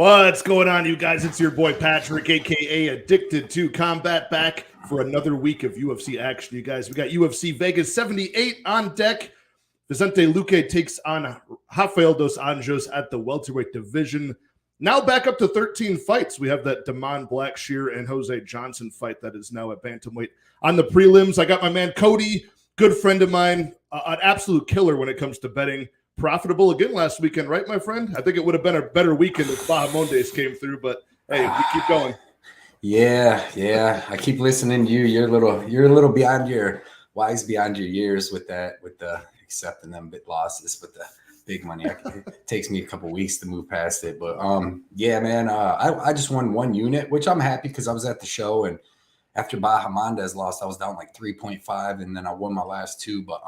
What's going on, you guys? It's your boy Patrick, aka Addicted to Combat, back for another week of UFC action, you guys. We got UFC Vegas 78 on deck. Vicente Luque takes on Rafael dos Anjos at the welterweight division. Now back up to 13 fights. We have that Damon Blackshear and Jose Johnson fight that is now at bantamweight. On the prelims, I got my man Cody, good friend of mine, an absolute killer when it comes to betting. Profitable again last weekend, right, my friend? I think it would have been a better weekend if Bahamondes came through, but hey, we keep going. Yeah. I keep listening to you. You're a little beyond your wise beyond your years with that, with the accepting them bit losses with the big money. It takes me a couple weeks to move past it, but yeah, man. I just won one unit, which I'm happy because I was at the show, and after Bahamondes lost, I was down like 3.5, and then I won my last two, but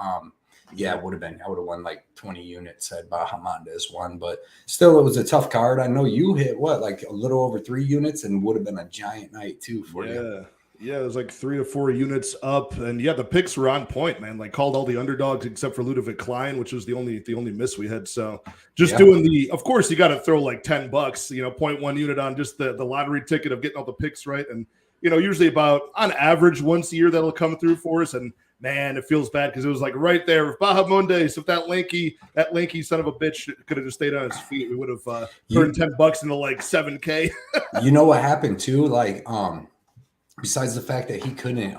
yeah, I would have won like 20 units had Bahamondes won, but still it was a tough card. I know you hit like a little over 3 units, and would have been a giant night too for you. Yeah, it was like 3 to 4 units up, and yeah, the picks were on point, man. Like called all the underdogs except for Ludovic Klein, which was the only miss we had. So just doing of course you got to throw like $10, 0.1 unit on just the lottery ticket of getting all the picks right, and usually about on average once a year that'll come through for us. And man, it feels bad because it was like right there. If Bahamondes, if that lanky son of a bitch could have just stayed on his feet, we would have turned $10 into like $7K. You know what happened too? Like, besides the fact that he couldn't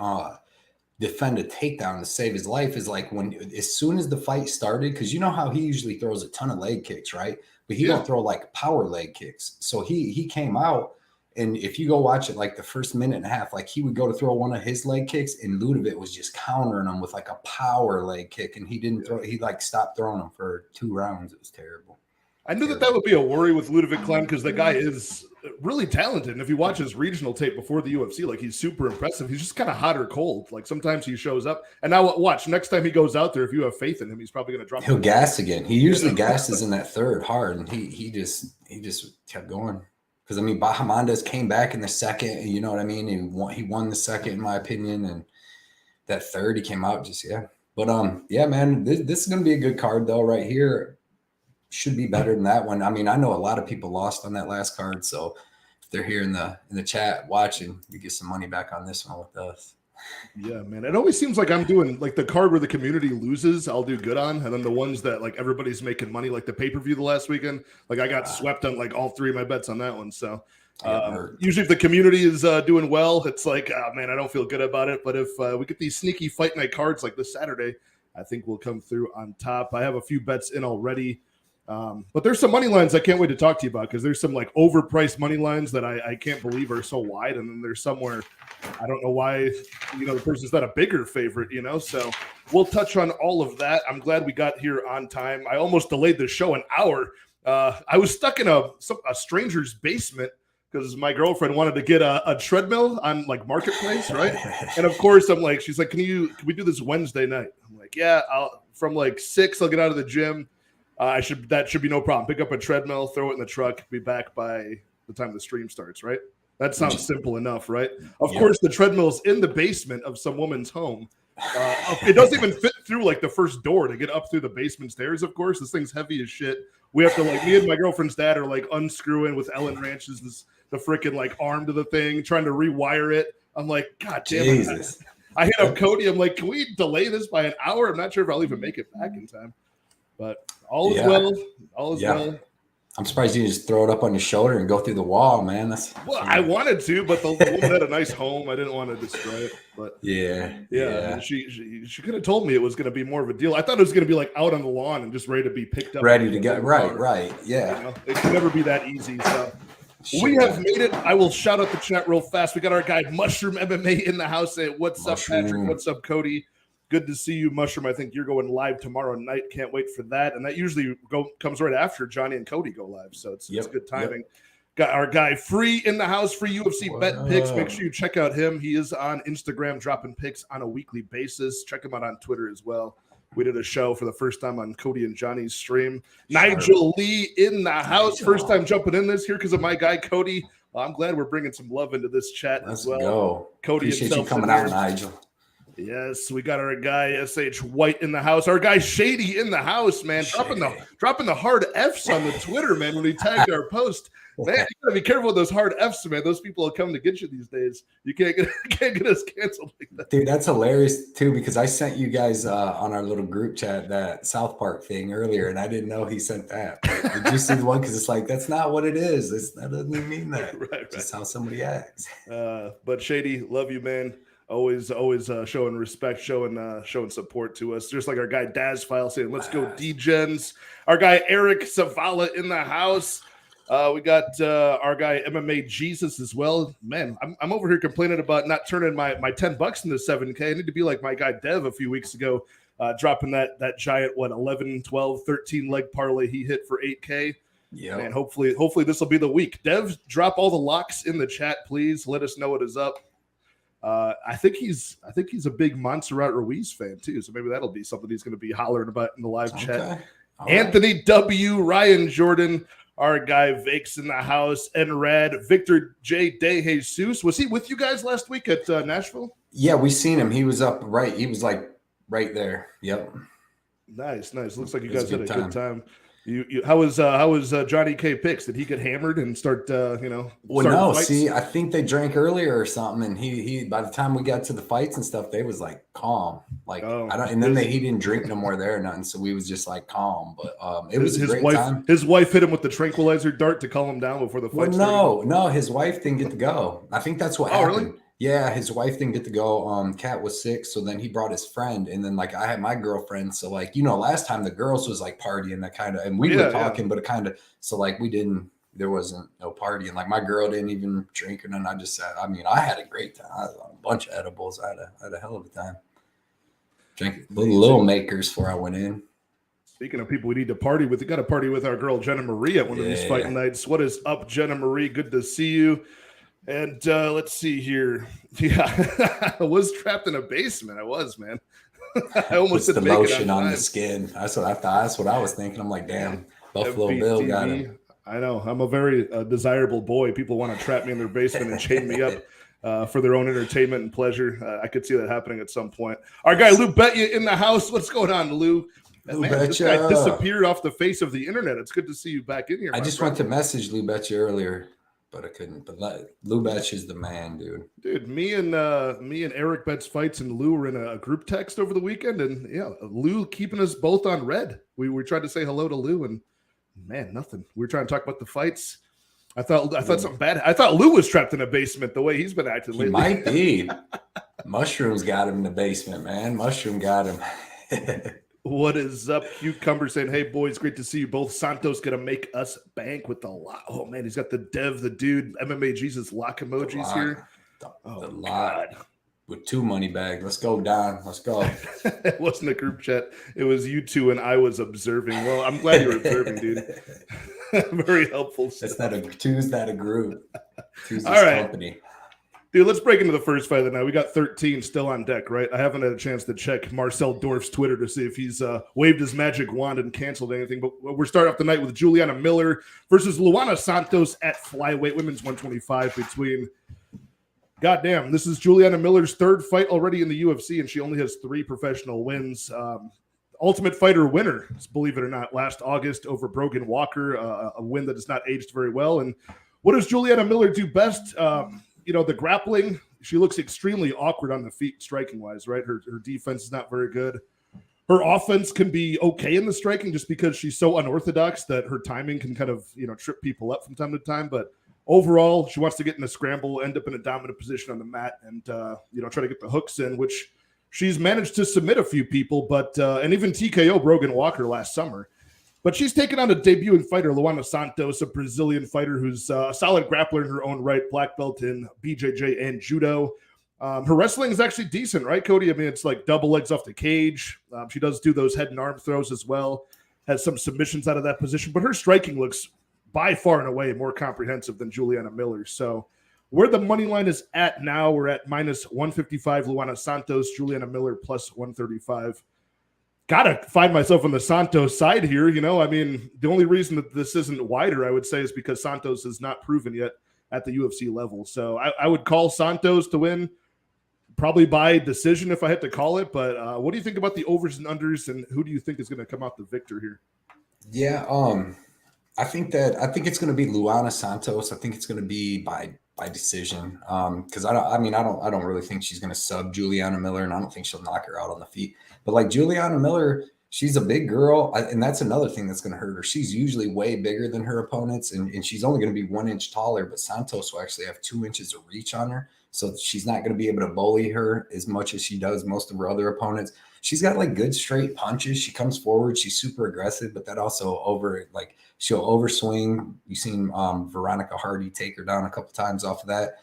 defend a takedown to save his life, is like as soon as the fight started, because you know how he usually throws a ton of leg kicks, right? But he don't throw like power leg kicks. So he came out. And if you go watch it, like the first minute and a half, like he would go to throw one of his leg kicks, and Ludovic was just countering him with like a power leg kick, and he didn't throw. He like stopped throwing them for 2 rounds. It was terrible. I knew that would be a worry with Ludovic Klein because the guy is really talented. And if you watch his regional tape before the UFC, like he's super impressive. He's just kind of hot or cold. Like sometimes he shows up. And now watch, next time he goes out there, if you have faith in him, he's probably going to drop. He'll gas again. He usually gasses in that third hard, and he just kept going. Because, I mean, Bahamondes came back in the second, and you know what I mean? He won the second, in my opinion, and that third, he came out But, yeah, man, this is going to be a good card, though, right here. Should be better than that one. I mean, I know a lot of people lost on that last card, so if they're here in the chat watching, you get some money back on this one with us. Yeah, man. It always seems like I'm doing like the card where the community loses, I'll do good on. And then the ones that like everybody's making money, like the pay-per-view the last weekend, like I got swept on like all 3 of my bets on that one. So usually if the community is doing well, it's like, oh, man, I don't feel good about it. But if we get these sneaky fight night cards like this Saturday, I think we'll come through on top. I have a few bets in already. But there's some money lines I can't wait to talk to you about because there's some like overpriced money lines that I can't believe are so wide. And then there's somewhere I don't know why, the person's not a bigger favorite, so we'll touch on all of that. I'm glad we got here on time. I almost delayed the show an hour. I was stuck in a stranger's basement because my girlfriend wanted to get a treadmill on like Marketplace, right? And of course I'm like, she's like, can we do this Wednesday night? I'm like, yeah, from like 6, I'll get out of the gym. That should be no problem. Pick up a treadmill, throw it in the truck, be back by the time the stream starts, right? That sounds simple enough, right? Of course, the treadmill's in the basement of some woman's home. It doesn't even fit through like the first door to get up through the basement stairs, of course. This thing's heavy as shit. We have to me and my girlfriend's dad are like unscrewing with Ellen Ranch's the freaking like arm to the thing, trying to rewire it. I'm like, God damn it. I hit up Cody. I'm like, can we delay this by an hour? I'm not sure if I'll even make it back in time. But all is well. All is well. I'm surprised you didn't just throw it up on your shoulder and go through the wall, man. I wanted to, but the woman had a nice home. I didn't want to destroy it. But yeah. I mean, she could have told me it was going to be more of a deal. I thought it was going to be like out on the lawn and just ready to be picked up. Ready to go. Right. Yeah. It can never be that easy. So we have made it. I will shout out the chat real fast. We got our guy Mushroom MMA in the house. What's up, Patrick? What's up, Cody? Good to see you, Mushroom. I think you're going live tomorrow night. Can't wait for that. And that usually comes right after Johnny and Cody go live. So it's good timing. Got our guy Free in the house, Free UFC Bet Picks. Make sure you check out him. He is on Instagram dropping picks on a weekly basis. Check him out on Twitter as well. We did a show for the first time on Cody and Johnny's stream. Nigel Lee in the house. First time jumping in this here because of my guy Cody. Well, I'm glad we're bringing some love into this chat as well. Go. Cody appreciate you coming out, Nigel. Yes, we got our guy SH White in the house. Our guy Shady in the house, man. Dropping the hard Fs on the Twitter, man, when he tagged our post. Man, you gotta be careful with those hard Fs, man. Those people will come to get you these days. You can't get us canceled like that. Dude, that's hilarious too, because I sent you guys on our little group chat that South Park thing earlier, and I didn't know he sent that. But did you see the one? Because it's like, that's not what it is. That doesn't even mean that. Right. Just how somebody acts. But Shady, love you, man. Always showing respect, showing support to us. Just like our guy Daz File saying, "Let's go D-Gens." Our guy Eric Savala in the house. We got our guy MMA Jesus as well. Man, I'm over here complaining about not turning my $10 into 7K. I need to be like my guy Dev a few weeks ago, dropping that giant 11, 12, 13 leg parlay he hit for 8K. Yeah, and hopefully this will be the week. Dev, drop all the locks in the chat, please. Let us know what is up. I think he's a big Montserrat Ruiz fan too, so maybe that'll be something he's going to be hollering about in the live chat. All Anthony right. W, Ryan Jordan, our guy Vakes in the house, Enrad, Victor J. De Jesus. Was he with you guys last week at Nashville? Yeah, we seen him. He was up right. He was like right there. Yep. Nice. Looks like you guys had a good time. How was Johnny K Picks? Did he get hammered and start Well, no. Fights? See, I think they drank earlier or something, and he by the time we got to the fights and stuff, they was like calm. Like he didn't drink no more there or nothing, so we was just like calm. But it was a great time. His wife hit him with the tranquilizer dart to calm him down before the fight. No, his wife didn't get to go. I think that's what happened. Really? Yeah, his wife didn't get to go. Kat was sick, so then he brought his friend, and then like I had my girlfriend. So like last time the girls was like partying that kind of, and we were talking, but it kind of so like there wasn't no partying. Like my girl didn't even drink, and then I just said, I had a great time. I had a bunch of edibles. I had a hell of a time. Drank little makers before I went in. Speaking of people we need to party with, we got to party with our girl Jenna Marie at one of these fight nights. What is up, Jenna Marie? Good to see you. And let's see here. Yeah, I was trapped in a basement. I was, man. I almost didn't make it on the skin. That's what I thought. That's what I was thinking. I'm like, damn, Buffalo FBTV. Bill got him. I know. I'm a very desirable boy. People want to trap me in their basement and chain me up for their own entertainment and pleasure. I could see that happening at some point. Our guy Lou Betya in the house. What's going on, Lou? Man, this guy disappeared off the face of the internet. It's good to see you back in here. I just went to message Lou Betya earlier, but I couldn't. But Lou Betya is the man, dude. Dude, me and Eric Betts Fights and Lou were in a group text over the weekend, and Lou keeping us both on red. We tried to say hello to Lou, and man, nothing. We were trying to talk about the fights. I thought something bad. I thought Lou was trapped in a basement the way he's been acting lately. He might be. Mushrooms got him in the basement, man. Mushroom got him. What is up, Cucumber saying, "Hey boys, great to see you both. Santos gonna make us bank with the lock." Oh man, he's got the dude, MMA Jesus lock emojis here. The lot with 2 money bags. Let's go, Don. Let's go. It wasn't a group chat. It was you two, and I was observing. Well, I'm glad you were observing, dude. Very helpful. That's not a group. Two's all right, company. Dude, let's break into the first fight of the night. We got 13 still on deck, right? I haven't had a chance to check Marcel Dorf's Twitter to see if he's waved his magic wand and canceled anything. But we're starting off the night with Juliana Miller versus Luana Santos at flyweight, women's 125 between. Goddamn, this is Juliana Miller's 3rd fight already in the UFC, and she only has 3 professional wins. Ultimate Fighter winner, believe it or not, last August over Brogan Walker, a win that has not aged very well. And what does Juliana Miller do best? The grappling, she looks extremely awkward on the feet striking-wise, right? Her defense is not very good. Her offense can be okay in the striking just because she's so unorthodox that her timing can kind of, trip people up from time to time. But overall, she wants to get in a scramble, end up in a dominant position on the mat, and, try to get the hooks in, which she's managed to submit a few people, but and even TKO Brogan Walker last summer. But she's taken on a debuting fighter, Luana Santos, a Brazilian fighter who's a solid grappler in her own right, black belt in BJJ and judo. Her wrestling is actually decent, right, Cody? I mean, it's like double legs off the cage. She does do those head and arm throws as well, has some submissions out of that position. But her striking looks by far and away more comprehensive than Juliana Miller. So where the money line is at now, we're at minus 155 Luana Santos, Juliana Miller plus 135. Gotta find myself on the Santos side here. I mean, the only reason that this isn't wider, I would say, is because Santos is not proven yet at the UFC level. So I would call Santos to win. probably by decision if I had to call it. But what do you think about the overs and unders, and who do you think is going to come out the victor here? Yeah, I think it's going to be Luana Santos. I think it's going to be by decision. Because I don't really think she's going to sub Juliana Miller, and I don't think she'll knock her out on the feet. But like Juliana Miller, she's a big girl, and that's another thing that's going to hurt her. She's usually way bigger than her opponents, and she's only going to be 1 inch taller. But Santos will actually have 2 inches of reach on her, so she's not going to be able to bully her as much as she does most of her other opponents. She's got like good straight punches. She comes forward. She's super aggressive, but that also she'll overswing. You've seen Veronica Hardy take her down a couple times off of that.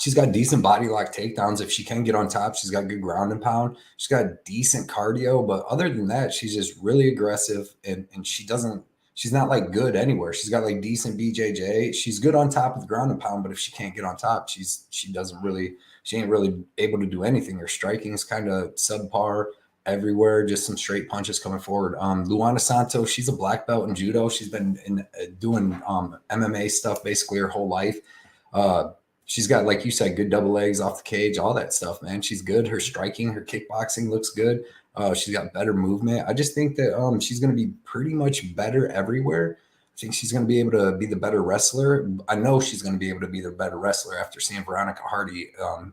She's got decent body lock takedowns. If she can get on top, she's got good ground and pound. She's got decent cardio, but other than that, she's just really aggressive, and she's not like good anywhere. She's got like decent BJJ. She's good on top of the ground and pound, but if she can't get on top, she ain't really able to do anything. Her striking is kind of subpar everywhere, just some straight punches coming forward. Luana Santos, she's a black belt in judo. She's been doing MMA stuff basically her whole life. She's got, like you said, good double legs off the cage, all that stuff, man. She's good. Her striking, her kickboxing looks good. She's got better movement. I just think that she's going to be pretty much better everywhere. I think she's going to be able to be the better wrestler. I know she's going to be able to be the better wrestler after seeing Veronica Hardy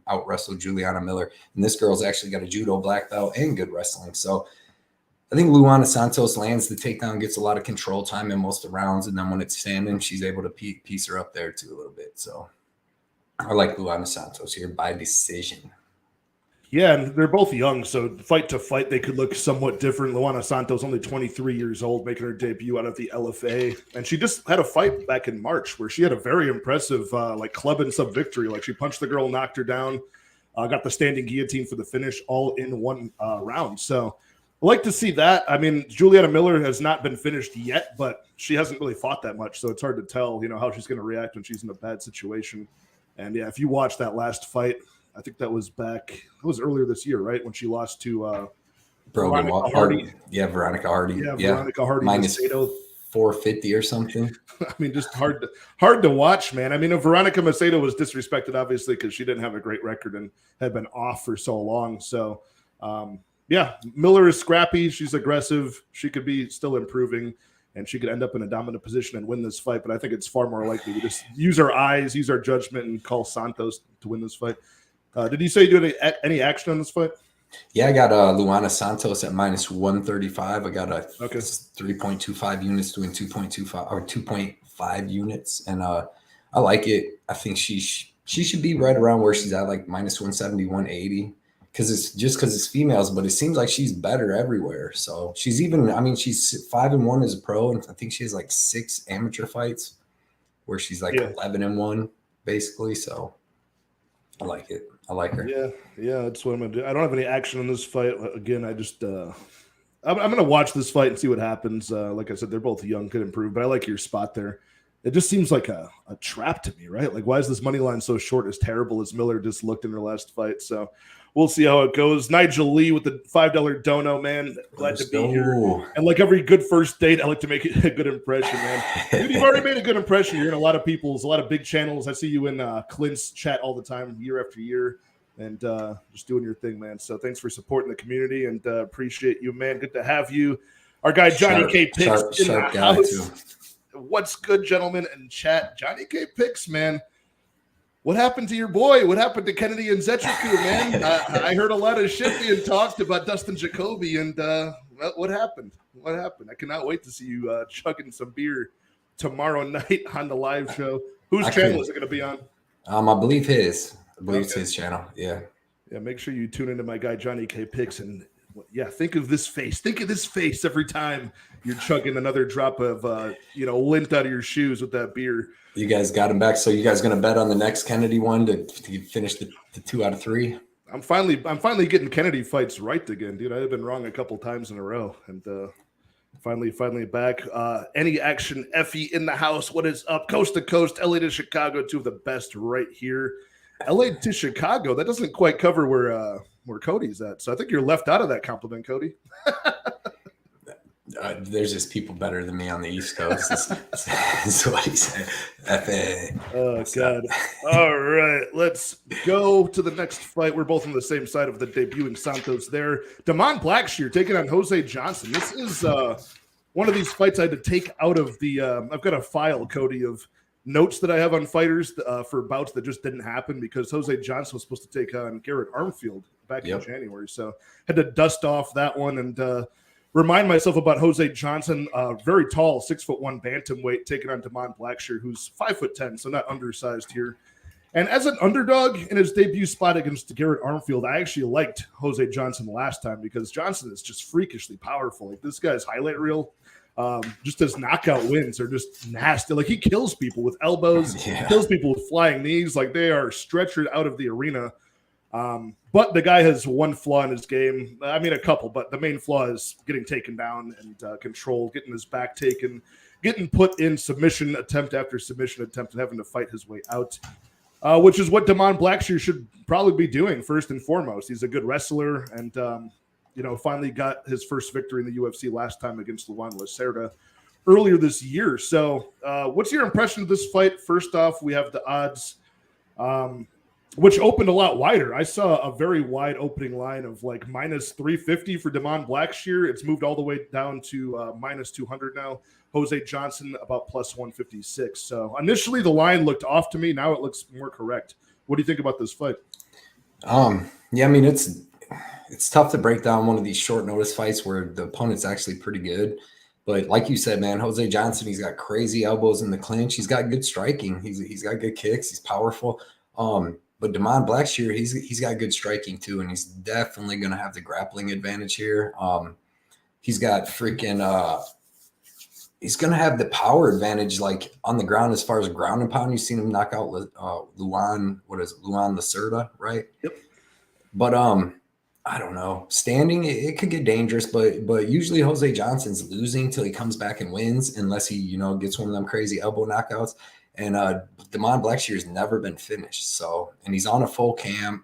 out wrestle Juliana Miller. And this girl's actually got a judo black belt and good wrestling. So I think Luana Santos lands the takedown, gets a lot of control time in most of the rounds. And then when it's standing, she's able to piece her up there too a little bit. So I like Luana Santos here by decision. Yeah, and they're both young, so fight to fight, they could look somewhat different. Luana Santos, only 23 years old, making her debut out of the LFA. And she just had a fight back in March where she had a very impressive club and sub victory. Like, she punched the girl, knocked her down, got the standing guillotine for the finish, all in one round. So I like to see that. I mean, Juliana Miller has not been finished yet, but she hasn't really fought that much, so it's hard to tell, how she's going to react when she's in a bad situation. And yeah, if you watch that last fight, I think that was earlier this year, right? When she lost to Veronica Hardy. Yeah, Veronica Hardy. Yeah, Veronica Hardy. Minus 450 or something. I mean, just hard to watch, man. I mean, Veronica Macedo was disrespected, obviously, because she didn't have a great record and had been off for so long. So, yeah, Miller is scrappy. She's aggressive. She could be still improving, and she could end up in a dominant position and win this fight. But I think it's far more likely we just use our eyes, use our judgment, and call Santos to win this fight. Did you say you did any action on this fight? Yeah, I got Luana Santos at minus 135. I got a 3.25 units doing 2.25 or 2.5 units, and I like it. I think she should be right around where she's at, like minus 170, 180, because it's females, but it seems like she's better everywhere. So she's she's 5-1 as a pro, and I think she has like 6 amateur fights where she's like 11-1 basically. So I like it. I like her. Yeah, that's what I'm gonna do. I don't have any action in this fight. Again, I just I'm gonna watch this fight and see what happens. Like I said, they're both young, could improve, but I like your spot there. It just seems like a trap to me, right? Like, why is this money line so short? As terrible as Miller just looked in her last fight. So we'll see how it goes. Nigel Lee with the $5 dono, man. Glad to be here. And like every good first date, I like to make a good impression, man. Dude, you've already made a good impression. You're in a lot of big channels. I see you in Clint's chat all the time, year after year, and just doing your thing, man. So thanks for supporting the community, and appreciate you, man. Good to have you. Our guy Johnny K Picks in the house. Too. What's good, gentlemen in chat? Johnny K Picks, man. What happened to your boy? What happened to Kennedy and Nchukwi, man? I heard a lot of shit being talked about Dustin Jacoby, and what happened? What happened? I cannot wait to see you chugging some beer tomorrow night on the live show. Whose channel is it going to be on? I believe his. It's his channel. Yeah. Yeah, make sure you tune into my guy Johnny K Picks, and think of this face. Think of this face every time you're chugging another drop of lint out of your shoes with that beer. You guys got him back. So you guys going to bet on the next Kennedy one to finish the 2 out of 3? I'm finally getting Kennedy fights right again, dude. I've been wrong a couple times in a row, and finally back. Any action, Effie in the house. What is up? Coast to coast, LA to Chicago, 2 of the best right here. LA to Chicago. That doesn't quite cover where Cody's at. So I think you're left out of that compliment, Cody. there's just people better than me on the East Coast. That's what he said. FA. Oh, God. All right. Let's go to the next fight. We're both on the same side of the debuting Santos there. Blackshear taking on Jose Johnson. This is one of these fights I had to take out of the I've got a file, Cody, of notes that I have on fighters for bouts that just didn't happen because Jose Johnson was supposed to take on Garrett Armfield back in January. So had to dust off that one and remind myself about Jose Johnson, very tall, 6'1" bantamweight, taking on Blackshear, who's 5'10", so not undersized here. And as an underdog in his debut spot against Garrett Armfield, I actually liked Jose Johnson last time because Johnson is just freakishly powerful. Like this guy's highlight reel, just his knockout wins are just nasty. Like he kills people with elbows, kills people with flying knees. Like they are stretchered out of the arena. But the guy has one flaw in his game. I mean, a couple, but the main flaw is getting taken down and controlled, getting his back taken, getting put in submission attempt after submission attempt and having to fight his way out, which is what Blackshear should probably be doing first and foremost. He's a good wrestler and, finally got his first victory in the UFC last time against Luan Lacerda earlier this year. So what's your impression of this fight? First off, we have the odds, which opened a lot wider. I saw a very wide opening line of like minus 350 for Blackshear. It's moved all the way down to minus 200 now. Jose Johnson about plus 156. So initially the line looked off to me. Now it looks more correct. What do you think about this fight? Yeah, I mean, it's tough to break down one of these short notice fights where the opponent's actually pretty good. But like you said, man, Jose Johnson, he's got crazy elbows in the clinch. He's got good striking. He's got good kicks. He's powerful. But Blackshear, he's got good striking too, and he's definitely going to have the grappling advantage here. He's got he's going to have the power advantage, like on the ground as far as ground and pound. You've seen him knock out Luan Lacerda, right? Yep. But I don't know. Standing, it could get dangerous, but usually Jose Johnson's losing till he comes back and wins, unless he gets one of them crazy elbow knockouts. And Blackshear's never been finished. So, and he's on a full camp,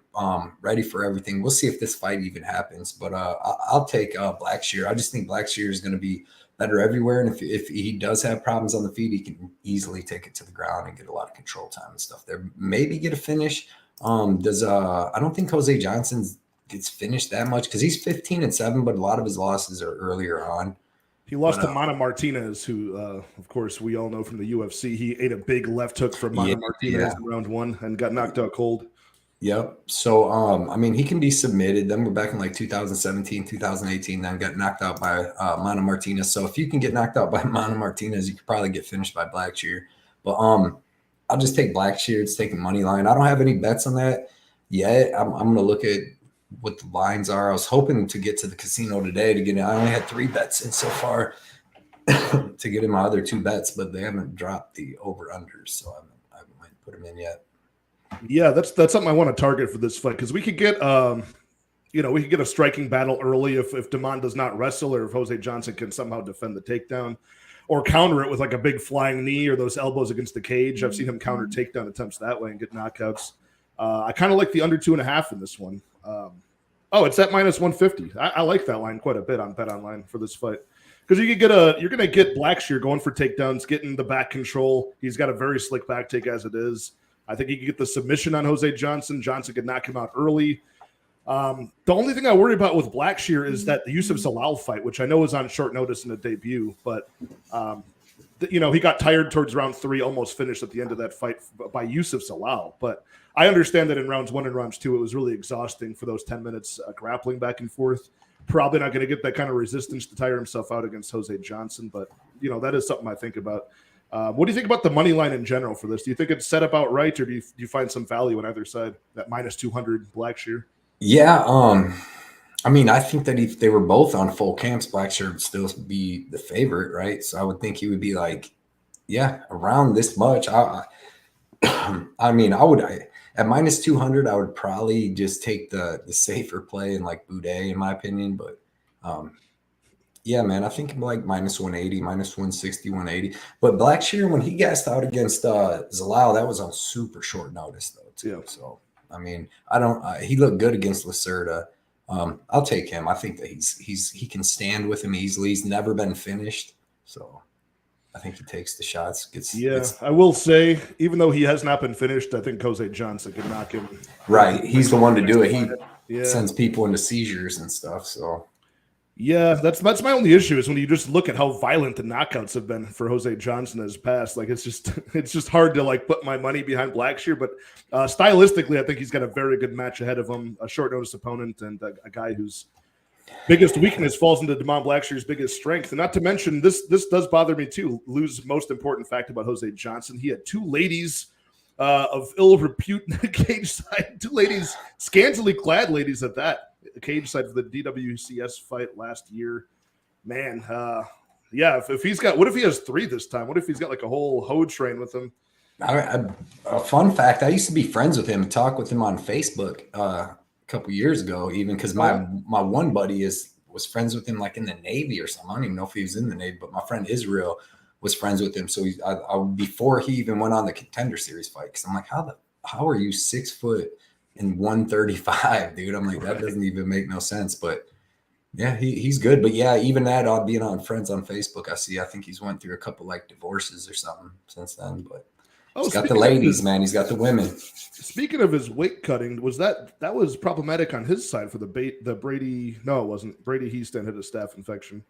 ready for everything. We'll see if this fight even happens. But I'll take Blackshear. I just think Blackshear is going to be better everywhere. And if he does have problems on the feet, he can easily take it to the ground and get a lot of control time and stuff there. Maybe get a finish. I don't think Jose Johnson gets finished that much because he's 15-7, but a lot of his losses are earlier on. He lost to Mana Martinez, who, of course, we all know from the UFC. He ate a big left hook from Mana Martinez in round one and got knocked out cold. Yep. So, I mean, he can be submitted. Then we're back in like 2017, 2018, then got knocked out by Mana Martinez. So if you can get knocked out by Mana Martinez, you could probably get finished by Blackshear. But I'll just take Blackshear. It's taking money line. I don't have any bets on that yet. I'm going to look at what the lines are. I was hoping to get to the casino today to get in. I only had 3 bets in so far to get in my other 2 bets, but they haven't dropped the over-unders, so I haven't put them in yet. Yeah, that's something I want to target for this fight because we could get we could get a striking battle early if Damon does not wrestle or if Jose Johnson can somehow defend the takedown or counter it with like a big flying knee or those elbows against the cage. I've seen him counter takedown attempts that way and get knockouts. I kind of like the under 2.5 in this one. It's at minus 150. I like that line quite a bit on Bet Online for this fight because you're going to get Blackshear going for takedowns, getting the back control. He's got a very slick back take as it is. I think he could get the submission on Jose Johnson. Johnson could knock him out early. The only thing I worry about with Blackshear is that the Yusuf Zalal fight, which I know was on short notice in the debut, but he got tired towards round 3, almost finished at the end of that fight by Yusuf Zalal. But I understand that in rounds 1 and rounds 2, it was really exhausting for those 10 minutes grappling back and forth. Probably not going to get that kind of resistance to tire himself out against Jose Johnson, but that is something I think about. What do you think about the money line in general for this? Do you think it's set about right, or do you find some value on either side? That minus 200 Blackshear. Yeah, I mean, I think that if they were both on full camps, Blackshear would still be the favorite, right? So I would think he would be like, around this much. I would at minus 200, I would probably just take the safer play and like Buday, in my opinion. But yeah, man, I think like minus 180, minus 160, 180. But Blackshear, when he gassed out against Zalal, that was on super short notice though too. Yeah. So I mean, he looked good against Lacerda. I'll take him. I think that he can stand with him easily. He's never been finished, so I think he takes the shots. I will say, even though he has not been finished, I think Jose Johnson can knock him. Right, he's the one to do it. He sends people into seizures and stuff. So yeah, that's my only issue is when you just look at how violent the knockouts have been for Jose Johnson as past. Like it's just hard to like put my money behind Blackshear, but stylistically, I think he's got a very good match ahead of him, a short notice opponent, and a guy whose biggest weakness falls into Damon Blackshear's biggest strength. And not to mention, this does bother me too. Lou's most important fact about Jose Johnson: he had two ladies of ill repute cage side, two ladies, scantily clad ladies at that. Cage side for the DWCS fight last year. Man, if he's got, what if he has three this time? What if he's got like a whole hoe train with him? A fun fact, I used to be friends with him, talk with him on Facebook a couple years ago, even because my one buddy was friends with him like in the Navy or something. I don't even know if he was in the Navy, but my friend Israel was friends with him. So before he even went on the Contender Series fight, because I'm like, how are you 6 foot and 135, dude? I'm like, that doesn't even make no sense. But yeah, he's good. But yeah, even that, being on friends on Facebook, I think he's went through a couple like divorces or something since then. But he's got the ladies, man. He's got the women. Speaking of his weight cutting, that was problematic on his side for the Brady? No, it wasn't. Brady Heaston had a staph infection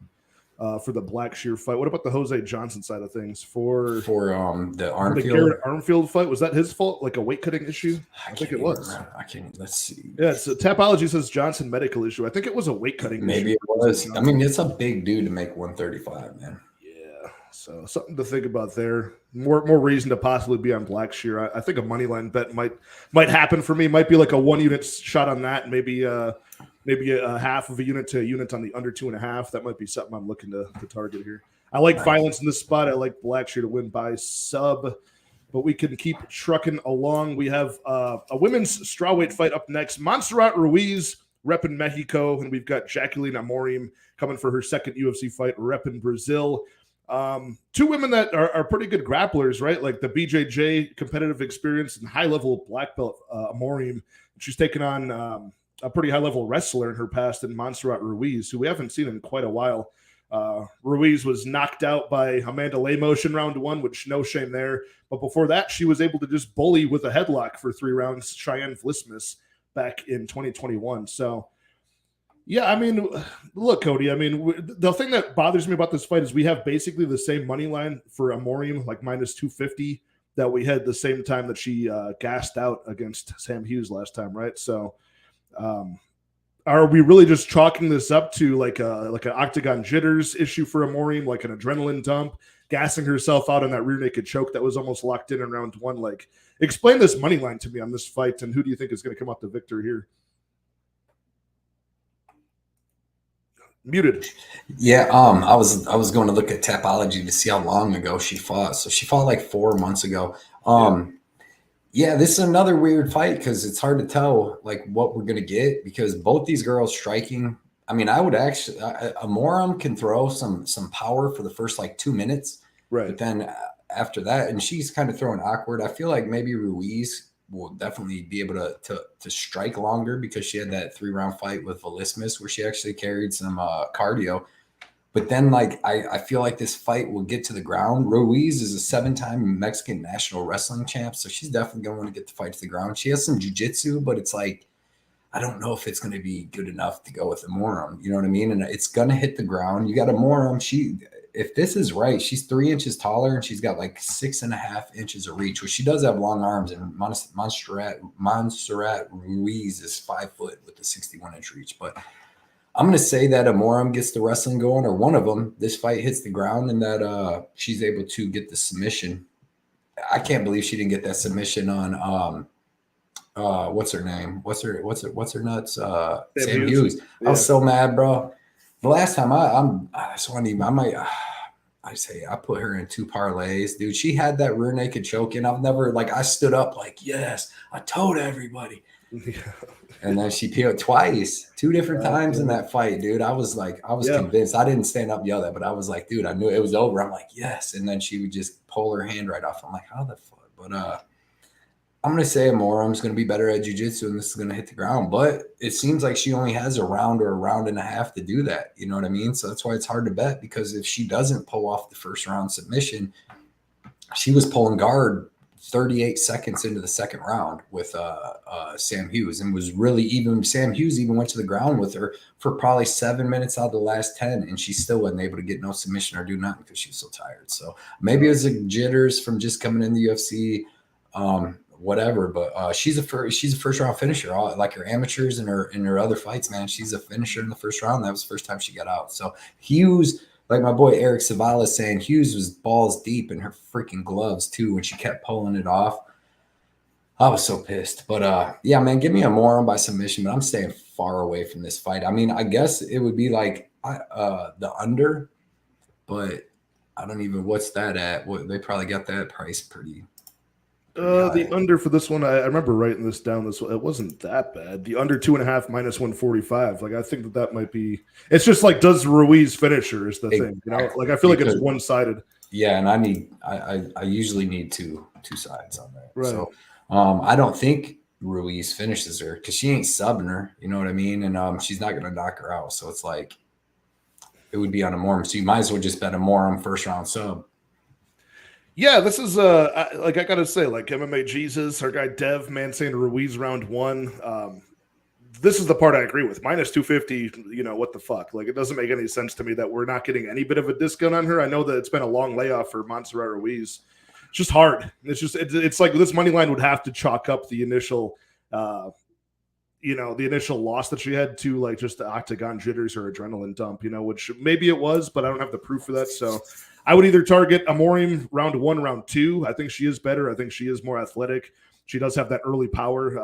for the Blackshear fight. What about the Jose Johnson side of things for the Armfield? The Garrett Armfield fight? Was that his fault? Like a weight cutting issue? I think it was. I can't. Let's see. Yeah, it's a Tapology says Johnson medical issue. I think it was a weight cutting. Maybe issue. It was. I mean, it's a big dude to make 135, man. Yeah, so something to think about there. More reason to possibly be on Blackshear. I think a money line bet might happen for me. Might be like a 1 unit shot on that, and maybe a half of a unit to a unit on the under 2.5. That might be something I'm looking to target here. I like violence in this spot. I like Blackshear to win by sub, but we can keep trucking along. We have a women's strawweight fight up next. Montserrat Ruiz repping Mexico, and we've got Jacqueline Amorim coming for her second UFC fight, repping Brazil. Two women that are pretty good grapplers, right? Like the BJJ competitive experience and high-level black belt Amorim. She's taken on a pretty high-level wrestler in her past in Montserrat Ruiz, who we haven't seen in quite a while. Ruiz was knocked out by Amanda Lemos in round 1, which no shame there. But before that, she was able to just bully with a headlock for 3 rounds Cheyenne Vlismas back in 2021. So, yeah, I mean, look, Cody, I mean, the thing that bothers me about this fight is we have basically the same money line for Amorim, like minus 250, that we had the same time that she gassed out against Sam Hughes last time, right? So, are we really just chalking this up to like an octagon jitters issue for Amorim, like an adrenaline dump, gassing herself out on that rear naked choke that was almost locked in round 1? Like, explain this money line to me on this fight, and who do you think is going to come out the victor here? Muted. Yeah, I was going to look at Tapology to see how long ago she fought. So she fought like 4 months ago. Yeah, this is another weird fight because it's hard to tell like what we're gonna get because both these girls striking. I mean, I would actually Amorim can throw some power for the first like 2 minutes, right? But then after that, and she's kind of throwing awkward. I feel like maybe Ruiz will definitely be able to strike longer because she had that 3-round fight with Vlismas where she actually carried some cardio. But then, like, I feel like this fight will get to the ground. Ruiz is a 7-time Mexican national wrestling champ, so she's definitely going to want to get the fight to the ground. She has some jiu-jitsu, but it's like, I don't know if it's going to be good enough to go with Amorim. You know what I mean? And it's going to hit the ground. You got Amorim. If this is right, she's 3 inches taller, and she's got like 6.5 inches of reach, which she does have long arms. And Montserrat Ruiz is 5 foot with a 61-inch reach. But I'm going to say that Amorim gets the wrestling going, or one of them. This fight hits the ground, and that she's able to get the submission. I can't believe she didn't get that submission on what's her name? What's her nuts? Sam Hughes. Yeah. I was so mad, bro. The last time I put her in 2 parlays, dude. She had that rear naked choke, and I've never I stood up like, yes, I told everybody. Yeah. And then she peeled twice, 2 different times in that fight, dude. I was convinced. I didn't stand up and yell that, but I was like, dude, I knew it was over. I'm like, yes. And then she would just pull her hand right off. I'm like, how the fuck? But I'm going to say Amorum's going to be better at jiu-jitsu and this is going to hit the ground. But it seems like she only has a round or a round and a half to do that. You know what I mean? So that's why it's hard to bet, because if she doesn't pull off the first round submission, she was pulling guard 38 seconds into the second round with Sam Hughes, and was really even. Sam Hughes even went to the ground with her for probably 7 minutes out of the last 10, and she still wasn't able to get no submission or do nothing because she was so tired. So maybe it was the jitters from just coming in the UFC. Whatever, but she's a first round finisher. Like her amateurs and her other fights, man, she's a finisher in the first round. That was the first time she got out. So Hughes, like my boy Eric Savala saying, Hughes was balls deep in her freaking gloves too when she kept pulling it off. I was so pissed. But yeah, man, give me a moron by submission, but I'm staying far away from this fight. I mean, I guess it would be like the under, but I don't even, what's that at? They probably got that price pretty. The under for this one, I remember writing this down. It wasn't that bad. The under 2.5 minus 145. Like, I think that might be. It's just like, does Ruiz finish her is the thing. You know, like I feel like it's one sided. Yeah, and I usually need two sides on that. Right. So I don't think Ruiz finishes her because she ain't subbing her. You know what I mean? And she's not gonna knock her out. So it's like it would be on Amorim. So you might as well just bet Amorim first round sub. Yeah, this is like I gotta say, like MMA Jesus, our guy Dev, man, saying Ruiz round 1. This is the part I agree with. Minus 250, you know, what the fuck? Like, it doesn't make any sense to me that we're not getting any bit of a discount on her. I know that it's been a long layoff for Montserrat Ruiz. It's just hard. It's like this money line would have to chalk up the initial you know, the initial loss that she had to like just the octagon jitters or adrenaline dump, you know, which maybe it was, but I don't have the proof for that. So I would either target Amorim round 1, round 2. I think she is better. I think she is more athletic. She does have that early power.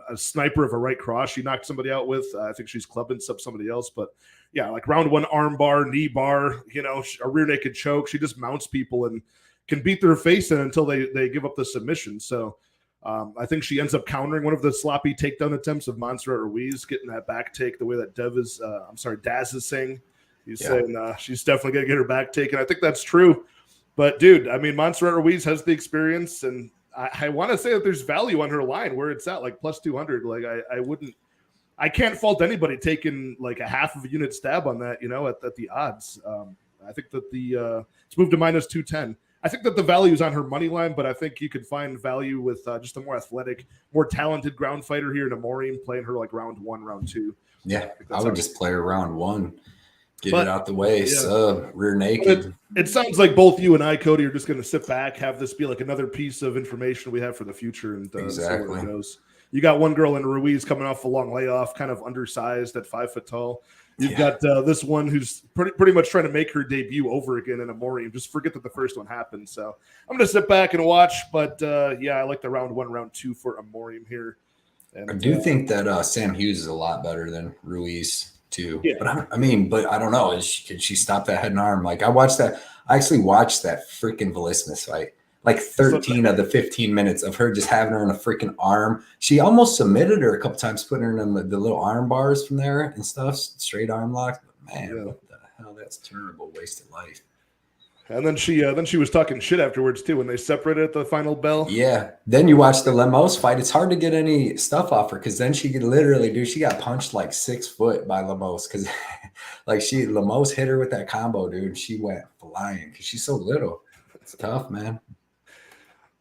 A sniper of a right cross she knocked somebody out with. I think she's clubbing somebody else. But yeah, like round 1 arm bar, knee bar, you know, a rear naked choke. She just mounts people and can beat their face in until they give up the submission. So I think she ends up countering one of the sloppy takedown attempts of Montserrat Ruiz, getting that back take the way that Daz is saying. He's saying she's definitely going to get her back taken. I think that's true. But, dude, I mean, Montserrat Ruiz has the experience, and I want to say that there's value on her line where it's at, like plus 200. Like, I can't fault anybody taking like a half of a unit stab on that, you know, at the odds. I think that it's moved to minus 210. I think that the value is on her money line, but I think you could find value with just a more athletic, more talented ground fighter here in Amorim, playing her like round 1, round 2. Yeah, I would just play her round 1. Get it out the way, rear naked. It sounds like both you and I, Cody, are just going to sit back, have this be like another piece of information we have for the future, and exactly. see where it goes. You got one girl in Ruiz coming off a long layoff, kind of undersized at 5 foot tall. You've got this one who's pretty much trying to make her debut over again in Amorim. Just forget that the first one happened. So I'm going to sit back and watch. But, yeah, I like the round 1, round 2 for Amorim here. And, I do think that Sam Hughes is a lot better than Ruiz. Too. Yeah. But I don't know. Can she stop that head and arm? Like I actually watched that freaking Velismus fight. Like 13 of the 15 minutes of her just having her in a freaking arm. She almost submitted her a couple times, putting her in the little arm bars from there and stuff, straight arm locks. But man, what the hell? That's terrible. Wasted life. And then she was talking shit afterwards too when they separated at the final bell. Yeah. Then you watch the Lemos fight. It's hard to get any stuff off her because then she could literally she got punched like 6 foot by Lemos because like Lemos hit her with that combo, dude. She went flying because she's so little. It's tough, man.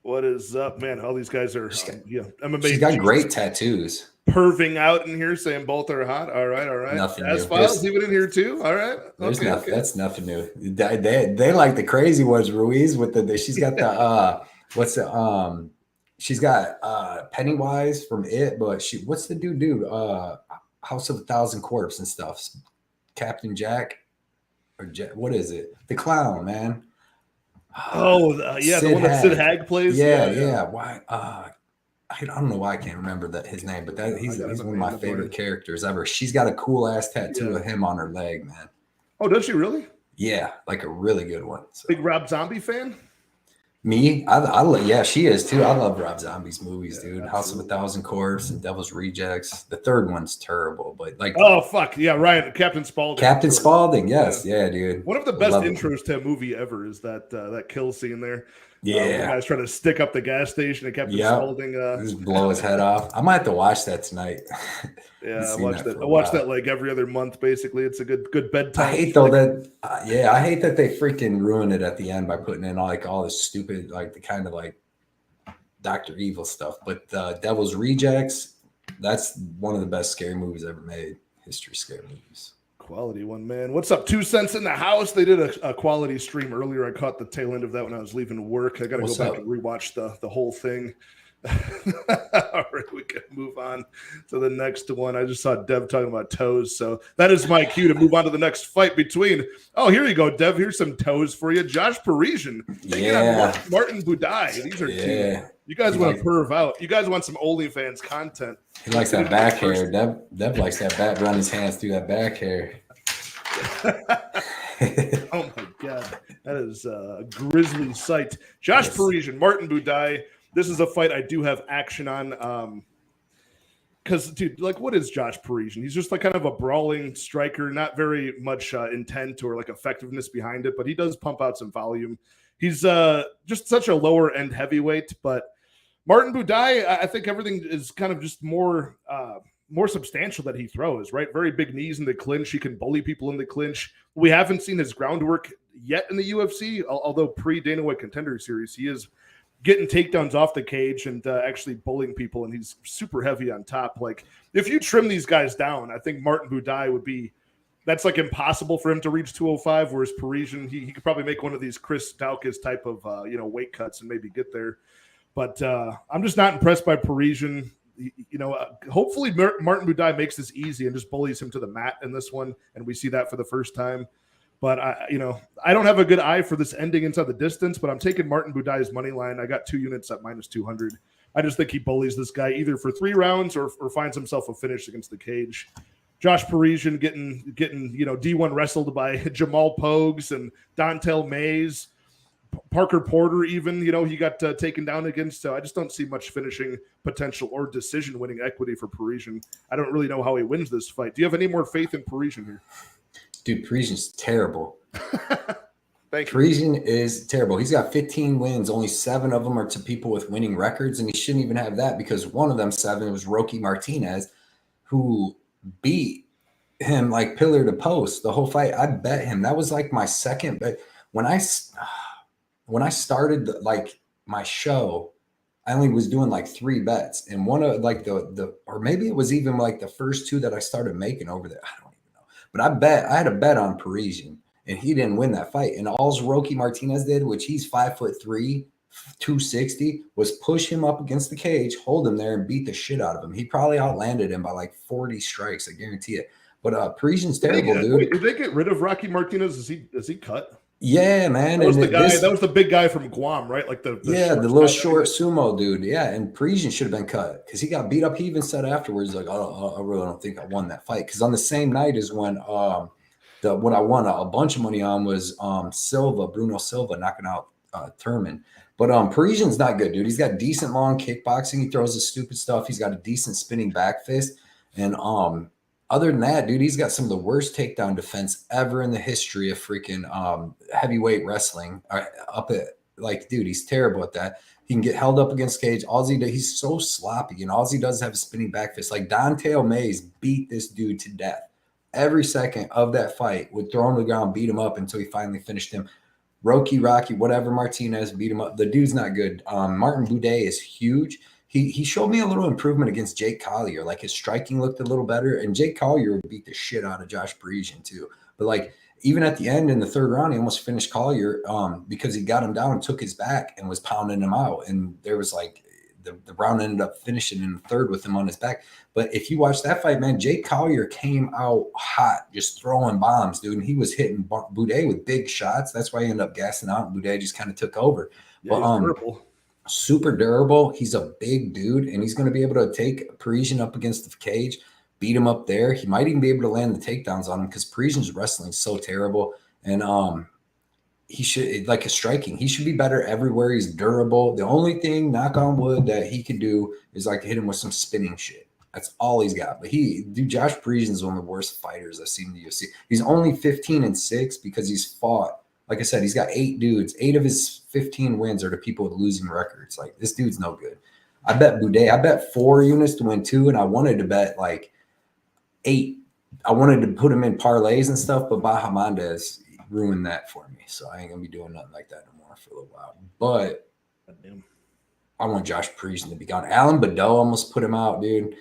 What is up, man? All these guys are MMA. She's got great tattoos. Perving out in here saying both are hot. All right. Nothing As new. Files even in here too. All right. Okay. That's nothing new. They like the crazy ones. Ruiz with she's got the she's got Pennywise from It, but what's the dude? House of 1,000 Corpse and stuff. Captain Jack or what is it? The clown, man. The one that Sid Haig plays. Yeah. Why? I don't know why I can't remember his name, but he's one of my favorite characters ever. She's got a cool ass tattoo of him on her leg, man. Oh, does she really? Yeah, like a really good one. So. Big Rob Zombie fan? Me? Yeah, she is too. I love Rob Zombie's movies, dude. Absolutely. House of 1,000 Corpse and Devil's Rejects. The third one's terrible, but like fuck. Yeah, Ryan, Captain Spaulding. Captain Spaulding, yes. Yeah, dude. One of the best intros to a movie ever is that kill scene there. Yeah. The guy's trying to stick up the gas station and kept Spalding. Just blow his head off. I might have to watch that tonight. Yeah, I watched that. I watch that like every other month, basically. It's a good bedtime. I hate though that. I hate that they freaking ruined it at the end by putting in like all this stupid, like the kind of like Dr. Evil stuff. But Devil's Rejects, that's one of the best scary movies ever made. History scary movies. Quality one, man. What's up? 2 cents in the house. They did a quality stream earlier. I caught the tail end of that when I was leaving work. I got to go back and rewatch the whole thing. All right, we can move on to the next one. I just saw Dev talking about toes, so that is my cue to move on to the next fight between. Oh, here you go, Dev. Here's some toes for you. Josh Parisian taking on Martin Buday. These are two. You guys want to perv out. You guys want some OnlyFans content. He likes that back hair. Dev likes that back. Run his hands through that back hair. Oh my god, that is a grisly sight. Josh Parisian, Martin Buday. This is a fight I do have action on. Because, dude, like, what is Josh Parisian? He's just like kind of a brawling striker, not very much intent or like effectiveness behind it, but he does pump out some volume. He's just such a lower end heavyweight. But Martin Buday, I think everything is kind of just more substantial that he throws, right? Very big knees in the clinch. He can bully people in the clinch. We haven't seen his groundwork yet in the UFC, although pre-Dana White Contender Series, he is getting takedowns off the cage and actually bullying people, and he's super heavy on top. Like, if you trim these guys down, I think Martin Buday would be – that's, like, impossible for him to reach 205, whereas Parisian, he could probably make one of these Chris Daukaus type of, weight cuts and maybe get there. But I'm just not impressed by Parisian. Hopefully Martin Buday makes this easy and just bullies him to the mat in this one, and we see that for the first time. But I don't have a good eye for this ending inside the distance, but I'm taking Martin Buday's money line. I got 2 units at -200. I just think he bullies this guy either for 3 rounds or finds himself a finish against the cage. Josh Parisian getting D1 wrestled by Jamal Pogues and Dontel Mays, Parker Porter even, he got taken down against. So I just don't see much finishing potential or decision-winning equity for Parisian. I don't really know how he wins this fight. Do you have any more faith in Parisian here? Dude, Parisian's terrible. Thank you. Parisian is terrible. He's got 15 wins. Only 7 of them are to people with winning records, and he shouldn't even have that because one of them 7 was Roque Martinez, who beat him like pillar to post the whole fight. I bet him. That was like my second bet. When I started like my show, I only was doing like 3 bets, and one of like or maybe it was even like the first 2 that I started making over there. I don't even know. But I had a bet on Parisian, and he didn't win that fight. And all Roque Martinez did, which he's 5'3", 260, was push him up against the cage, hold him there, and beat the shit out of him. He probably outlanded him by like 40 strikes. I guarantee it. But Parisian's terrible, dude. Wait, did they get rid of Roque Martinez? Is he cut? Yeah, man. That was the guy. That was the big guy from Guam, right? Like the little short sumo dude. Yeah, and Parisian should have been cut because he got beat up. He even said afterwards, like, I really don't think I won that fight. Because on the same night is when what I won a bunch of money on was Bruno Silva knocking out Thurman. But Parisian's not good, dude. He's got decent long kickboxing. He throws his stupid stuff. He's got a decent spinning back fist. And other than that, dude, he's got some of the worst takedown defense ever in the history of freaking heavyweight wrestling. Dude, he's terrible at that. He can get held up against cage. He's so sloppy, and all he does is have a spinning back fist. Like Dontel Mays beat this dude to death. Every second of that fight would throw him to the ground, beat him up until he finally finished him. Rocky, whatever, Martinez beat him up. The dude's not good. Martin Buday is huge. He showed me a little improvement against Jake Collier. Like his striking looked a little better, and Jake Collier would beat the shit out of Josh Parisian too. But like even at the end in the 3rd round, he almost finished Collier because he got him down, took his back, and was pounding him out. And there was like the round ended up finishing in the 3rd with him on his back. But if you watch that fight, man, Jake Collier came out hot, just throwing bombs, dude. And he was hitting Buday with big shots. That's why he ended up gassing out, and Buday just kind of took over. Yeah, but super durable. He's a big dude, and he's going to be able to take Parisian up against the cage, beat him up there. He might even be able to land the takedowns on him because Parisian's wrestling is so terrible. And he should, like his striking, he should be better everywhere. He's durable. The only thing, knock on wood, that he could do is like hit him with some spinning shit. That's all he's got. But Josh Parisian is one of the worst fighters I've seen in the UFC. He's only 15-6 because he's fought Like I said, he's got 8 dudes. 8 of his 15 wins are to people with losing records. Like, this dude's no good. I bet Buday. I bet 4 units to win 2, and I wanted to bet like 8. I wanted to put him in parlays and stuff, but Bahamandez ruined that for me. So I ain't gonna be doing nothing like that no more for a little while. But I want Josh Parisian to be gone. Alan Badeau almost put him out, dude.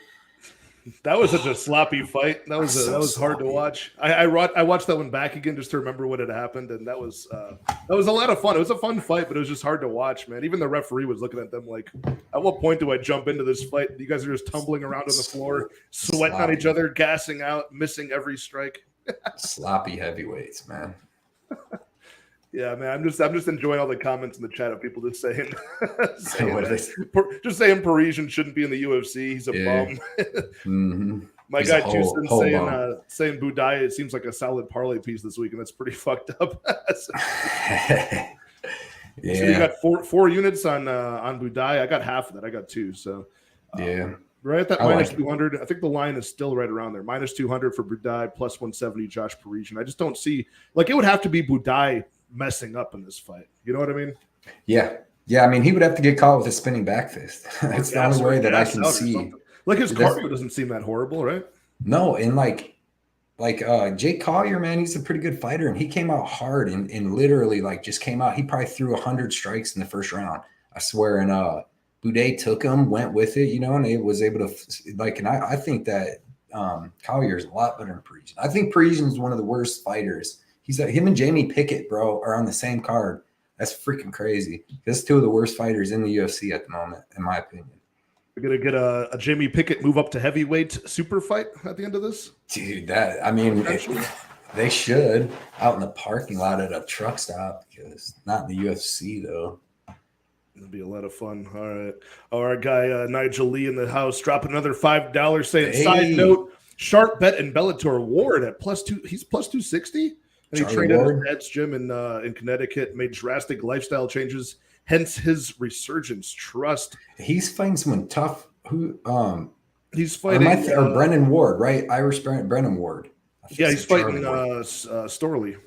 That was such a sloppy fight. That was hard to watch. I watched that one back again just to remember what had happened, and that was a lot of fun. It was a fun fight, but it was just hard to watch, man. Even the referee was looking at them like, at what point do I jump into this fight? You guys are just tumbling around on the floor, sweating on each other, gassing out, missing every strike. Sloppy heavyweights, man. Yeah, man. I'm just enjoying all the comments in the chat of people just saying, just saying Parisian shouldn't be in the UFC. He's a bum. Mm-hmm. My He's guy Justin saying Buday, it seems like a solid parlay piece this week, and that's pretty fucked up. Yeah. So you got four units on Buday. I got half of that. I got 2. So right at that minus 200. I think the line is still right around there. Minus 200 for Buday, plus 170 Josh Parisian. I just don't see, like, it would have to be Buday messing up in this fight. You know what I mean? Yeah. I mean, he would have to get caught with a spinning back fist. That's the only way that I can see. Like, his cardio doesn't seem that horrible, right? No, and like Jake Collier, man, he's a pretty good fighter, and he came out hard and literally like just came out. He probably threw 100 strikes in the first round, I swear. And Buday took him, went with it, you know, and he was able to like. And I think that Collier is a lot better than Parisian. I think Parisian is one of the worst fighters. He's him and Jamie Pickett, bro, are on the same card. That's freaking crazy. That's 2 of the worst fighters in the UFC at the moment, in my opinion. We're gonna get a Jamie Pickett move up to heavyweight super fight at the end of this, dude. They should out in the parking lot at a truck stop, because not in the UFC though. It'll be a lot of fun. All right, guy Nigel Lee in the house dropping another $5 saying, side note, sharp bet in Bellator. Ward at +2. He's plus 260. And he trained at his dad's gym in Connecticut, made drastic lifestyle changes, hence his resurgence. Trust. He's fighting someone tough. Who? He's fighting Brennan Ward, right? Irish Brennan Ward. Yeah, he's fighting Storley.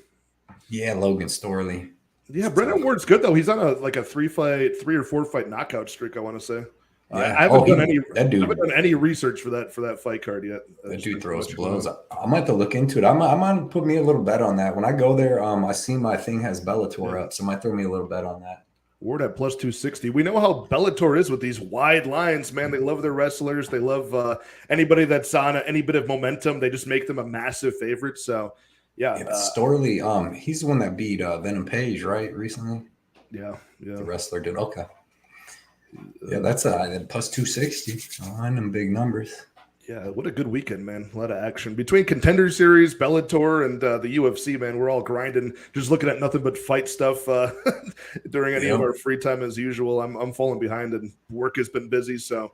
Yeah, Logan Storley. Yeah, Brennan Ward's good though. He's on a 3 or 4 fight knockout streak, I want to say. Yeah. I haven't done any research for that fight card yet. That dude throws blows. I'm going to look into it. I'm going to put me a little bet on that. When I go there, I see my thing has Bellator up, so I might throw me a little bet on that. Ward at plus 260. We know how Bellator is with these wide lines, man. They love their wrestlers. They love anybody that's on any bit of momentum. They just make them a massive favorite. So, yeah. Storley, he's the one that beat Venom Page, right, recently? Yeah. The wrestler did. Okay. Yeah, that's plus 260 on them big numbers. Yeah, what a good weekend, man. A lot of action. Between Contender Series, Bellator, and the UFC, man, we're all grinding, just looking at nothing but fight stuff during any of our free time as usual. I'm falling behind, and work has been busy. So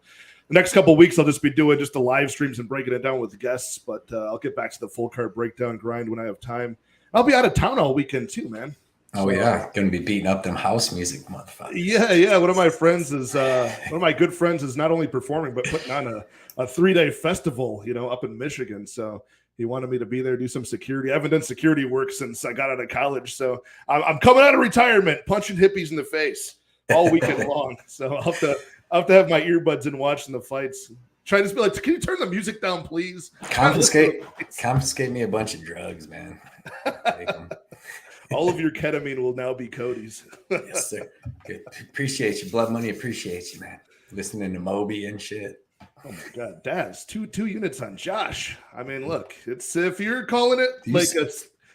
the next couple of weeks, I'll just be doing just the live streams and breaking it down with guests. But I'll get back to the full card breakdown grind when I have time. I'll be out of town all weekend too, man. Oh, yeah. Going to be beating up them house music motherfuckers. Yeah. One of my good friends is not only performing, but putting on a 3-day festival, up in Michigan. So he wanted me to be there, do some security. I haven't done security work since I got out of college. So I'm coming out of retirement, punching hippies in the face all weekend long. So I'll have to have my earbuds in watching the fights. Try to just be like, can you turn the music down, please? Confiscate me a bunch of drugs, man. Take them. All of your ketamine will now be Cody's. Yes, sir. Good. Appreciate you. Blood Money appreciates you, man. Listening to Moby and shit. Oh my God, Daz, two units on Josh. I mean, look, it's if you're calling it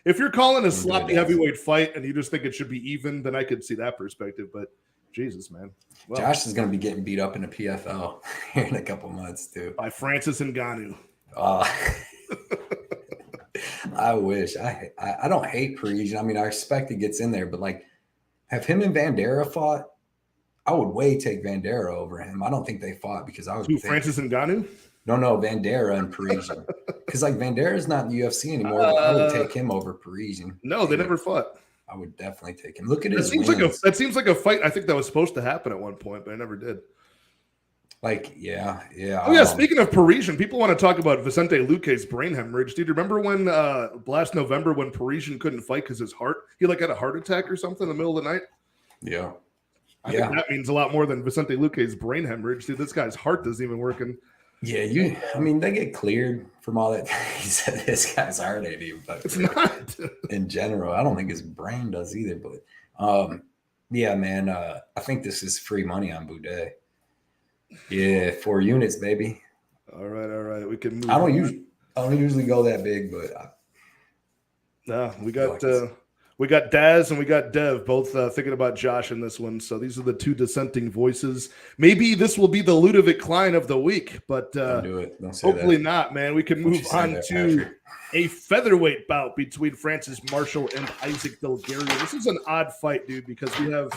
if you're calling a sloppy heavyweight fight and you just think it should be even, then I could see that perspective. But Jesus, man, Josh is going to be getting beat up in the PFL here in a couple months too by Francis Ngannou. I wish. I don't hate Parisian. I mean, I expect he gets in there, but like, have him and Vandera fought? I would way take Vandera over him. I don't think they fought because I was Francis Ngannou. No, Vandera and Parisian. Because like Vandera's not in the UFC anymore. I would take him over Parisian. No, they never fought. I would definitely take him. Look at his wins. That seems like a fight I think that was supposed to happen at one point, but I never did. Like, yeah. Oh yeah, speaking of Parisian, people want to talk about Vicente Luque's brain hemorrhage. Dude, remember when last November when Parisian couldn't fight because his heart, he like had a heart attack or something in the middle of the night? Yeah. I think that means a lot more than Vicente Luque's brain hemorrhage. Dude, this guy's heart isn't even working. Yeah, I mean, they get cleared from all that. He said this guy's heart ain't even fucking. It's not. In general, I don't think his brain does either. But yeah, man, I think this is free money on Buday. Yeah, 4 units, baby. All right. We can move. I don't usually go that big, but we got Daz and we got Dev both thinking about Josh in this one. So these are the two dissenting voices. Maybe this will be the Ludovic Klein of the week, but don't do it. Don't say hopefully that. Not, man. We can move on to a featherweight bout between Francis Marshall and Isaac Dulgarian. This is an odd fight, dude, because we have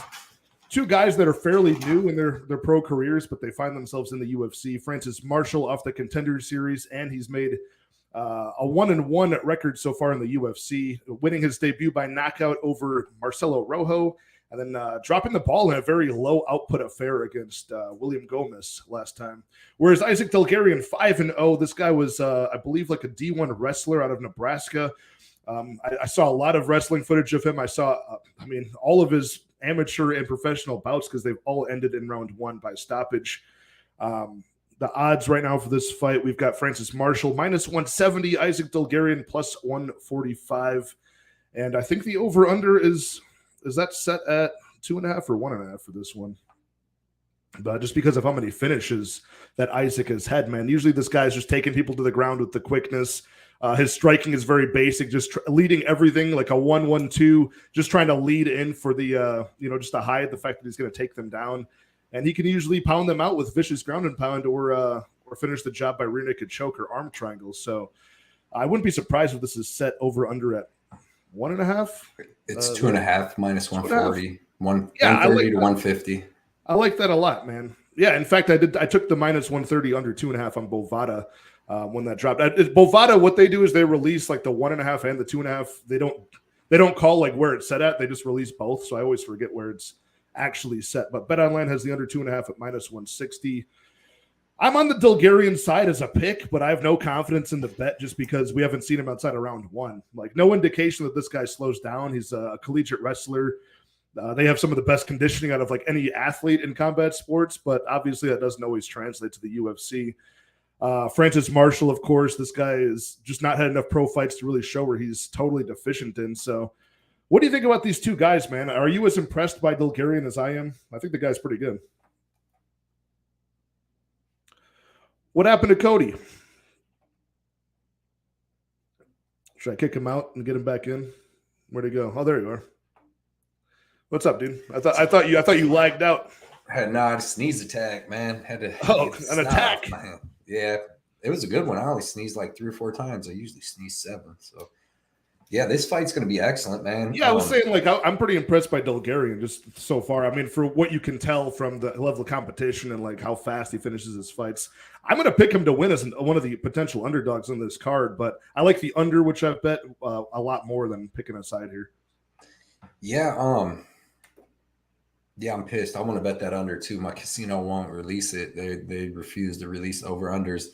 two guys that are fairly new in their pro careers, but they find themselves in the UFC. Francis Marshall off the Contender Series, and he's made a 1-1 record so far in the UFC, winning his debut by knockout over Marcelo Rojo, and then dropping the ball in a very low output affair against William Gomez last time. Whereas Isaac Dulgarian, 5-0, this guy was, I believe, like a D1 wrestler out of Nebraska. I saw a lot of wrestling footage of him. I saw, all of his amateur and professional bouts because they've all ended in round 1 by stoppage. The odds right now for this fight, we've got Francis Marshall -170, Isaac Dulgarian +145. And I think the over-under is that set at 2.5 or 1.5 for this one? But just because of how many finishes that Isaac has had, man. Usually this guy's just taking people to the ground with the quickness. His striking is very basic, just leading everything like a 1-1-2, just trying to lead in for the, just to hide the fact that he's going to take them down. And he can usually pound them out with vicious ground and pound or finish the job by rear naked choke or arm triangles. So I wouldn't be surprised if this is set over under at 1.5. It's 2.5 -140, 130 to 150. I like that a lot, man. Yeah, in fact, I took the -130 under 2.5 on Bovada when that dropped. Bovada, what they do is they release like the 1.5 and the 2.5. They don't call like where it's set at. They just release both. So I always forget where it's actually set. But BetOnline has the under 2.5 at -160. I'm on the Dulgarian side as a pick, but I have no confidence in the bet just because we haven't seen him outside of round 1. Like no indication that this guy slows down. He's a collegiate wrestler. They have some of the best conditioning out of like any athlete in combat sports, but obviously that doesn't always translate to the UFC. Francis Marshall, of course, this guy is just not had enough pro fights to really show where he's totally deficient in. So what do you think about these two guys, man? Are you as impressed by Dulgarian as I am? I think the guy's pretty good. What happened to Cody? Should I kick him out and get him back in? Where'd he go? Oh, there you are. What's up, dude? I thought you lagged out. A sneeze attack, man. Had to an attack. Man. Yeah, it was a good one. I only sneezed like 3 or 4 times. I usually sneeze 7. So yeah, this fight's going to be excellent, man. Yeah, I was saying, like, I'm pretty impressed by Dulgarian just so far. I mean, for what you can tell from the level of competition and, like, how fast he finishes his fights. I'm going to pick him to win as one of the potential underdogs in this card, but I like the under, which I've bet a lot more than picking a side here. Yeah, yeah, I'm pissed. I want to bet that under, too. My casino won't release it. They refuse to release over-unders.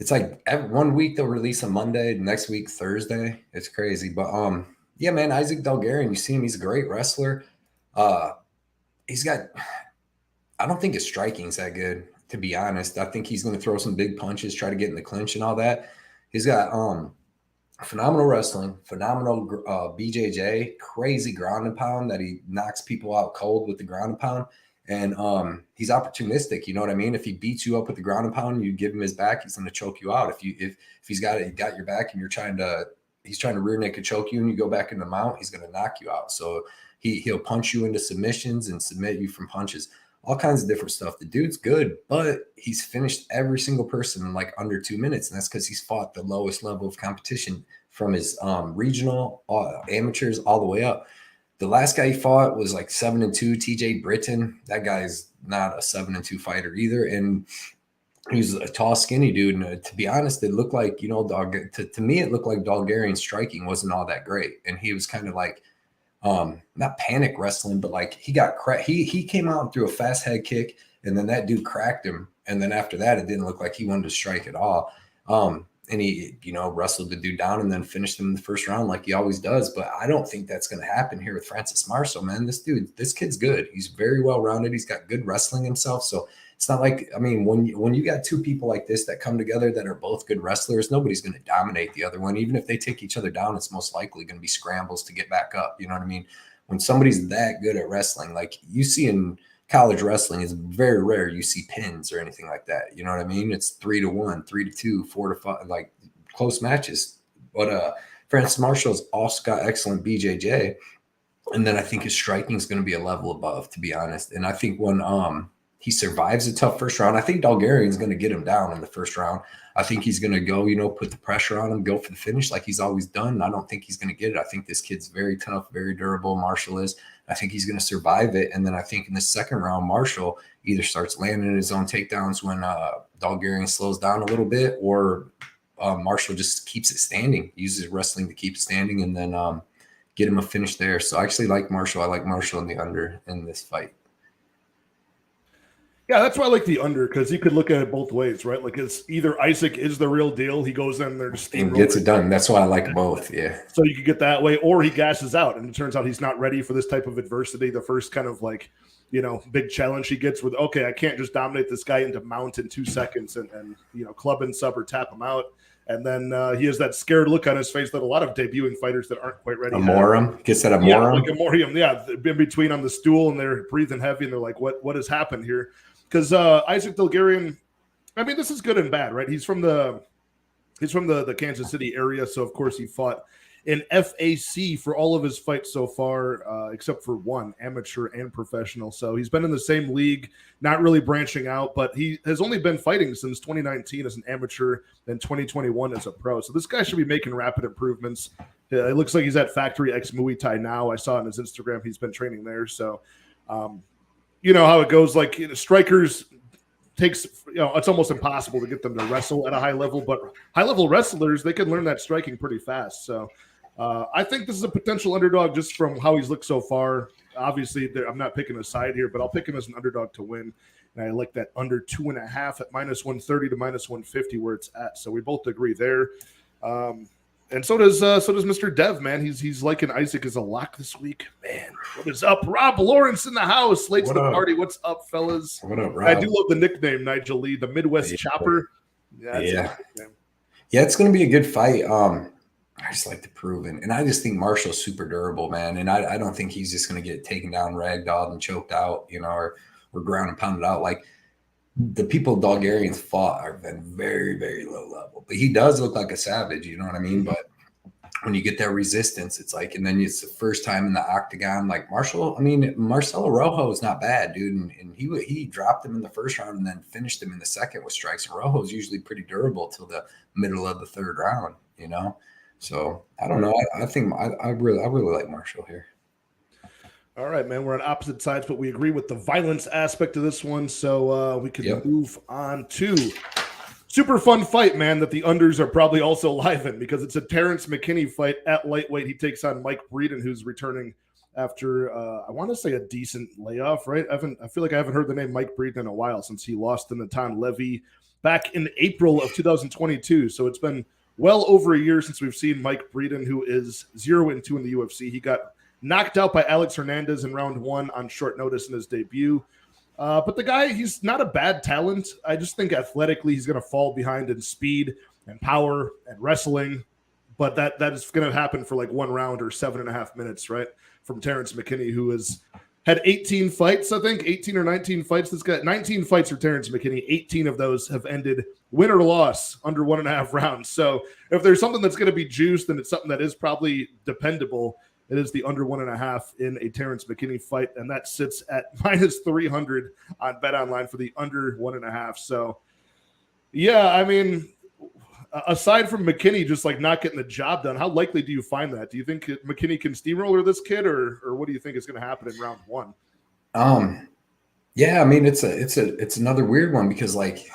It's like every 1 week they'll release a Monday, next week Thursday. It's crazy. But yeah, man, Isaac Dulgarian, you see him, he's a great wrestler. He's got I don't think his striking's that good, to be honest. I think he's gonna throw some big punches, try to get in the clinch and all that. He's got phenomenal wrestling, phenomenal BJJ, crazy ground and pound that he knocks people out cold with the ground and pound. And he's opportunistic, you know what I mean? If he beats you up with the ground and pound, you give him his back, he's going to choke you out. If he's got your back and he's trying to rear naked choke you and you go back in the mount, he's going to knock you out. So he'll punch you into submissions and submit you from punches, all kinds of different stuff. The dude's good, but he's finished every single person in like under 2 minutes. And that's because he's fought the lowest level of competition from his regional amateurs all the way up. The last guy he fought was like 7-2, TJ Britton. That guy's not a 7-2 fighter either. And he's a tall, skinny dude. And to be honest, it looked like, to me, it looked like Dulgarian's striking wasn't all that great. And he was kind of like, not panic wrestling, but like he got he came out and threw a fast head kick And then that dude cracked him. And then after that, it didn't look like he wanted to strike at all. And he, wrestled the dude down and then finished him in the first round like he always does. But I don't think that's going to happen here with Francis Marshall, man. This kid's good. He's very well-rounded. He's got good wrestling himself. So it's not like, I mean, when you got two people like this that come together that are both good wrestlers, nobody's going to dominate the other one. Even if they take each other down, it's most likely going to be scrambles to get back up. You know what I mean? When somebody's that good at wrestling, like you see in college wrestling, is very rare you see pins or anything like that. You know what I mean? It's 3-1, 3-2, 4-5, like close matches. But Francis Marshall's also got excellent BJJ. And then I think his striking is going to be a level above, to be honest. And I think when he survives a tough first round, I think Dulgarian is going to get him down in the first round. I think he's going to go, put the pressure on him, go for the finish like he's always done. I don't think he's going to get it. I think this kid's very tough, very durable. Marshall is. I think he's going to survive it. And then I think in the second round, Marshall either starts landing his own takedowns when Dulgarian slows down a little bit, or Marshall just keeps it standing, uses wrestling to keep it standing, and then get him a finish there. So I actually like Marshall. I like Marshall in the under in this fight. Yeah, that's why I like the under, because you could look at it both ways, right? Like it's either Isaac is the real deal. He goes in there to and gets it done. That's why I like both. Yeah. So you could get that way, or he gashes out and it turns out he's not ready for this type of adversity. The first kind of like, big challenge he gets with, okay, I can't just dominate this guy into mount in 2 seconds and club and sub or tap him out. And then he has that scared look on his face that a lot of debuting fighters that aren't quite ready. Amorim gets that Amorim. Yeah, like Amorim. Yeah, in between on the stool and they're breathing heavy and they're like, what has happened here? Because Isaac Dulgarian, I mean, this is good and bad, right? He's from the Kansas City area, so of course he fought in FAC for all of his fights so far, except for one, amateur and professional. So he's been in the same league, not really branching out, but he has only been fighting since 2019 as an amateur and 2021 as a pro. So this guy should be making rapid improvements. It looks like he's at Factory X Muay Thai now. I saw on his Instagram he's been training there. So, you know how it goes. Like strikers takes, it's almost impossible to get them to wrestle at a high level, but high level wrestlers, they can learn that striking pretty fast. So I think this is a potential underdog just from how he's looked so far. Obviously, I'm not picking a side here, but I'll pick him as an underdog to win. And I like that under 2.5 at -130 to -150 where it's at. So we both agree there. And so does Mr. Dev, man. He's liking Isaac as a lock this week. Man, what is up? Rob Lawrence in the house. Late to the party. What's up, fellas? What up, Rob? I do love the nickname, Nigel Lee, the Midwest Chopper. Yeah, it's going to be a good fight. I just like the proven. And I just think Marshall's super durable, man. And I don't think he's just going to get taken down, ragdolled, and choked out, or ground and pounded out. Like, the people Dulgarian's fought have been very, very low level. But he does look like a savage, you know what I mean? But when you get that resistance, it's like, and then it's the first time in the octagon. Like Marcelo Rojo is not bad, dude. And he dropped him in the first round and then finished him in the second with strikes. And Rojo's usually pretty durable till the middle of the third round, So I don't know. I think I really like Marshall here. All right, man. We're on opposite sides, but we agree with the violence aspect of this one. So we can move on to super fun fight, man, that the unders are probably also live in because it's a Terrence McKinney fight at lightweight. He takes on Mike Breeden, who's returning after, I want to say, a decent layoff, right? I feel like I haven't heard the name Mike Breeden in a while since he lost to Natan Levy back in April of 2022. So it's been well over a year since we've seen Mike Breeden, who is 0-2 in the UFC. He got knocked out by Alex Hernandez in round 1 on short notice in his debut. But the guy, he's not a bad talent. I just think athletically he's going to fall behind in speed and power and wrestling. But that is going to happen for like 1 round or 7.5 minutes, right? From Terrence McKinney, who has had 18 fights, I think, 18 or 19 fights. This guy, 19 fights for Terrence McKinney. 18 of those have ended win or loss under 1.5 rounds. So if there's something that's going to be juiced and it's something that is probably dependable, it is the under 1.5 in a Terrence McKinney fight, and that sits at -300 on BetOnline for the under 1.5. So, yeah, I mean, aside from McKinney just like not getting the job done, how likely do you find that? Do you think McKinney can steamroller this kid, or what do you think is going to happen in round 1? Yeah, I mean, it's another weird one because like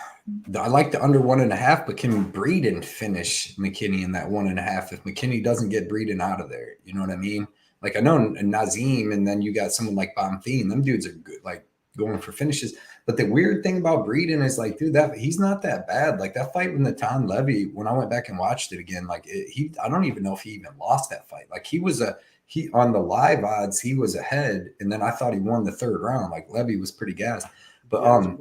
I like the under 1.5, but can Breeden finish McKinney in that 1.5 if McKinney doesn't get Breeden out of there? You know what I mean? Like I know Nazim, and then you got someone like Bonfim. Them dudes are good. Like going for finishes. But the weird thing about Breeden is like, dude, that he's not that bad. Like that fight with Natan Levy, when I went back and watched it again, like I don't even know if he even lost that fight. Like he on the live odds, he was ahead, and then I thought he won the third round. Like Levy was pretty gassed. But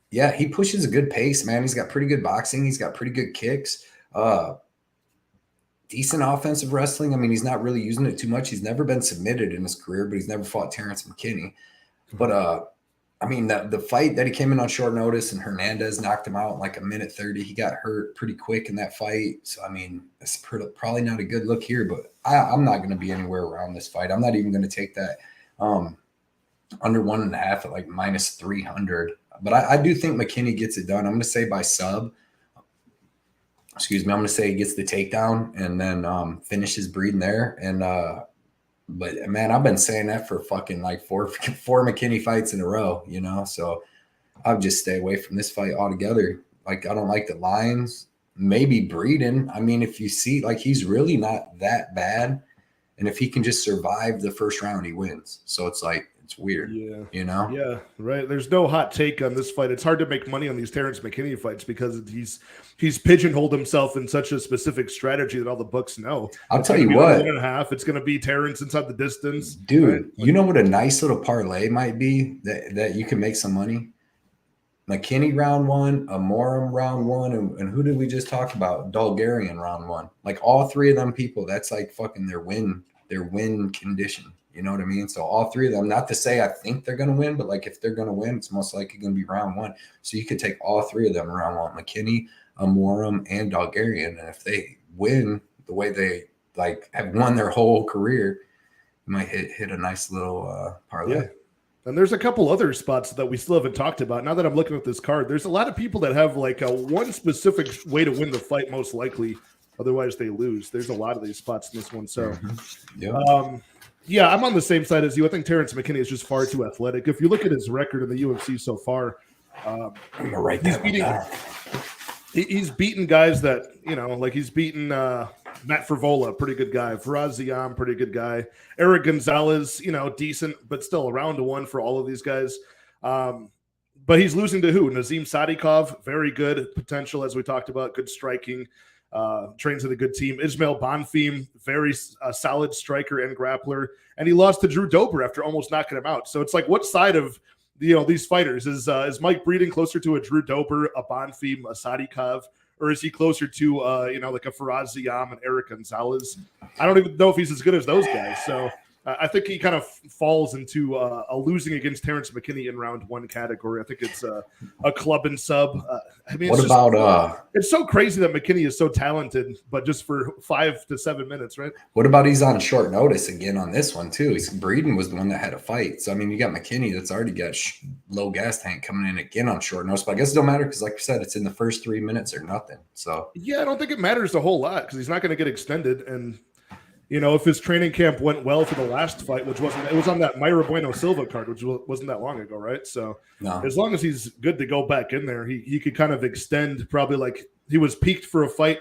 he pushes a good pace, man. He's got pretty good boxing. He's got pretty good kicks. Decent offensive wrestling. I mean, he's not really using it too much. He's never been submitted in his career, but he's never fought Terrence McKinney. But I mean, the fight that he came in on short notice and Hernandez knocked him out in like a minute 30. He got hurt pretty quick in that fight. So, I mean, it's probably not a good look here, but I'm not going to be anywhere around this fight. I'm not even going to take that under 1.5 at like minus 300. But I do think McKinney gets it done. I'm going to say by sub. Excuse me. I'm going to say he gets the takedown and then finishes Breeden there. And but man, I've been saying that for fucking like four McKinney fights in a row, you know. So I'll just stay away from this fight altogether. Like I don't like the lines. Maybe Breeden. I mean, if you see, like he's really not that bad, and if he can just survive the first round, he wins. So it's like it's weird, you know. Yeah, right. There's no hot take on this fight. It's hard to make money on these Terrence McKinney fights because he's pigeonholed himself in such a specific strategy that all the books know. I'll tell you what, 1.5. It's going to be Terrence inside the distance, dude. Right? You know what a nice little parlay might be that you can make some money. McKinney round 1, Amorim round 1, and who did we just talk about? Dulgarian round 1. Like all three of them people, that's like fucking their win condition. You know what I mean? So all three of them, not to say I think they're going to win, but like if they're going to win, it's most likely going to be round 1. So you could take all three of them round 1, McKinney, Amorim, and Dulgarian. And if they win the way they like have won their whole career, you might hit a nice little parlay. Yeah. And there's a couple other spots that we still haven't talked about. Now that I'm looking at this card, there's a lot of people that have like one specific way to win the fight most likely. Otherwise, they lose. There's a lot of these spots in this one. So, yeah, I'm on the same side as you. I think Terrence McKinney is just far too athletic. If you look at his record in the UFC so far, he's beaten guys that, you know, like he's beaten Matt Frivola, pretty good guy. Faraz Ziam, pretty good guy. Eric Gonzalez, you know, decent, but still around to 1 for all of these guys. But he's losing to who? Nazim Sadikov, very good potential, as we talked about, good striking. Trains with a good team. Ismail Bonfim, very solid striker and grappler, and he lost to Drew Dober after almost knocking him out. So it's like, what side of these fighters is Mike Breeden closer to a Drew Dober, a Bonfim, a Sadikov, or is he closer to like a Faraz Ziam and Eric Gonzalez? I don't even know if he's as good as those guys. So I think he kind of falls into a losing against Terrence McKinney in round 1 category. I think it's a club and sub. I mean, it's so crazy that McKinney is so talented, but just for 5 to 7 minutes, right? What about he's on short notice again on this one too? Breeden was the one that had a fight. So I mean, you got McKinney that's already got low gas tank coming in again on short notice. But I guess it don't matter because, like I said, it's in the first 3 minutes or nothing. So yeah, I don't think it matters a whole lot because he's not going to get extended. And you know, if his training camp went well for the last fight, it was on that Mayra Bueno Silva card, which wasn't that long ago, right? So as long as he's good to go back in there, he could kind of extend. Probably like he was peaked for a fight.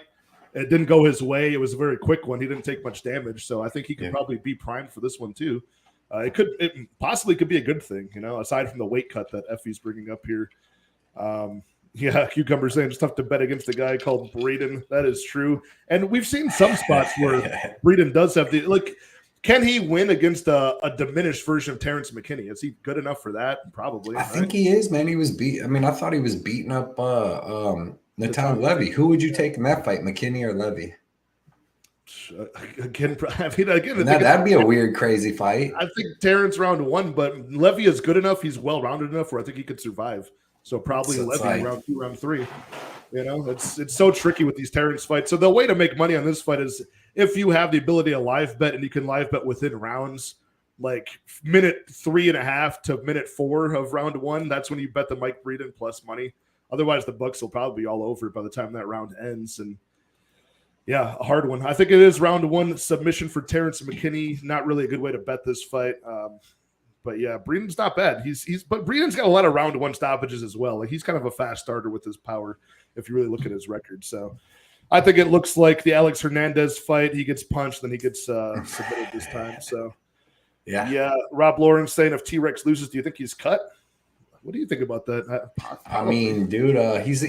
It didn't go his way. It was a very quick one. He didn't take much damage. So I think he could probably be primed for this one too. It possibly could be a good thing, you know, aside from the weight cut that Effie's bringing up here. Yeah, Cucumber saying it's tough to bet against a guy called Breeden. That is true. And we've seen some spots where Breeden does have can he win against a diminished version of Terrence McKinney? Is he good enough for that? Probably. I think he is, man. He was I thought he was beating up Natan Levy. Who would you take in that fight, McKinney or Levy? Again, that'd be a weird, crazy fight. I think Terrence round 1, but Levy is good enough. He's well-rounded enough where I think he could survive. So probably Levy round 2, round 3. You know, it's so tricky with these Terrence fights. So the way to make money on this fight is if you have the ability to live bet, and you can live bet within rounds, like minute 3.5 to minute 4 of round 1. That's when you bet the Mike Breeden plus money. Otherwise, the books will probably be all over by the time that round ends. And yeah, a hard one. I think it is round 1 submission for Terrence McKinney. Not really a good way to bet this fight. But yeah, Breeden's not bad. But Breeden's got a lot of round 1 stoppages as well. Like he's kind of a fast starter with his power if you really look at his record. So I think it looks like the Alex Hernandez fight. He gets punched, then he gets submitted this time. So yeah. Rob Lawrence saying if T-Rex loses, do you think he's cut? What do you think about that? I mean, dude, he's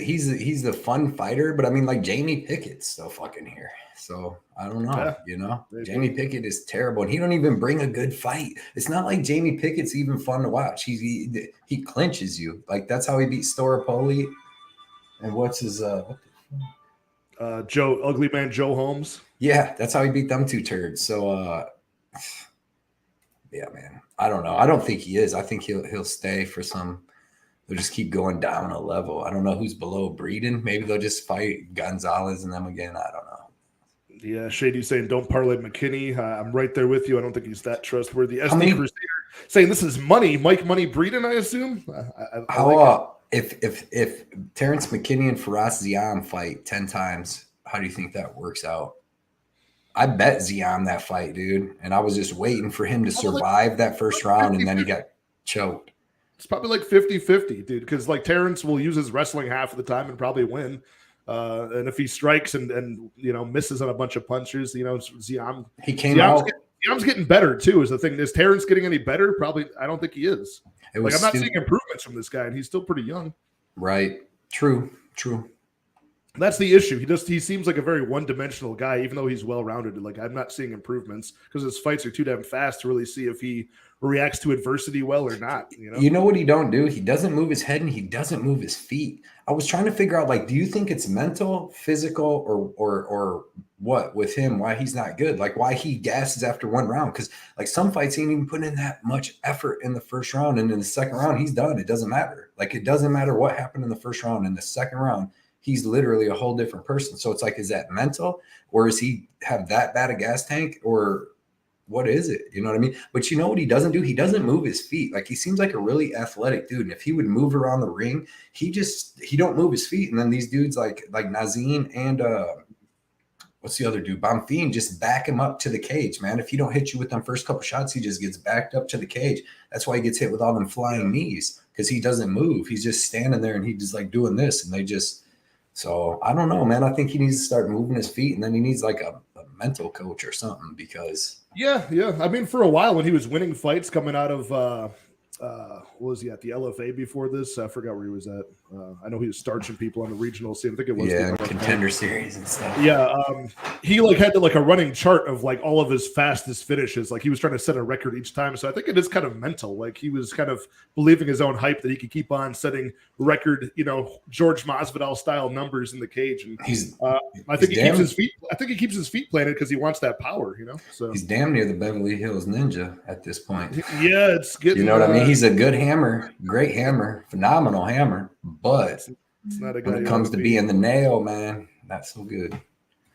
the fun fighter, but I mean, like Jamie Pickett's still fucking here. So I don't know, maybe. Jamie Pickett is terrible, and he don't even bring a good fight. It's not like Jamie Pickett's even fun to watch. He clinches you. Like that's how he beat Storopoli. And what's his Joe Ugly Man Joe Holmes? Yeah, that's how he beat them two turds. So yeah, man. I don't know. I don't think he is. I think he'll stay for some. They'll just keep going down a level. I don't know who's below Breeden. Maybe they'll just fight Gonzalez and them again. I don't know. Yeah, Shady's saying don't parlay McKinney. I'm right there with you. I don't think he's that trustworthy. SD Crusader saying this is money. Mike Money Breeden, I assume. If Terrence McKinney and Faraz Ziam fight 10 times, how do you think that works out? I bet Ziam that fight, dude. And I was just waiting for him to survive that first round, and then he got choked. It's probably like 50-50, dude, because like Terrence will use his wrestling half of the time and probably win. And if he strikes and misses on a bunch of punches, Ziam Ziam's getting better too. Is the thing? Is Terrence getting any better? Probably. I don't think he is. I'm not seeing improvements from this guy, and he's still pretty young. Right. True. That's the issue. He seems like a very one-dimensional guy, even though he's well-rounded. Like I'm not seeing improvements because his fights are too damn fast to really see if he reacts to adversity well or not. You know what he don't do? He doesn't move his head and he doesn't move his feet. I was trying to figure out, like, do you think it's mental, physical, or what with him? Why he's not good? Like why he gasses after one round? Because like some fights he ain't even put in that much effort in the first round, and in the second round he's done. It doesn't matter. Like it doesn't matter what happened in the first round. In the second round, he's literally a whole different person. So it's like, is that mental, or is he have that bad a gas tank, or what is it? You know what I mean? But you know what he doesn't do? He doesn't move his feet. Like he seems like a really athletic dude. And if he would move around the ring, he don't move his feet. And then these dudes like Nazim and what's the other dude? Bonfim just back him up to the cage, man. If he don't hit you with them first couple shots, he just gets backed up to the cage. That's why he gets hit with all them flying knees, because he doesn't move. He's just standing there and he's just like doing this, and they just. So I don't know, man. I think he needs to start moving his feet, and then he needs like a mental coach or something, because yeah. I mean, for a while when he was winning fights coming out of what was he at, the LFA before this? I forgot where he was at. I know he was starching people on the regional scene. I think it was Contender Series and stuff. Yeah, he like had like a running chart of like all of his fastest finishes. Like he was trying to set a record each time. So I think it is kind of mental. Like he was kind of believing his own hype that he could keep on setting record, George Masvidal style numbers in the cage. And I think he keeps his feet planted because he wants that power. So he's damn near the Beverly Hills Ninja at this point. Yeah, it's getting. You know what I mean? He's a good hammer, great hammer, phenomenal hammer. But it's not a guy when it comes to being the nail, man, not so good.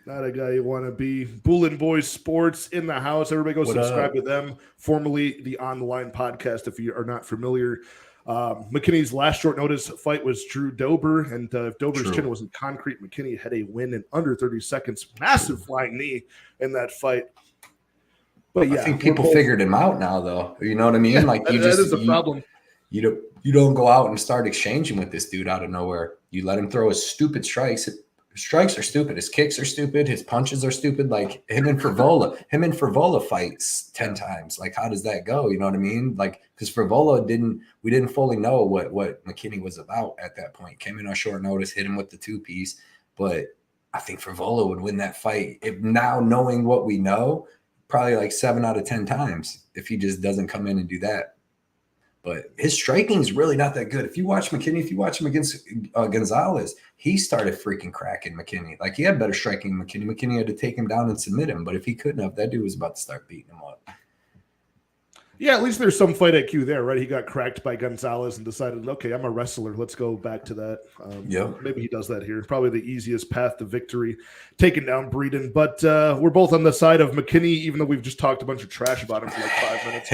Not a guy you want to be. Bullin Boys Sports in the house. Everybody go subscribe to them, formerly the On the Line podcast, if you are not familiar. McKinney's last short notice fight was Drew Dober, and if Dober's chin wasn't concrete, McKinney had a win in under 30 seconds. Massive flying knee in that fight. But yeah, I think people figured him out now, though. You know what I mean? Like that is a problem. You don't go out and start exchanging with this dude out of nowhere. You let him throw his stupid strikes. His strikes are stupid. His kicks are stupid. His punches are stupid. Like him and Frivola fights 10 times. Like how does that go? You know what I mean? Like because Frivola we didn't fully know what McKinney was about at that point. Came in on short notice, hit him with the 2-piece. But I think Frivola would win that fight. If now knowing what we know, probably like 7 out of 10 times if he just doesn't come in and do that. But his striking is really not that good. If you watch McKinney, if you watch him against Gonzalez, he started freaking cracking McKinney. Like he had better striking than McKinney. McKinney had to take him down and submit him. But if he couldn't have, that dude was about to start beating him up. Yeah, at least there's some fight IQ there, right? He got cracked by Gonzalez and decided, okay, I'm a wrestler. Let's go back to that. Maybe he does that here. Probably the easiest path to victory, taking down Breeden. But we're both on the side of McKinney, even though we've just talked a bunch of trash about him for like 5 minutes.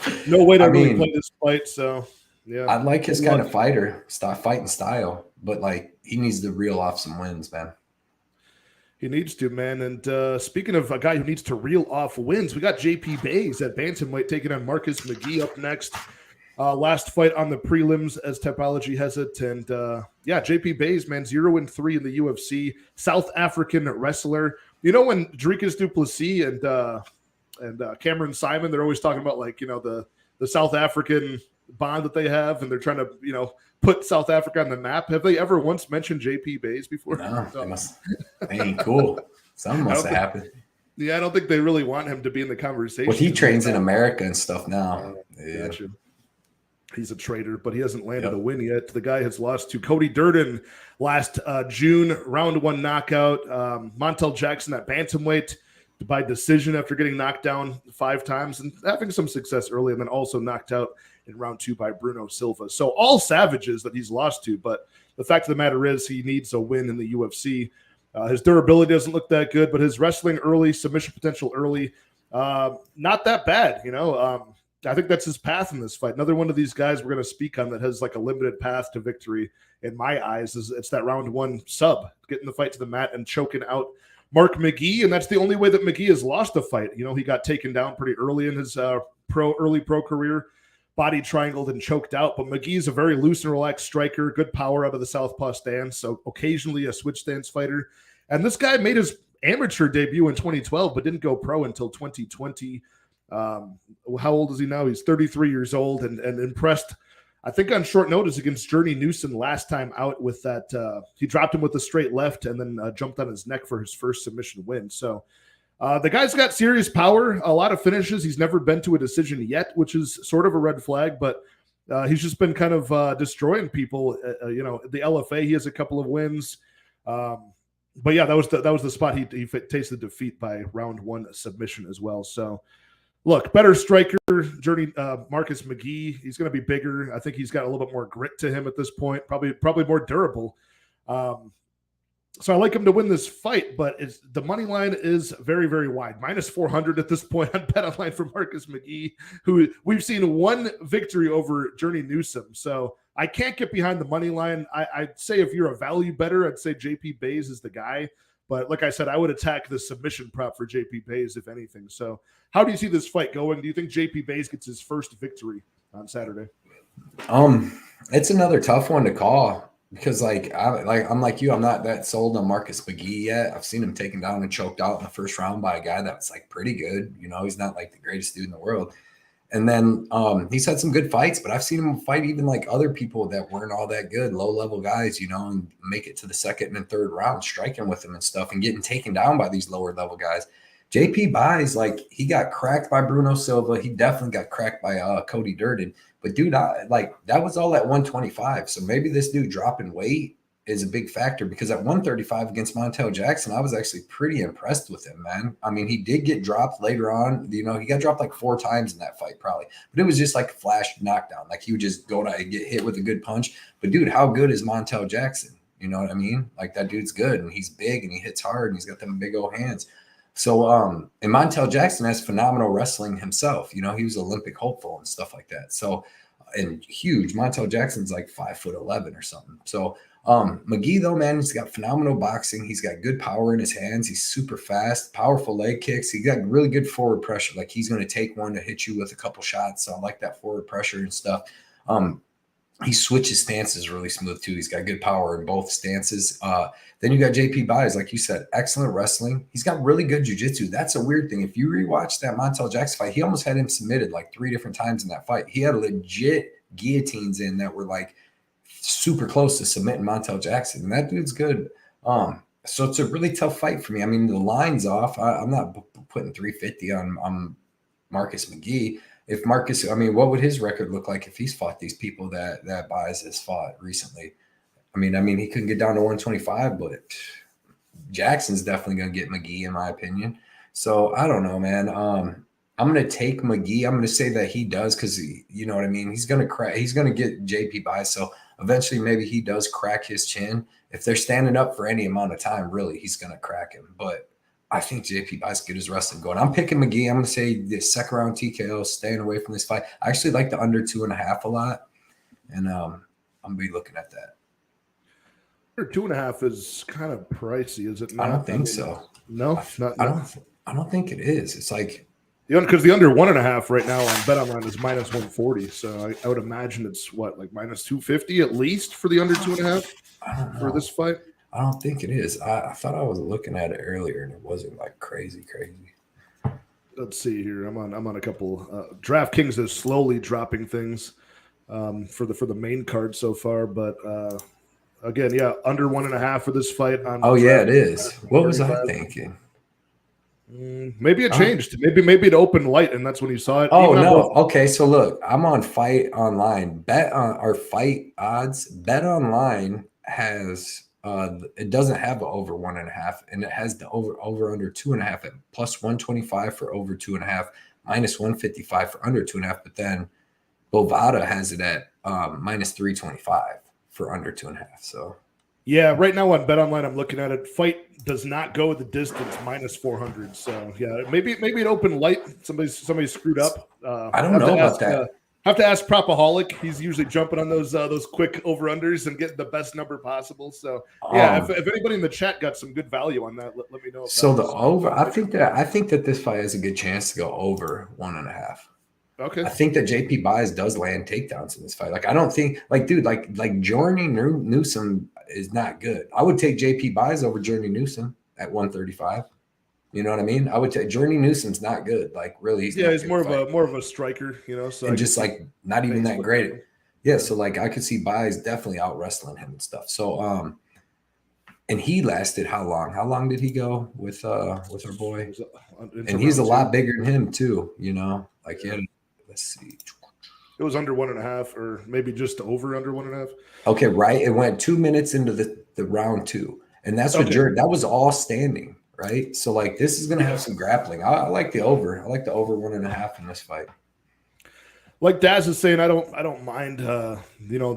But no way to really play this fight. So, yeah. I like his kind of fighting style, but like he needs to reel off some wins, man. He needs to, man. And speaking of a guy who needs to reel off wins, we got JP Bays at bantamweight taking on Marcus McGhee up next. Last fight on the prelims, as Topology has it. And JP Bays, man, 0-3 in the UFC. South African wrestler. You know when Dricus du Plessis and Cameron Simon, they're always talking about like, the South African bond that they have, and they're trying to, put South Africa on the map. Have they ever once mentioned JP Bays before? No, they ain't cool. Something must have happened. Yeah, I don't think they really want him to be in the conversation. Well, he trains in America and stuff now. Gotcha. He's a traitor, but he hasn't landed a win yet. The guy has lost to Cody Durden last June, round 1 knockout. Montel Jackson at bantamweight by decision after getting knocked down 5 times and having some success early, and then also knocked out in round 2 by Bruno Silva. So all savages that he's lost to, but the fact of the matter is he needs a win in the UFC. His durability doesn't look that good, but his wrestling early, submission potential early, not that bad, I think that's his path in this fight. Another one of these guys we're going to speak on that has like a limited path to victory in my eyes is it's that round 1 sub, getting the fight to the mat and choking out Mark McGhee, and that's the only way that McGhee has lost the fight. He got taken down pretty early in his early pro career, body triangled and choked out, but McGhee's a very loose and relaxed striker, good power out of the southpaw stance, so occasionally a switch stance fighter. And this guy made his amateur debut in 2012, but didn't go pro until 2020. How old is he now? He's 33 years old and impressed, I think, on short notice against Journey Newson last time out with that. He dropped him with a straight left and then jumped on his neck for his first submission win. So the guy's got serious power, a lot of finishes. He's never been to a decision yet, which is sort of a red flag, but he's just been kind of destroying people. The LFA, he has a couple of wins. But yeah, that was the spot he tasted defeat by round 1 submission as well. So look, better striker, Journey Marcus McGhee. He's going to be bigger. I think he's got a little bit more grit to him at this point. Probably more durable. So I like him to win this fight, but the money line is very, very wide. -400 at this point on BetOnline for Marcus McGhee, who we've seen 1 victory over Journey Newsom. So I can't get behind the money line. I'd say if you're a value bettor, I'd say JP Bays is the guy. But like I said, I would attack the submission prop for JP Bays, if anything. So how do you see this fight going? Do you think JP Bays gets his first victory on Saturday? It's another tough one to call because I'm like you, I'm not that sold on Marcus McGhee yet. I've seen him taken down and choked out in the first round by a guy that's like pretty good. He's not like the greatest dude in the world. And then he's had some good fights, but I've seen him fight even like other people that weren't all that good, low-level guys, and make it to the second and third round, striking with them and stuff and getting taken down by these lower-level guys. JP Bays, he got cracked by Bruno Silva. He definitely got cracked by Cody Durden. But, dude, that was all at 125. So maybe this dude dropping weight is a big factor because at 135 against Montel Jackson, I was actually pretty impressed with him, man. I mean, he did get dropped later on. He got dropped like 4 times in that fight probably. But it was just like a flash knockdown. Like he would just go down and get hit with a good punch. But, dude, how good is Montel Jackson? You know what I mean? Like that dude's good and he's big and he hits hard and he's got them big old hands. So, and Montel Jackson has phenomenal wrestling himself. He was Olympic hopeful and stuff like that. So, and huge. Montel Jackson's like 5'11" or something. So, McGhee, though, man, he's got phenomenal boxing. He's got good power in his hands. He's super fast, powerful leg kicks. He got really good forward pressure. Like he's going to take one to hit you with a couple shots. So I like that forward pressure and stuff. He switches stances really smooth too. He's got good power in both stances. Then you got JP Bays, like you said, excellent wrestling. He's got really good jiu-jitsu. That's a weird thing. If you rewatch that Montel Jackson fight, he almost had him submitted like 3 different times in that fight. He had legit guillotines in that were like super close to submitting Montel Jackson, and that dude's good. So it's a really tough fight for me. I mean, the line's off. I'm not putting 350 on Marcus McGhee. If Marcus, I mean, what would his record look like if he's fought these people that Baez has fought recently? I mean, he couldn't get down to 125, but Jackson's definitely going to get McGhee, in my opinion. So I don't know, man. I'm going to take McGhee. I'm going to say that he does because, you know what I mean? He's going to crack. He's going to get JP Baez. So eventually maybe he does crack his chin. If they're standing up for any amount of time, really, he's going to crack him. But I think JP Baez get his wrestling going. I'm picking McGhee. I'm going to say the second round TKO, staying away from this fight. I actually like the under 2.5 a lot. And I'm going to be looking at that. 2.5 is kind of pricey, is it not? I don't think so. No, I don't think it is. It's like because the under 1.5 right now on BetOnline is -140. So I would imagine it's what, like -250 at least for the under 2.5 for this fight. I don't think it is. I thought I was looking at it earlier and it wasn't like crazy. Let's see here. I'm on a couple. DraftKings is slowly dropping things. for the main card so far. But again, yeah, under 1.5 for this fight. Oh yeah, it is. What was I thinking? Maybe it changed. Maybe it opened light, and that's when you saw it. Oh no. Okay, so look, I'm on Fight Online. Bet on our fight odds. Bet Online has it doesn't have an over 1.5, and it has the over under 2.5 at plus 125 for over 2.5, minus 155 for under 2.5. But then Bovada has it at minus 325 for under 2.5. So. Yeah, right now on BetOnline, I'm looking at it. Fight does not go the distance, minus 400. So yeah, maybe it opened light. Somebody screwed up. I don't know about that. Have to ask Propaholic. He's usually jumping on those quick over unders and getting the best number possible. So yeah, if anybody in the chat got some good value on that, let me know. So the over, I think that this fight has a good chance to go over 1.5. Okay. I think that JP Buys does land takedowns in this fight. Like I don't think like Journey Newsom is not good. I would take JP Buys over Journey Newsom at 135. You know what I mean? I would take Journey Newsom's not good. Like really, he's more of a striker. You know, so and just like not even that great. Yeah, so like I could see Buys definitely out wrestling him and stuff. So and he lasted how long? How long did he go with our boy? And he's a lot bigger than him too. You know, like he had. Let's see. It was under 1.5, or maybe just over under 1.5. Okay, right. It went 2 minutes into the round 2, and that's what that was all standing, right? So like this is going to have some grappling. I like the over. I like the over 1.5 in this fight. Like Daz is saying, I don't mind.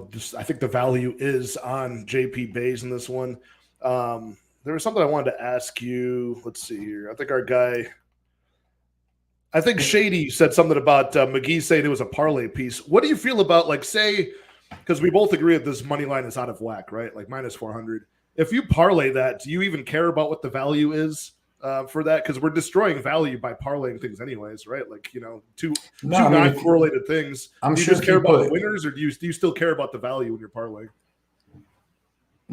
Just I think the value is on JP Buys in this one. There was something I wanted to ask you. Let's see here. I think Shady said something about McGhee saying it was a parlay piece. What do you feel about, like, say, because we both agree that this money line is out of whack, right? Like minus 400. If you parlay that, do you even care about what the value is for that? Because we're destroying value by parlaying things anyways, right? Like, two non-correlated things. Do you just care about the winners, or do you still care about the value when you're parlaying?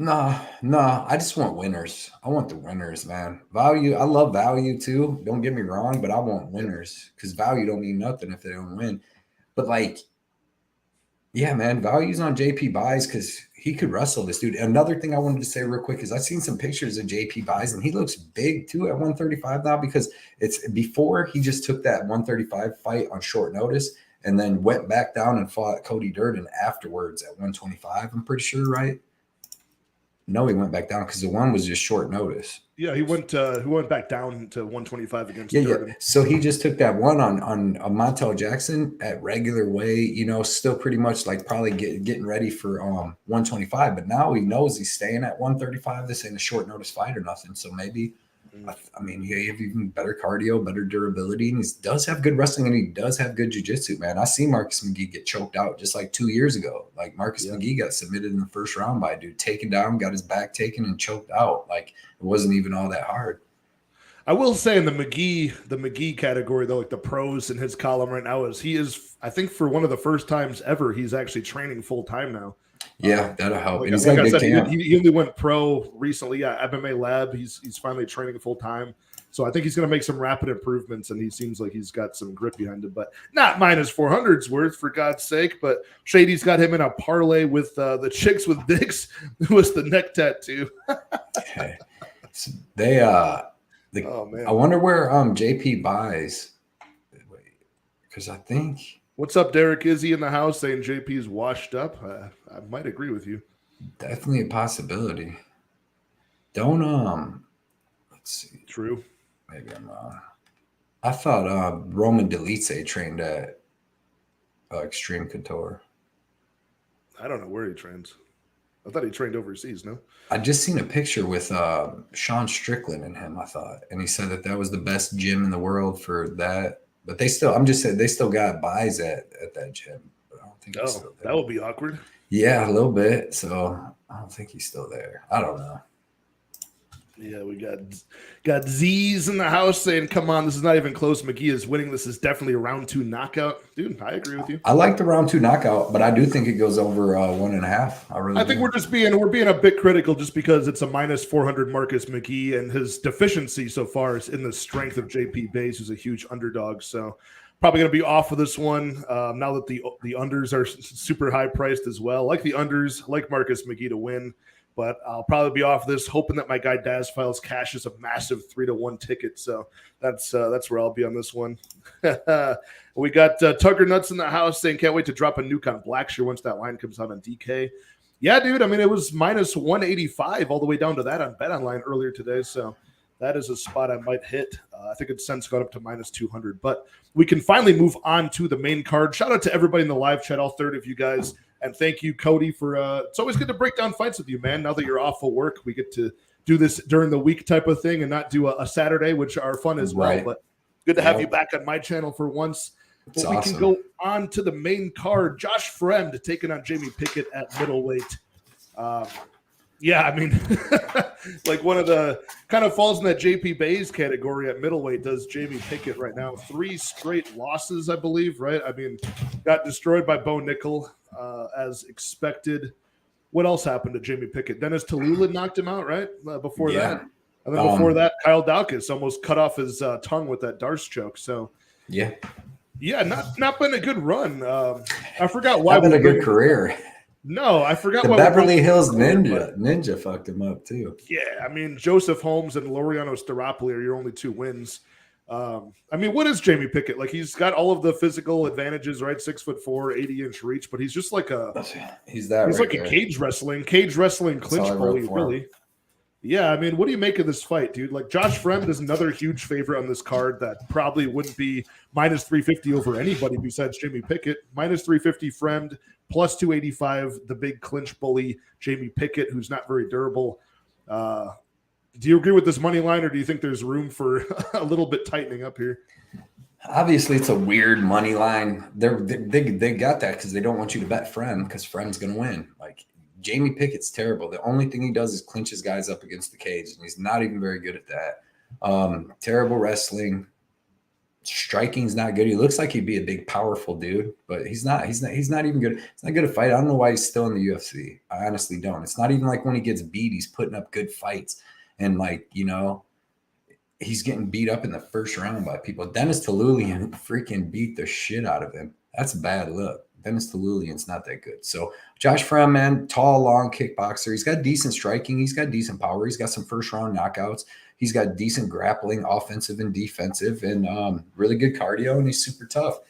No, I just want winners. I want the winners, man. Value, I love value too. Don't get me wrong, but I want winners because value don't mean nothing if they don't win. But like, yeah, man, value's on JP Buys because he could wrestle this dude. Another thing I wanted to say real quick is I've seen some pictures of JP Buys and he looks big too at 135 now because it's before he just took that 135 fight on short notice and then went back down and fought Cody Durden afterwards at 125. I'm pretty sure, right? No, he went back down because the one was just short notice. Yeah, he went back down to 125 against Durden. Yeah. So he just took that one on Montel Jackson at regular weight, still pretty much like probably getting ready for 125. But now he knows he's staying at 135. This ain't a short notice fight or nothing. So maybe, I mean, he have even better cardio, better durability, and he does have good wrestling and he does have good jiu-jitsu, man. I see Marcus McGhee get choked out just like 2 years ago. Like Marcus McGhee got submitted in the first round by a dude, taken down, got his back taken and choked out. Like it wasn't even all that hard. I will say in the McGhee category, though, like the pros in his column right now he is, I think for one of the first times ever, he's actually training full time now. Yeah, that'll help. Like, like I said, he only went pro recently. Yeah, MMA Lab. He's finally training full time. So I think he's going to make some rapid improvements, and he seems like he's got some grip behind him. But not minus 400's worth, for God's sake. But Shady's got him in a parlay with the chicks with dicks, who was the neck tattoo. Okay. So they oh man, I wonder where JP Buys. Because I think. What's up, Derek? Is he in the house saying JP's washed up? I might agree with you. Definitely a possibility. Don't let's see. True. Maybe I'm wrong. I thought Roman Delice trained at Extreme Couture. I don't know where he trains. I thought he trained overseas. No. I just seen a picture with Sean Strickland and him. I thought, and he said that was the best gym in the world for that. But they still, I'm just saying, they still got buys at that gym. But I don't think he's still there. That would be awkward. Yeah, a little bit. So I don't think he's still there. I don't know. Yeah, we got Z's in the house saying, come on, this is not even close. McGhee is winning. This is definitely a round 2 knockout. Dude, I agree with you. I like the round 2 knockout, but I do think it goes over 1.5. I think we're being a bit critical just because it's a minus 400 Marcus McGhee, and his deficiency so far is in the strength of JP Buys, who's a huge underdog. So Probably going to be off of this one now that the unders are super high priced as well. Like the unders, like Marcus McGhee to win, but I'll probably be off this, hoping that my guy Daz Files cashes a massive 3-1 ticket. So that's where I'll be on this one. We got Tugger Nuts in the house saying can't wait to drop a nuke on Blackshear once that line comes out on DK. Yeah, dude. I mean, it was minus 185 all the way down to that on BetOnline earlier today. So that is a spot I might hit. I think it's since gone up to minus 200. But we can finally move on to the main card. Shout out to everybody in the live chat, all 30 of you guys. And thank you, Cody, for it's always good to break down fights with you, man. Now that you're off of work, we get to do this during the week type of thing and not do a Saturday, which are fun as well. But good to have you back on my channel for once. But we can go on to the main card. Josh Fremd taking on Jamie Pickett at middleweight. Yeah, I mean, like one of the kind of falls in that JP Bays category at middleweight does Jamie Pickett right now. 3 straight losses, I believe, right? I mean, got destroyed by Bo Nickel as expected. What else happened to Jamie Pickett? Dennis Tallulah knocked him out, right? Before that. And then before that, Kyle Daukaus almost cut off his tongue with that Darce choke. So, yeah, not been a good run. I forgot why. Not been a good career. No, I forgot. The Beverly Hills Ninja fucked him up too. Yeah, I mean Joseph Holmes and Laureano Staropoli are your only 2 wins. I mean, what is Jamie Pickett like? He's got all of the physical advantages, right? 6'4", 80-inch reach, but he's just like he's like a cage wrestling clinch bully, really. Yeah, I mean, what do you make of this fight, dude? Like Josh Fremd is another huge favorite on this card that probably wouldn't be minus 350 over anybody besides Jamie Pickett. Minus 350 Fremd, plus 285 the big clinch bully Jamie Pickett, who's not very durable. Do you agree with this money line, or do you think there's room for a little bit tightening up here? Obviously, it's a weird money line. They got that because they don't want you to bet Fremd because Fremd's going to win. Like Jamie Pickett's terrible. The only thing he does is clinch his guys up against the cage, and he's not even very good at that. Terrible wrestling. Striking's not good. He looks like he'd be a big, powerful dude, but he's not. He's not even good. He's not good at fight. I don't know why he's still in the UFC. I honestly don't. It's not even like when he gets beat, he's putting up good fights. And like, you know, he's getting beat up in the first round by people. Dennis Tallulah freaking beat the shit out of him. That's a bad look. Dennis Tallulian's not that good. So Josh Fremd, man, tall, long kickboxer. He's got decent striking. He's got decent power. He's got some first-round knockouts. He's got decent grappling, offensive and defensive, and really good cardio, and he's super tough.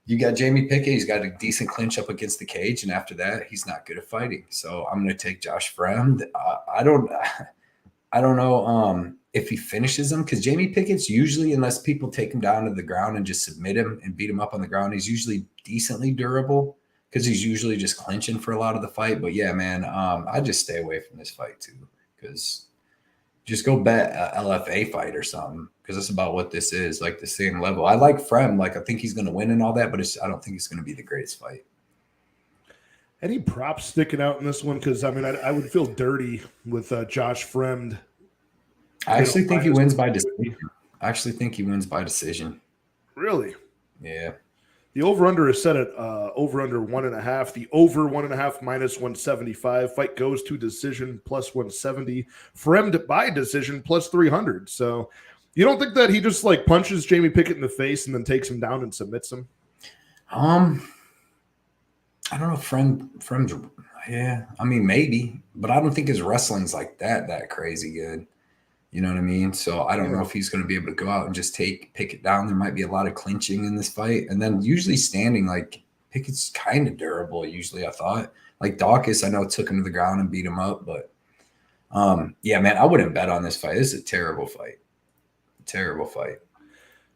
You got Jamie Pickett. He's got a decent clinch up against the cage, and after that, he's not good at fighting. So I'm going to take Josh Fremd. I don't know if he finishes him, because Jamie Pickett's usually, unless people take him down to the ground and just submit him and beat him up on the ground, he's usually decently durable because he's usually just clinching for a lot of the fight. But yeah, man, I just stay away from this fight too, because just go bet a LFA fight or something, because that's about what this is, like the same level. I like Fremd, like I think he's going to win and all that, but I don't think it's going to be the greatest fight. Any props sticking out in this one? Because I mean, I would feel dirty with Josh Fremd. I actually think he wins by decision. Really? Yeah. The over-under is set at over-under 1.5. The over 1.5 minus 175. Fight goes to decision plus 170. Fremd by decision plus 300. So you don't think that he just like punches Jamie Pickett in the face and then takes him down and submits him? I don't know. Fremd. Yeah. I mean, maybe, but I don't think his wrestling's like that crazy good. You know what I mean? So I don't know if he's going to be able to go out and just take Pickett down. There might be a lot of clinching in this fight. And then usually standing, like Pickett's kind of durable usually, I thought. Like Daukaus, I know took him to the ground and beat him up. But yeah, man, I wouldn't bet on this fight. This is a terrible fight. Terrible fight.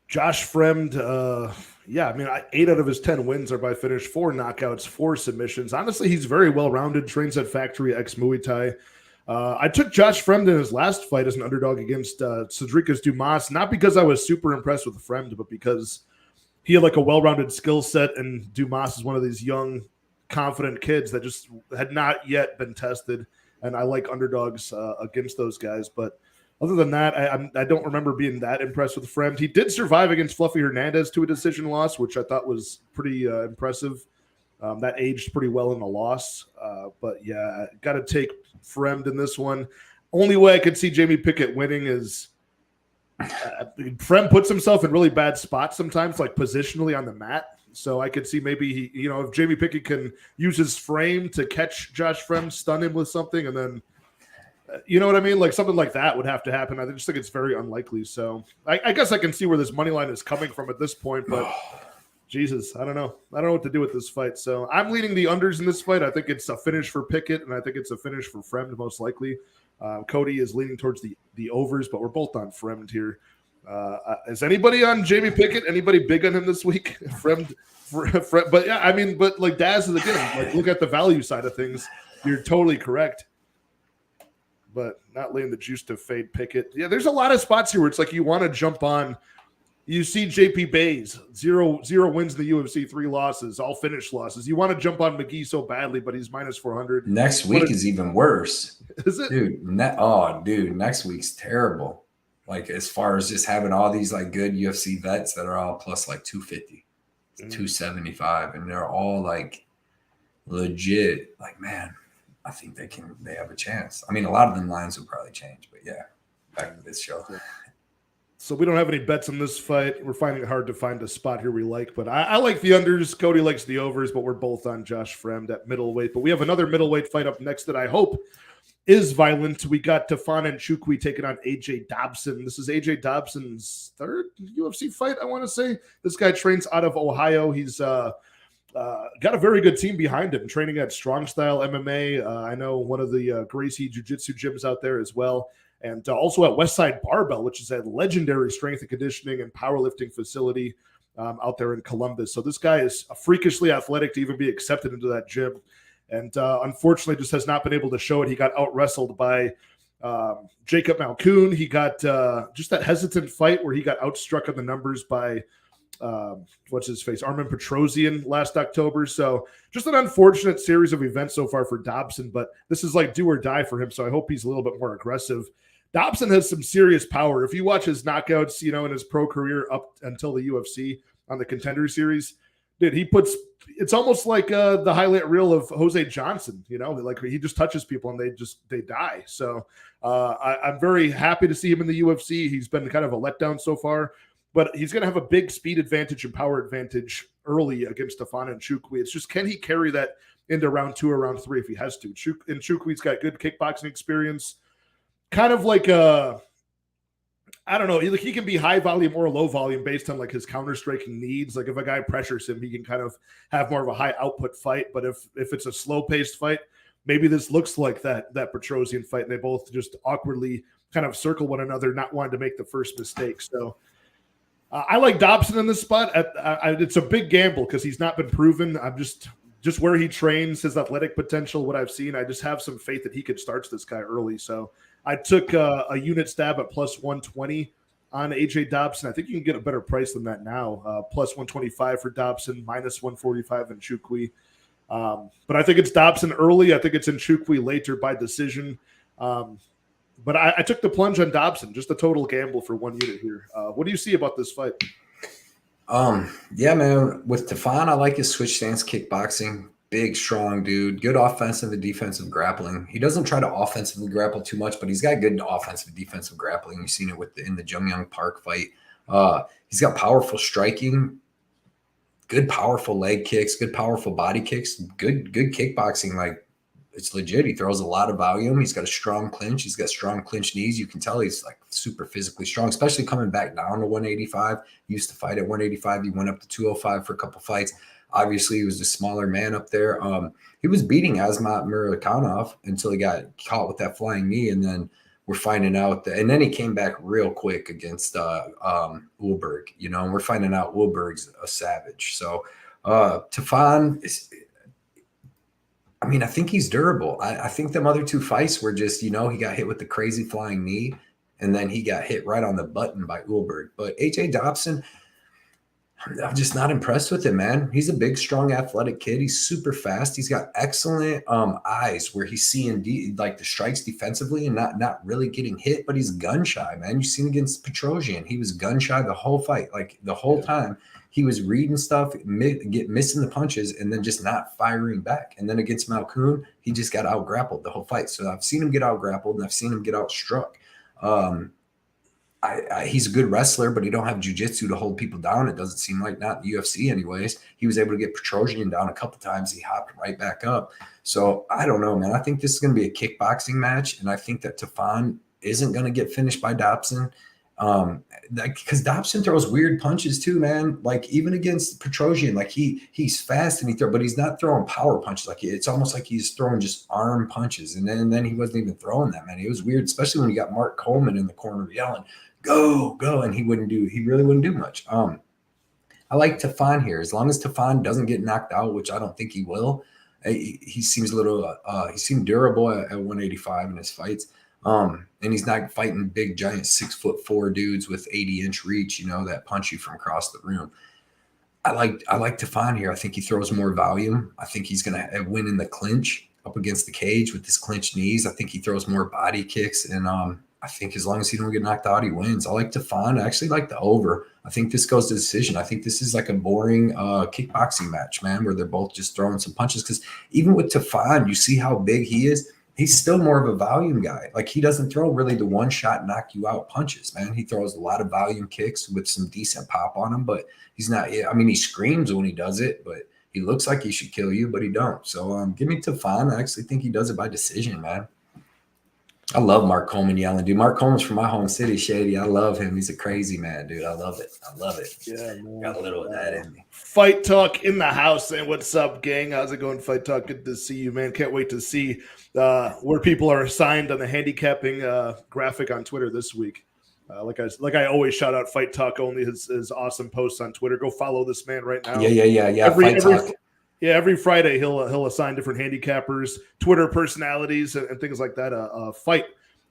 Josh Fremd, yeah, I mean, 8 out of his 10 wins are by finish, 4 knockouts, 4 submissions. Honestly, he's very well-rounded, trains at Factory X Muay Thai. I took Josh Fremd in his last fight as an underdog against Cedricus Dumas, not because I was super impressed with Fremd, but because he had like a well-rounded skill set, and Dumas is one of these young, confident kids that just had not yet been tested, and I like underdogs against those guys. But other than that, I don't remember being that impressed with Fremd. He did survive against Fluffy Hernandez to a decision loss, which I thought was pretty impressive. That aged pretty well in the loss. But yeah, got to take Fremd in this one. Only way I could see Jamie Pickett winning is Fremd puts himself in really bad spots sometimes, like positionally on the mat. So I could see maybe he, if Jamie Pickett can use his frame to catch Josh Fremd, stun him with something, and then, you know what I mean? Like something like that would have to happen. I just think it's very unlikely. So I guess I can see where this money line is coming from at this point, but Jesus, I don't know. I don't know what to do with this fight. So I'm leaning the unders in this fight. I think it's a finish for Pickett, and I think it's a finish for Fremd most likely. Cody is leaning towards the overs, but we're both on Fremd here. Is anybody on Jamie Pickett? Anybody big on him this week? Fremd, but yeah, I mean, but like Daz is again, like look at the value side of things. You're totally correct, but not laying the juice to fade Pickett. Yeah, there's a lot of spots here where it's like you want to jump on. You see JP Bays, zero wins in the UFC, 3 losses, all finished losses. You want to jump on McGhee so badly, but he's minus 400. Next week is even worse. Is it? Dude, next week's terrible. Like as far as just having all these like good UFC vets that are all plus like 250, 275, and they're all like legit. Like, man, I think they have a chance. I mean, a lot of them lines will probably change, but yeah, back to this show. So we don't have any bets on this fight. We're finding it hard to find a spot here we like, but I like the unders. Cody likes the overs, but we're both on Josh Fremd at middleweight. But we have another middleweight fight up next that I hope is violent. We got Tafon Nchukwi taking on AJ Dobson. This is AJ Dobson's 3rd UFC fight, I want to say. This guy trains out of Ohio. He's got a very good team behind him, training at Strong Style MMA. I know one of the Gracie Jiu-Jitsu gyms out there as well. And also at Westside Barbell, which is a legendary strength and conditioning and powerlifting facility out there in Columbus. So this guy is freakishly athletic to even be accepted into that gym. And unfortunately just has not been able to show it. He got out-wrestled by Jacob Malkoon. He got just that hesitant fight where he got outstruck on the numbers by, Armin Petrosian last October. So just an unfortunate series of events so far for Dobson, but this is like do or die for him. So I hope he's a little bit more aggressive. Dobson has some serious power. If you watch his knockouts, in his pro career up until the UFC on the Contender Series, dude, it's almost like the highlight reel of Jose Johnson, like he just touches people and they die. So I'm very happy to see him in the UFC. He's been kind of a letdown so far, but he's going to have a big speed advantage and power advantage early against Tafon Nchukwi. It's just, can he carry that into round 2 or round 3 if he has to? Nchukwi's got good kickboxing experience. Kind of like I don't know. He can be high volume or low volume based on like his counter striking needs. Like if a guy pressures him, he can kind of have more of a high output fight. But if it's a slow paced fight, maybe this looks like that Petrosian fight, and they both just awkwardly kind of circle one another, not wanting to make the first mistake. So I like Dobson in this spot. It's a big gamble because he's not been proven. I'm just where he trains, his athletic potential, what I've seen. I just have some faith that he could start this guy early. So I took a unit stab at plus 120 on AJ Dobson. I think you can get a better price than that now. Plus 125 for Dobson, minus 145 in Nchukwi. But I think it's Dobson early. I think it's in Nchukwi later by decision. But I took the plunge on Dobson, just a total gamble for 1 unit here. What do you see about this fight? Yeah, man. With Tafon, I like his switch stance kickboxing. Big, strong dude. Good offensive and defensive grappling. He doesn't try to offensively grapple too much, but he's got good offensive and defensive grappling. You've seen it in the Jungyoung Park fight. He's got powerful striking, good powerful leg kicks, good powerful body kicks, good kickboxing. Like, it's legit. He throws a lot of volume. He's got a strong clinch. He's got strong clinch knees. You can tell he's like super physically strong, especially coming back down to 185. He used to fight at 185. He went up to 205 for a couple fights. Obviously, he was a smaller man up there. He was beating Asmat Murakhanov until he got caught with that flying knee, and then we're finding out and then he came back real quick against Ulberg, and we're finding out Ulberg's a savage. So Tafon is, I think he's durable. I think them other 2 fights were just, he got hit with the crazy flying knee, and then he got hit right on the button by Ulberg. But AJ Dobson, I'm just not impressed with him, man. He's a big, strong, athletic kid. He's super fast. He's got excellent eyes where he's seeing the strikes defensively and not really getting hit, but he's gun shy, man. You've seen against Petrosian. He was gun shy the whole fight. Like the whole time he was reading stuff, missing the punches, and then just not firing back. And then against Malkoon, he just got out grappled the whole fight. So I've seen him get out grappled and I've seen him get out struck. he's a good wrestler, but he don't have jiu-jitsu to hold people down. It doesn't seem like, not in the UFC anyways. He was able to get Petrosian down a couple times. He hopped right back up. So I don't know, man. I think this is going to be a kickboxing match, and I think that Tafon isn't going to get finished by Dobson. Because Dobson throws weird punches too, man. Like even against Petrosian, like he's fast and but he's not throwing power punches. Like it's almost like he's throwing just arm punches, and then he wasn't even throwing that many. It was weird, especially when you got Mark Coleman in the corner yelling, "Go, go!" and he really wouldn't do much. I like Tafon here as long as Tafon doesn't get knocked out, which I don't think he will. He seems a little he seemed durable at 185 in his fights. And he's not fighting big, giant 6'4" dudes with 80-inch reach, you know, that punch you from across the room. I like Tafon here. I think he throws more volume. I think he's going to win in the clinch up against the cage with his clenched knees. I think he throws more body kicks. And I think as long as he don't get knocked out, he wins. I like Tafon. I actually like the over. I think this goes to decision. I think this is like a boring kickboxing match, man, where they're both just throwing some punches. Because even with Tafon, you see how big he is. He's still more of a volume guy. Like he doesn't throw really the one shot knock you out punches, man. He throws a lot of volume kicks with some decent pop on him, but he's not. I mean, he screams when he does it, but he looks like he should kill you, but he don't. So give me Tafon. I actually think he does it by decision, man. I love Mark Coleman yelling, dude. Mark Coleman's from my home city, Shady. I love him. He's a crazy man, dude. I love it. I love it. Yeah, man. Got a little of that in me. Fight Talk in the house. And what's up, gang? How's it going, Fight Talk? Good to see you, man. Can't wait to see where people are assigned on the handicapping graphic on Twitter this week. Like I always shout out Fight Talk only his awesome posts on Twitter. Go follow this man right now. Yeah. Every Friday he'll assign different handicappers, Twitter personalities, and things like that. A fight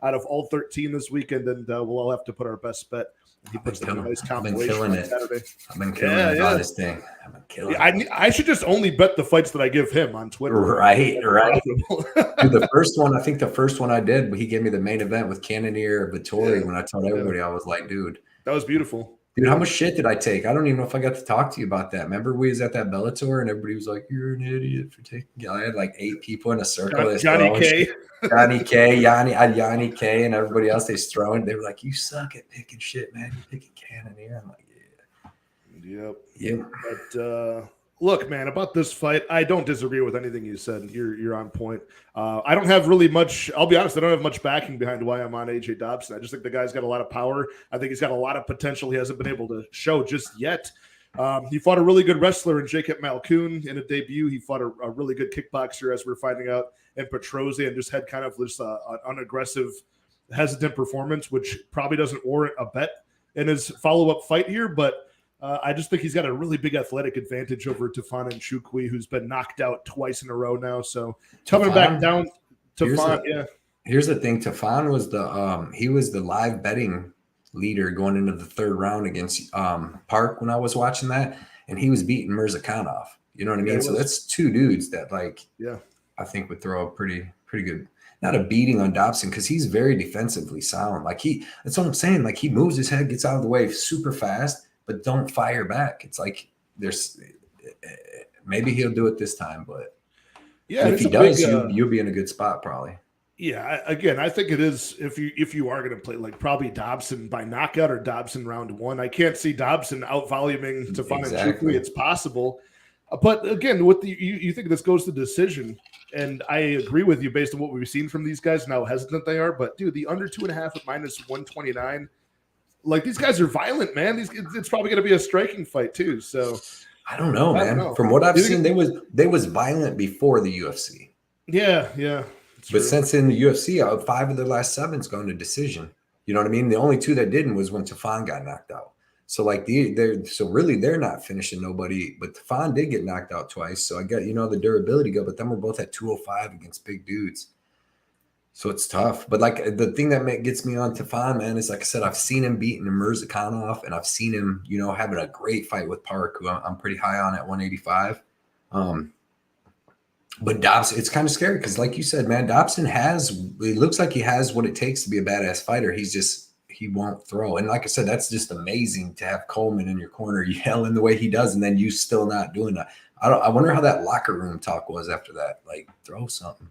out of all 13 this weekend, and we'll all have to put our best bet. He puts a nice compilation on Saturday. I've been killing it on this thing. I've been killing it. I should just only bet the fights that I give him on Twitter. Right. Dude, the first one I did, he gave me the main event with Cannonier Vittori when I told everybody, I was like, dude. That was beautiful. Dude, how much shit did I take? I don't even know if I got to talk to you about that. Remember we was at that Bellator and everybody was like, you're an idiot for taking – I had like 8 people in a circle. Johnny K. Yanni K, and everybody else they's throwing. They were like, you suck at picking shit, man. You're picking Cannonier. I'm like, yeah. Yep. But look, man, about this fight, I don't disagree with anything you said. You're on point. I don't have really much. I'll be honest. I don't have much backing behind why I'm on AJ Dobson. I just think the guy's got a lot of power. I think he's got a lot of potential. He hasn't been able to show just yet. He fought a really good wrestler in Jacob Malkoon in a debut. He fought a really good kickboxer, as we're finding out, in Petrosian, and just had kind of this an unaggressive, hesitant performance, which probably doesn't warrant a bet in his follow-up fight here. But I just think he's got a really big athletic advantage over Tafon Nchukwi, who's been knocked out twice in a row now. So coming back down, Tafon, Here's the thing: Tafon was he was the live betting leader going into the third round against Park when I was watching that, and he was beating Mirzakhanov. You know what I mean? So that's 2 dudes that I think would throw a pretty good. Not a beating on Dobson because he's very defensively sound. Like that's what I'm saying. Like he moves his head, gets out of the way super fast, but don't fire back. It's like maybe he'll do it this time, but if he does, you'll be in a good spot probably. Yeah, again, I think it is if you are going to play like probably Dobson by knockout or Dobson round 1. I can't see Dobson out voluming Tafon Nchukwi. It's possible, but again, with you think this goes to decision, and I agree with you based on what we've seen from these guys and how hesitant they are. But dude, the under 2.5 at -129. Like these guys are violent, man. It's probably going to be a striking fight too. So I don't know, man. From what I've seen, they was violent before the UFC. Yeah. But since in the UFC, 5 of their last 7's gone to decision. You know what I mean? The only 2 that didn't was when Tafon got knocked out. So like they're not finishing nobody. But Tafon did get knocked out twice. So I get the durability go. But then we're both at 205 against big dudes. So it's tough. But like the thing that gets me on Tafon, man, is like I said, I've seen him beating Mirzakhanov, and I've seen him, having a great fight with Park, who I'm pretty high on at 185. But Dobson, it's kind of scary because, like you said, man, Dobson it looks like he has what it takes to be a badass fighter. He won't throw. And like I said, that's just amazing to have Coleman in your corner yelling the way he does, and then you still not doing that. I wonder how that locker room talk was after that. Like, throw something.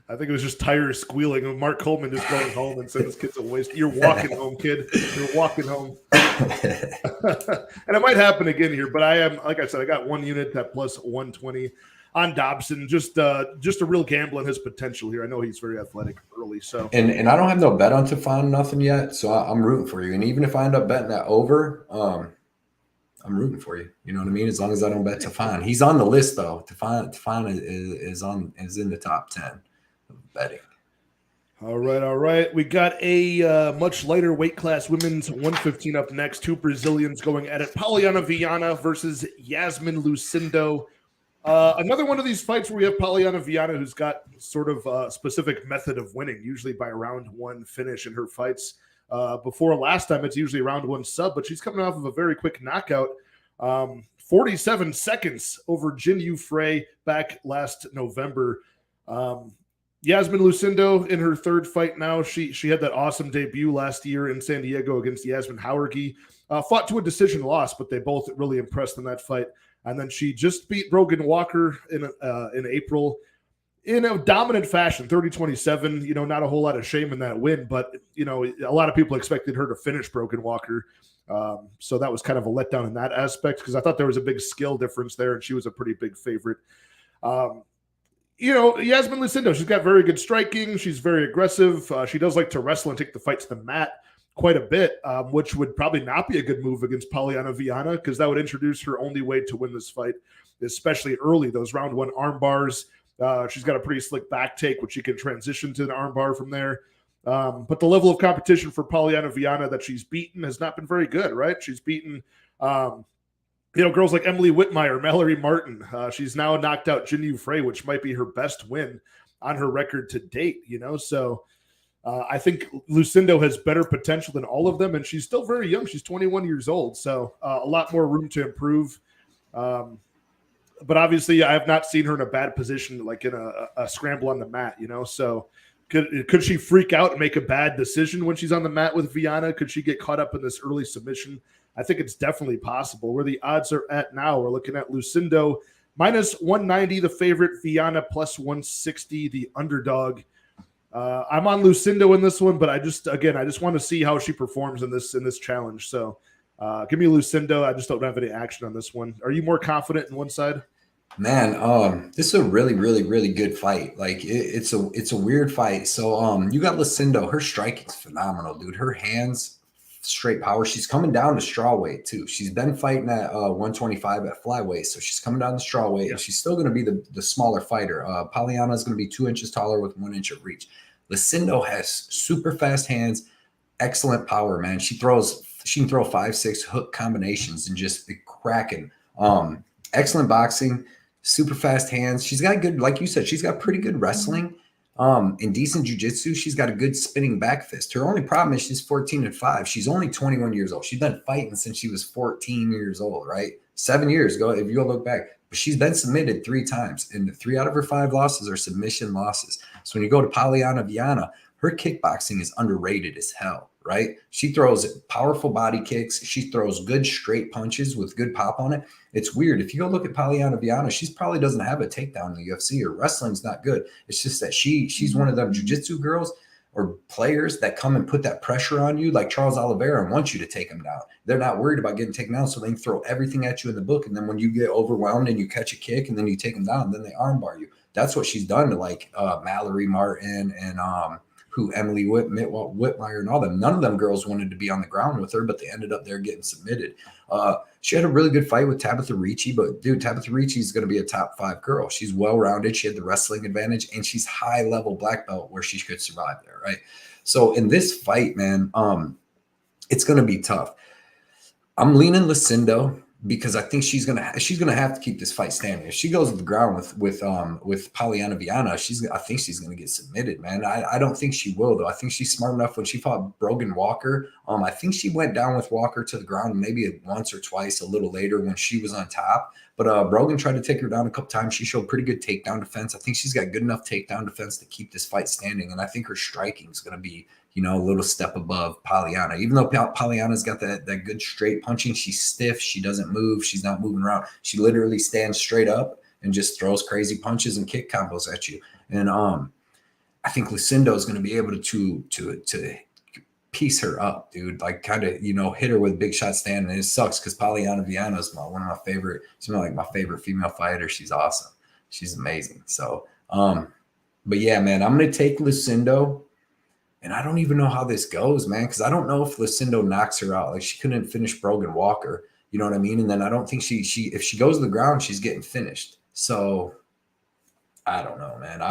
I think it was just tires squealing and Mark Coleman just going home and saying this kid's a waste. You're walking home, kid. You're walking home. And it might happen again here, but I am, like I said, I got one unit at plus 120 on Dobson. Just a real gamble on his potential here. I know he's very athletic early. So and I don't have no bet on Tefan, nothing yet. So I'm rooting for you. And even if I end up betting that over, I'm rooting for you. You know what I mean? As long as I don't bet Tefan. He's on the list though. Tefan is in the top 10 of betting. All right. We got a much lighter weight class, women's 115 up next. Two Brazilians going at it. Poliana Viana versus Yasmin Lucindo. Another one of these fights where we have Poliana Viana, who's got sort of a specific method of winning, usually by round one finish in her fights. Before last time, it's usually round one sub, but she's coming off of a very quick knockout. 47 seconds over Jin Yu Frey back last November. Yasmin Lucindo in her third fight now. She had that awesome debut last year in San Diego against Yasmin Hauergi. Fought to a decision loss, but they both really impressed in that fight. And then she just beat Brogan Walker in April in a dominant fashion, 30-27. You know, not a whole lot of shame in that win, but, you know, a lot of people expected her to finish Brogan Walker. So that was kind of a letdown in that aspect because I thought there was a big skill difference there, and she was a pretty big favorite. You know, Yasmin Lucindo, she's got very good striking. She's very aggressive. She does like to wrestle and take the fight to the mat quite a bit, which would probably not be a good move against Poliana Viana because that would introduce her only way to win this fight, especially early, those round one arm bars. She's got a pretty slick back take, which she can transition to an arm bar from there. But the level of competition for Poliana Viana that she's beaten has not been very good, right? She's beaten, girls like Emily Whitmire, Mallory Martin. She's now knocked out Jin Yu Frey, which might be her best win on her record to date, you know? So I think Lucindo has better potential than all of them, and she's still very young. She's 21 years old, so a lot more room to improve. But obviously, I have not seen her in a bad position, like in a scramble on the mat, you know? So could she freak out and make a bad decision when she's on the mat with Viana? Could she get caught up in this early submission? I think it's definitely possible. Where the odds are at now, we're looking at Lucindo minus 190, the favorite, Viana plus 160, the underdog. I'm on Lucindo in this one, but I just want to see how she performs in this challenge. So give me Lucindo. I just don't have any action on this one. Are you more confident in one side? Man, this is a really, really, really good fight. Like it's a weird fight. So you got Lucindo. Her striking's phenomenal, dude. Her hands, straight power. She's coming down to straw weight too. She's been fighting at 125 at flyweight, so she's coming down to straw weight. And she's still going to be the smaller fighter. Poliana is going to be 2 inches taller with 1 inch of reach. Lucindo has super fast hands, excellent power, man. She can throw 5-6 hook combinations and just be cracking. Excellent boxing, super fast hands. She's got good, like you said, she's got pretty good wrestling. In decent jiu-jitsu, she's got a good spinning back fist. Her only problem is she's 14-5. She's only 21 years old. She's been fighting since she was 14 years old, right? 7 years ago, if you go look back. But she's been submitted 3 times, and 3 out of her 5 losses are submission losses. So when you go to Poliana Viana, her kickboxing is underrated as hell, right? She throws powerful body kicks. She throws good straight punches with good pop on it. It's weird. If you go look at Poliana Viana, she probably doesn't have a takedown in the UFC. Her wrestling's not good. It's just that she's one of them jiu-jitsu girls or players that come and put that pressure on you, like Charles Oliveira, and want you to take them down. They're not worried about getting taken down, so they can throw everything at you in the book. And then when you get overwhelmed and you catch a kick and then you take them down, then they armbar you. That's what she's done to like Mallory Martin and Emily Whitmire and all them. None of them girls wanted to be on the ground with her, but they ended up there getting submitted. She had a really good fight with Tabitha Ricci, but dude, Tabitha Ricci is going to be a top 5 girl. She's well-rounded. She had the wrestling advantage, and she's high-level black belt where she could survive there, right? So in this fight, man, it's going to be tough. I'm leaning Lucindo because I think she's gonna have to keep this fight standing. If she goes to the ground with Poliana Viana, I think she's gonna get submitted, man. I don't think she will though. I think she's smart enough. When she fought Brogan Walker, I think she went down with Walker to the ground maybe once or twice a little later when she was on top. But Brogan tried to take her down a couple times. She showed pretty good takedown defense. I think she's got good enough takedown defense to keep this fight standing. And I think her striking is gonna be, a little step above Poliana. Even though Poliana's got that good straight punching, she's stiff. She doesn't move. She's not moving around. She literally stands straight up and just throws crazy punches and kick combos at you. And I think Lucindo is going to be able to piece her up, dude. Like kind of, hit her with a big shot stand. And it sucks because Viana is one of my favorite. She's like my favorite female fighter. She's awesome. She's amazing. So, but yeah, man, I'm going to take Lucindo. And I don't even know how this goes, man, because I don't know if Lucindo knocks her out. Like she couldn't finish Brogan Walker. You know what I mean? And then I don't think she if she goes to the ground, she's getting finished. So I don't know, man.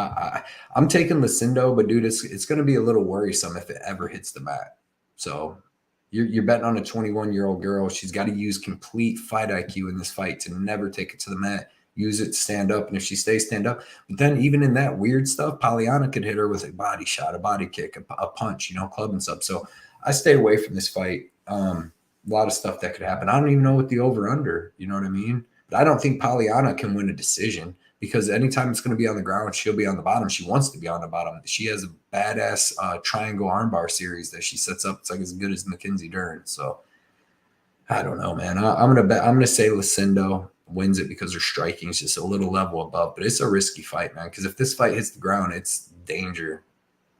I'm taking Lucindo, but dude, it's going to be a little worrisome if it ever hits the mat. So you're betting on a 21-year-old girl. She's got to use complete fight IQ in this fight to never take it to the mat. Use it to stand up, and if she stays stand up, but then even in that weird stuff, Polyana could hit her with a body shot, a body kick, a punch, club and stuff. So I stay away from this fight. A lot of stuff that could happen. I don't even know what the over/under. You know what I mean? But I don't think Polyana can win a decision because anytime it's going to be on the ground, she'll be on the bottom. She wants to be on the bottom. She has a badass triangle armbar series that she sets up. It's like as good as Mackenzie Dern. So I don't know, man. I'm gonna say Lucindo wins it because her striking is just a little level above, but it's a risky fight, man. Because if this fight hits the ground, it's danger.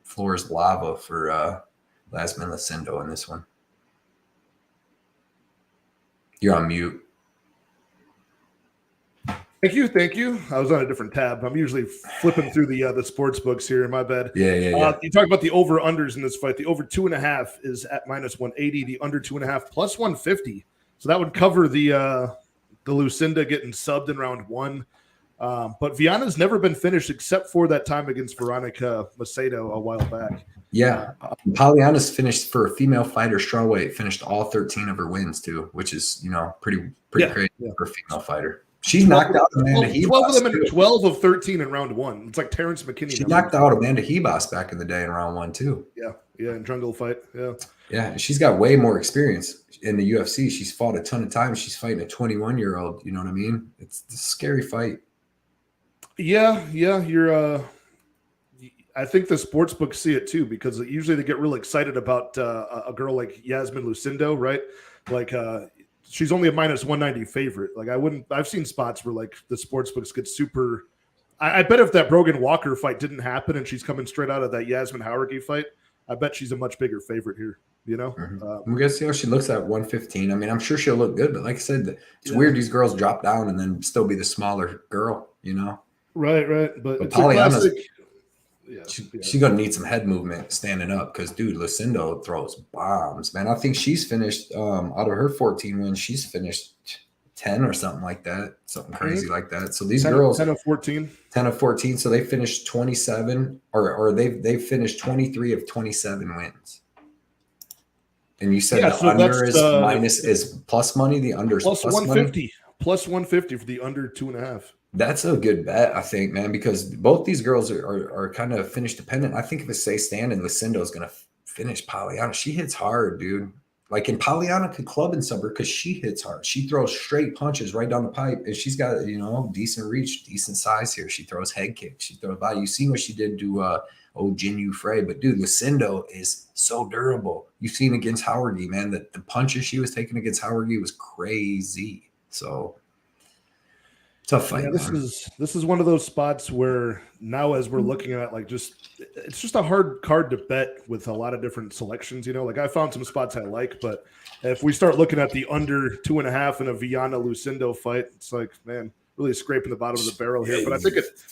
Floor is lava for Lasman Lucindo in this one. You're on mute. Thank you. I was on a different tab. I'm usually flipping through the sports books here. My bad. Yeah. You talk about the over-unders in this fight. The over 2.5 is at -180. The under 2.5 plus 150. So that would cover the Lucinda getting subbed in round 1. But Viana's never been finished except for that time against Veronica Macedo a while back. Yeah. Polyana's finished for a female fighter, strawweight, finished all 13 of her wins too, which is, pretty crazy for a female fighter. She's knocked out Amanda Hebos. 12 of them in 12 of 13 in round 1. It's like Terrence McKinney. She knocked out Amanda Hebos back in the day in round 1 too. Yeah, in jungle fight. Yeah, she's got way more experience in the UFC. She's fought a ton of times. She's fighting a 21-year-old. You know what I mean? It's a scary fight. Yeah. You're. I think the sports books see it too because usually they get real excited about a girl like Yasmin Lucindo, right? Like she's only a -190 favorite. Like I've seen spots where like the sports books get super. I bet if that Brogan Walker fight didn't happen and she's coming straight out of that Yasmin Howergy fight, I bet she's a much bigger favorite here. We're gonna see how she looks at 115. I mean, I'm sure she'll look good, but like I said, it's weird these girls drop down and then still be the smaller girl. Right. But it's Polyana's, a classic. She's gonna need some head movement standing up because dude, Lucindo throws bombs, man. I think she's finished out of her 14 wins, she's finished 10 or something like that, something crazy like that. So these girls 10 of 14. 10 of 14. So they finished 27 or they've finished 23 of 27 wins. And you said the under is plus money. The under is plus 150. Money? Plus 150 for the under 2.5. That's a good bet, I think, man, because both these girls are kind of finish dependent. I think if it stays standing, Lucindo is going to finish Polyana. She hits hard, dude. Like, and Polyana could club and sub her because she hits hard. She throws straight punches right down the pipe, and she's got, decent reach, decent size here. She throws head kicks. She throws body. You seen what she did to Jinyu Frey, but dude, Lucindo is so durable. You've seen against Howergy, man, that the punches she was taking against Howergy was crazy. So tough fight. Yeah, this is one of those spots where now, as we're looking at, like, it's just a hard card to bet with a lot of different selections. Like I found some spots I like, but if we start looking at the under 2.5 in a Viana Lucindo fight, it's like, man, really scraping the bottom of the barrel here. But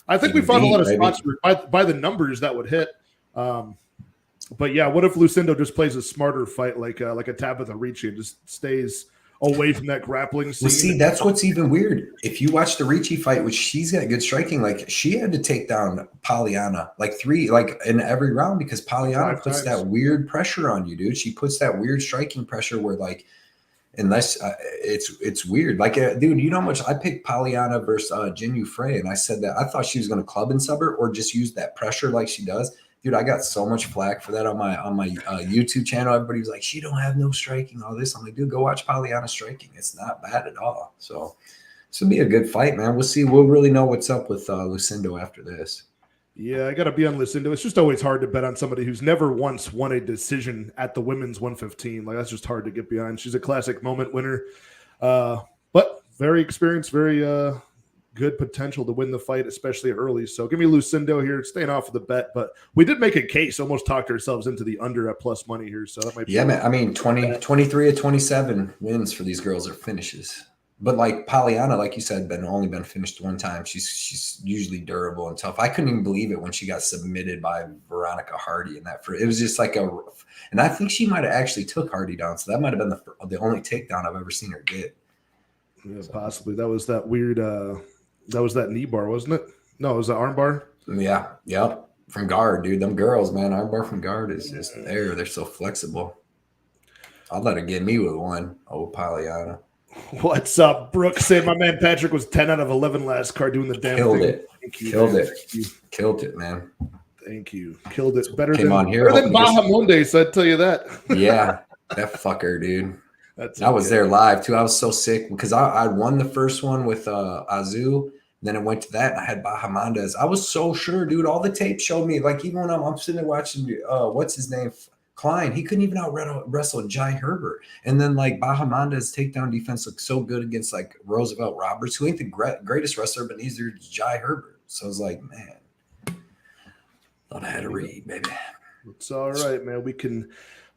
I think we found a lot of spots where by the numbers that would hit. But yeah, what if Lucindo just plays a smarter fight like a Tabitha Ricci and just stays away from that grappling scene? Well, see, that's what's even weird. If you watch the Ricci fight, which she's got good striking, like she had to take down Polyana like in every round because Polyana puts that weird pressure on you, dude. She puts that weird striking pressure where like unless it's weird. Like, dude, you know how much I picked Polyana versus Jinyu Frey, and I said that I thought she was going to club and sub her or just use that pressure like she does. Dude, I got so much flack for that on my YouTube channel. Everybody was like, she don't have no striking, all this. I'm like, dude, go watch Polyana striking. It's not bad at all. So this will be a good fight, man. We'll see. We'll really know what's up with Lucindo after this. Yeah, I got to be on Lucindo. It's just always hard to bet on somebody who's never once won a decision at the women's 115. Like, that's just hard to get behind. She's a classic moment winner, but very experienced, very good potential to win the fight, especially early. So give me Lucindo here, staying off of the bet. But we did make a case, almost talked ourselves into the under at plus money here. So that might be. Yeah, man. I mean, 23 of 27 wins for these girls are finishes. But like Pollyanna, like you said, only been finished one time. She's usually durable and tough. I couldn't even believe it when she got submitted by Veronica Hardy in that. It was just like and I think she might have actually took Hardy down. So that might have been the only takedown I've ever seen her get. Yeah, possibly. That was that weird. That was that knee bar, wasn't it? No, it was the arm bar. Yeah, yep. From guard, dude. Them girls, man. Arm bar from guard is just there. They're so flexible. I'll let her get me with one. Oh, Pollyanna. What's up, Brooks? Say my man Patrick was 10 out of 11 last card doing the damn Killed thing. it. Thank you, Killed man. it. Killed it, man. Thank you. Killed it. Better Came than, on here better than Baja Monday, so I'd tell you that. Yeah, that fucker, dude. I was there live too. I was so sick because I won the first one with Azu. Then it went to that, and I had Bahamondes. I was so sure, dude. All the tape showed me, like, even when I'm sitting there watching, what's his name, Klein, he couldn't even out-wrestle Jai Herbert. And then, like, Bahamondes' takedown defense looked so good against, like, Roosevelt Roberts, who ain't the greatest wrestler, but neither is Jai Herbert. So I was like, man, thought I had to read, baby. It's all right, man. We can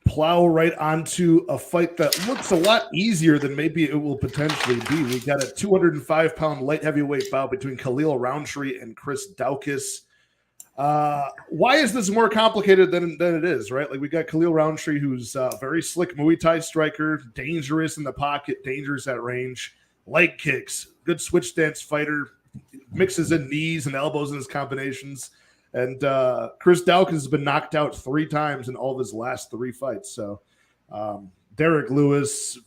plow right onto a fight that looks a lot easier than maybe it will potentially be. We got a 205-pound light heavyweight bout between Khalil Rountree and Chris Daukaus. Why is this more complicated than it is, right? Like, we got Khalil Rountree, who's a very slick Muay Thai striker, dangerous in the pocket, dangerous at range, leg kicks, good switch stance fighter, mixes in knees and elbows in his combinations. And Chris Daukaus has been knocked out 3 times in all of his last 3 fights. So Derek Lewis,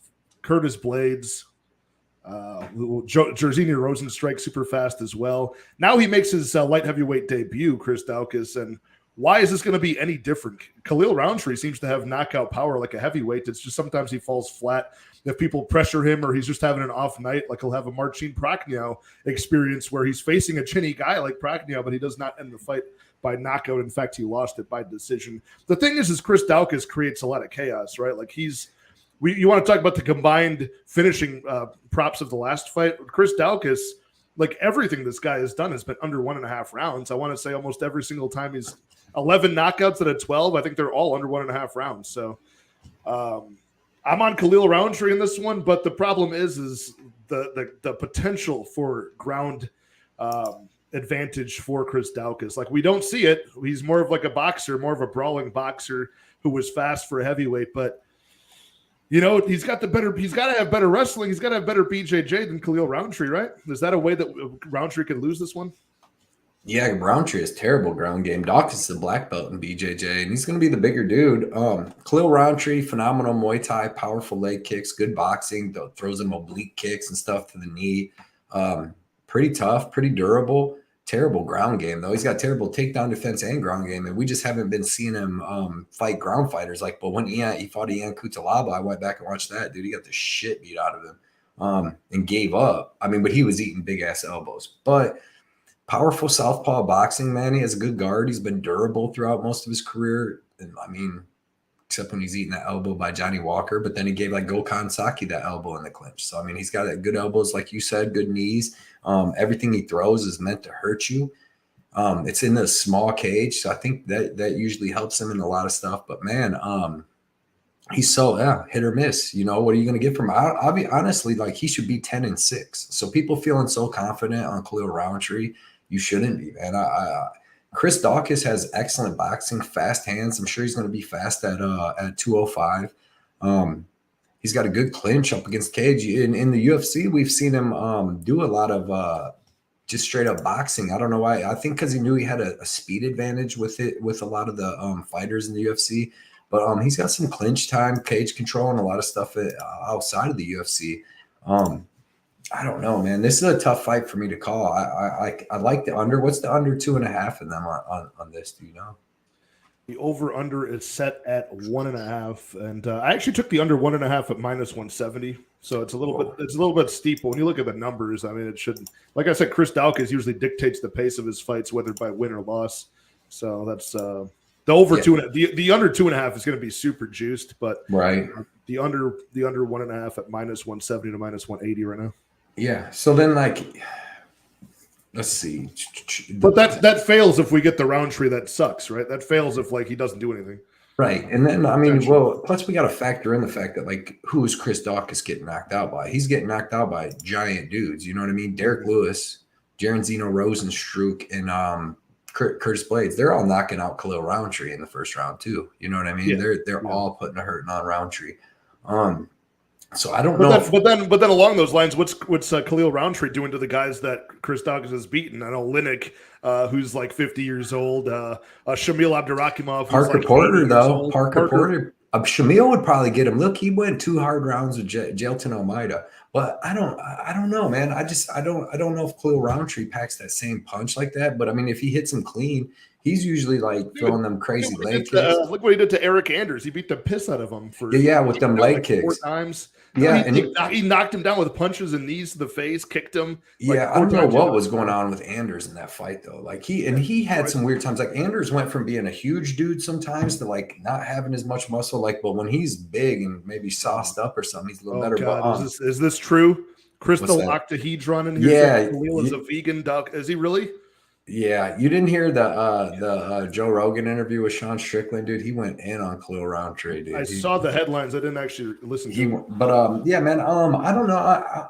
Curtis Blades, Jairzinho Rosenstrike super fast as well. Now he makes his light heavyweight debut, Chris Daukaus. And why is this going to be any different? Khalil Rountree seems to have knockout power like a heavyweight. It's just sometimes he falls flat. If people pressure him or he's just having an off night, like he'll have a Marcin Prachnio experience where he's facing a chinny guy like Prachnio, but he does not end the fight by knockout. In fact, he lost it by decision. The thing is Chris Daukaus creates a lot of chaos, right? Like you want to talk about the combined finishing props of the last fight. Chris Daukaus, like everything this guy has done has been under 1.5 rounds. I want to say almost every single time he's 11 knockouts out of 12. I think they're all under 1.5 rounds. So I'm on Khalil Rountree in this one, but the problem is the potential for ground advantage for Chris Daukaus. Like, we don't see it. He's more of like a boxer, more of a brawling boxer who was fast for a heavyweight, but you know, he's got to have better wrestling. He's got to have better BJJ than Khalil Rountree, right? Is that a way that Rountree could lose this one? Yeah, Rountree is terrible ground game. Daukaus is a black belt in BJJ, and he's going to be the bigger dude. Khalil Rountree, phenomenal Muay Thai, powerful leg kicks, good boxing, throws him oblique kicks and stuff to the knee. Pretty tough, pretty durable. Terrible ground game, though. He's got terrible takedown defense and ground game, and we just haven't been seeing him fight ground fighters. Like, but when he fought Ian Kutalaba, I went back and watched that. Dude, he got the shit beat out of him and gave up. I mean, but he was eating big-ass elbows. But powerful southpaw boxing, man. He has a good guard. He's been durable throughout most of his career. And, I mean, except when he's eating that elbow by Johnny Walker. But then he gave, like, Gokhan Saki that elbow in the clinch. So, I mean, he's got that good elbows, like you said, good knees. Everything he throws is meant to hurt you. It's in the small cage, so I think that usually helps him in a lot of stuff. But man, he's so hit or miss. You know, what are you going to get from him? I'll be honestly, like, he should be 10-6. So people feeling so confident on Khalil Rountree, you shouldn't be, man. Chris Daukaus has excellent boxing, fast hands. I'm sure he's going to be fast at 205. He's got a good clinch up against cage. In the UFC, we've seen him do a lot of just straight up boxing. I don't know why. I think because he knew he had a speed advantage with a lot of the fighters in the UFC. But he's got some clinch time, cage control, and a lot of stuff outside of the UFC. I don't know, man. This is a tough fight for me to call. I like the under. What's the under 2.5 in them on this? Do you know? The over-under is set at 1.5, and I actually took the under 1.5 at minus 170. So it's a little bit steep. But when you look at the numbers, I mean, it shouldn't. Like I said, Chris Daukaus usually dictates the pace of his fights, whether by win or loss. So that's the over 2.5. The under 2.5 is going to be super juiced, but right. The under 1.5 at minus 170 to minus 180 right now. Yeah. So then, like, Let's see. But that fails if we get the Rountree that sucks, right? That fails if like he doesn't do anything. Right. And then, I mean, well, plus we got to factor in the fact that, like, who is Chris Daukaus getting knocked out by? He's getting knocked out by giant dudes. You know what I mean? Derek Lewis, Jaron Zeno Rosenstruck, and Curtis Blades. They're all knocking out Khalil Rountree in the first round, too. You know what I mean? Yeah. They're all putting a hurting on Rountree. So I don't know. But then along those lines, what's Khalil Rountree doing to the guys that Chris Daukaus has beaten? I know Linnick, who's like 50 years old. Shamil Abdurakhimov. Parker Porter, though. Parker Porter. Shamil would probably get him. Look, he went 2 hard rounds with Jailton Almeida. But I don't know, man. I don't know if Khalil Rountree packs that same punch like that. But I mean, if he hits him clean, he's usually like throwing them crazy leg kicks. Look what he did to Eric Anders. He beat the piss out of him for with them leg kicks 4 times. Yeah, he knocked him down with punches and knees to the face, kicked him. Yeah, I don't know what was going on with Anders in that fight though. Like he had some weird times. Like Anders went from being a huge dude sometimes to like not having as much muscle. Like, but when he's big and maybe sauced up or something, he's a little better. God, is this true? Crystal octahedron in here. Yeah, Khalil is a vegan duck. Is he really? Yeah, you didn't hear the Joe Rogan interview with Sean Strickland, dude. He went in on Khalil Rountree, dude. I saw the headlines. I didn't actually listen to him. But yeah, man. I don't know.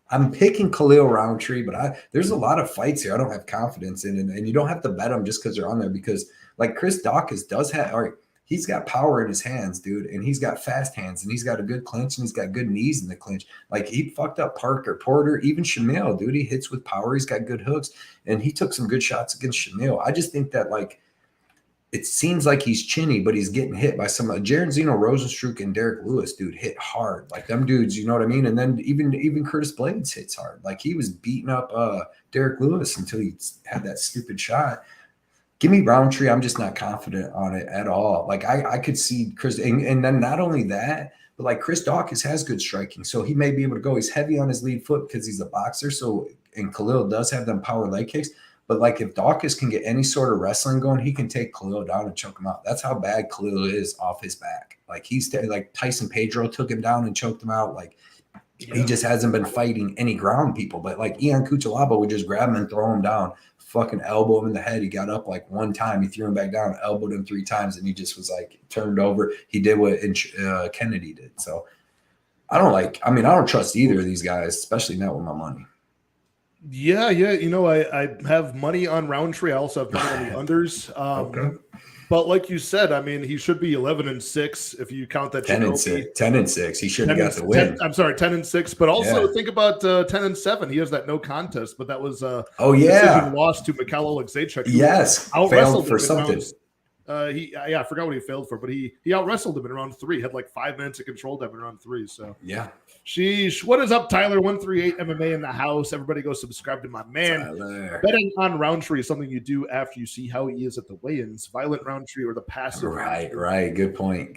I'm picking Khalil Rountree, but there's a lot of fights here I don't have confidence in, and you don't have to bet them just because they're on there. Because like Chris Daukaus does have, all right, he's got power in his hands, dude, and he's got fast hands, and he's got a good clinch, and he's got good knees in the clinch. Like he fucked up Parker Porter, even Shamil, dude. He hits with power. He's got good hooks, and he took some good shots against Shamil. I just think that like it seems like he's chinny, but he's getting hit by some Jaron Zeno Rosenstruck and Derek Lewis, dude, hit hard. Like them dudes, you know what I mean? And then even Curtis Blades hits hard. Like he was beating up Derek Lewis until he had that stupid shot. Give me Rountree. I'm just not confident on it at all. Like I could see Chris, and then not only that, but like Chris Daukaus has good striking, so he may be able to go. He's heavy on his lead foot because he's a boxer. So and Khalil does have them power leg kicks. But like if Daukaus can get any sort of wrestling going, he can take Khalil down and choke him out. That's how bad Khalil is off his back. Like he's like Tyson Pedro took him down and choked him out. Like he just hasn't been fighting any ground people. But like Ian Cuchalaba would just grab him and throw him down. Fucking elbow him in the head. He got up like 1 time. He threw him back down, elbowed him 3 times, and he just was like turned over. He did what Kennedy did. So I don't trust either of these guys, especially not with my money. Yeah. You know, I have money on Rountree. I also have money on the unders. Okay. But like you said, I mean, he should be 11-6 if you count that. 10-6. He should have got the win. 10-6. But also think about 10-7. He has that no contest, but that was lost to Mikhail Oleksiejczuk. Yes, failed for something. I forgot what he failed for, but he out wrestled him in round 3. Had like 5 minutes of control time in round 3. So yeah. Sheesh. What is up, Tyler? 138 MMA in the house. Everybody go subscribe to my man. Tyler. Betting on Rountree is something you do after you see how he is at the weigh-ins. Violent Rountree or the passive. Right. Good point.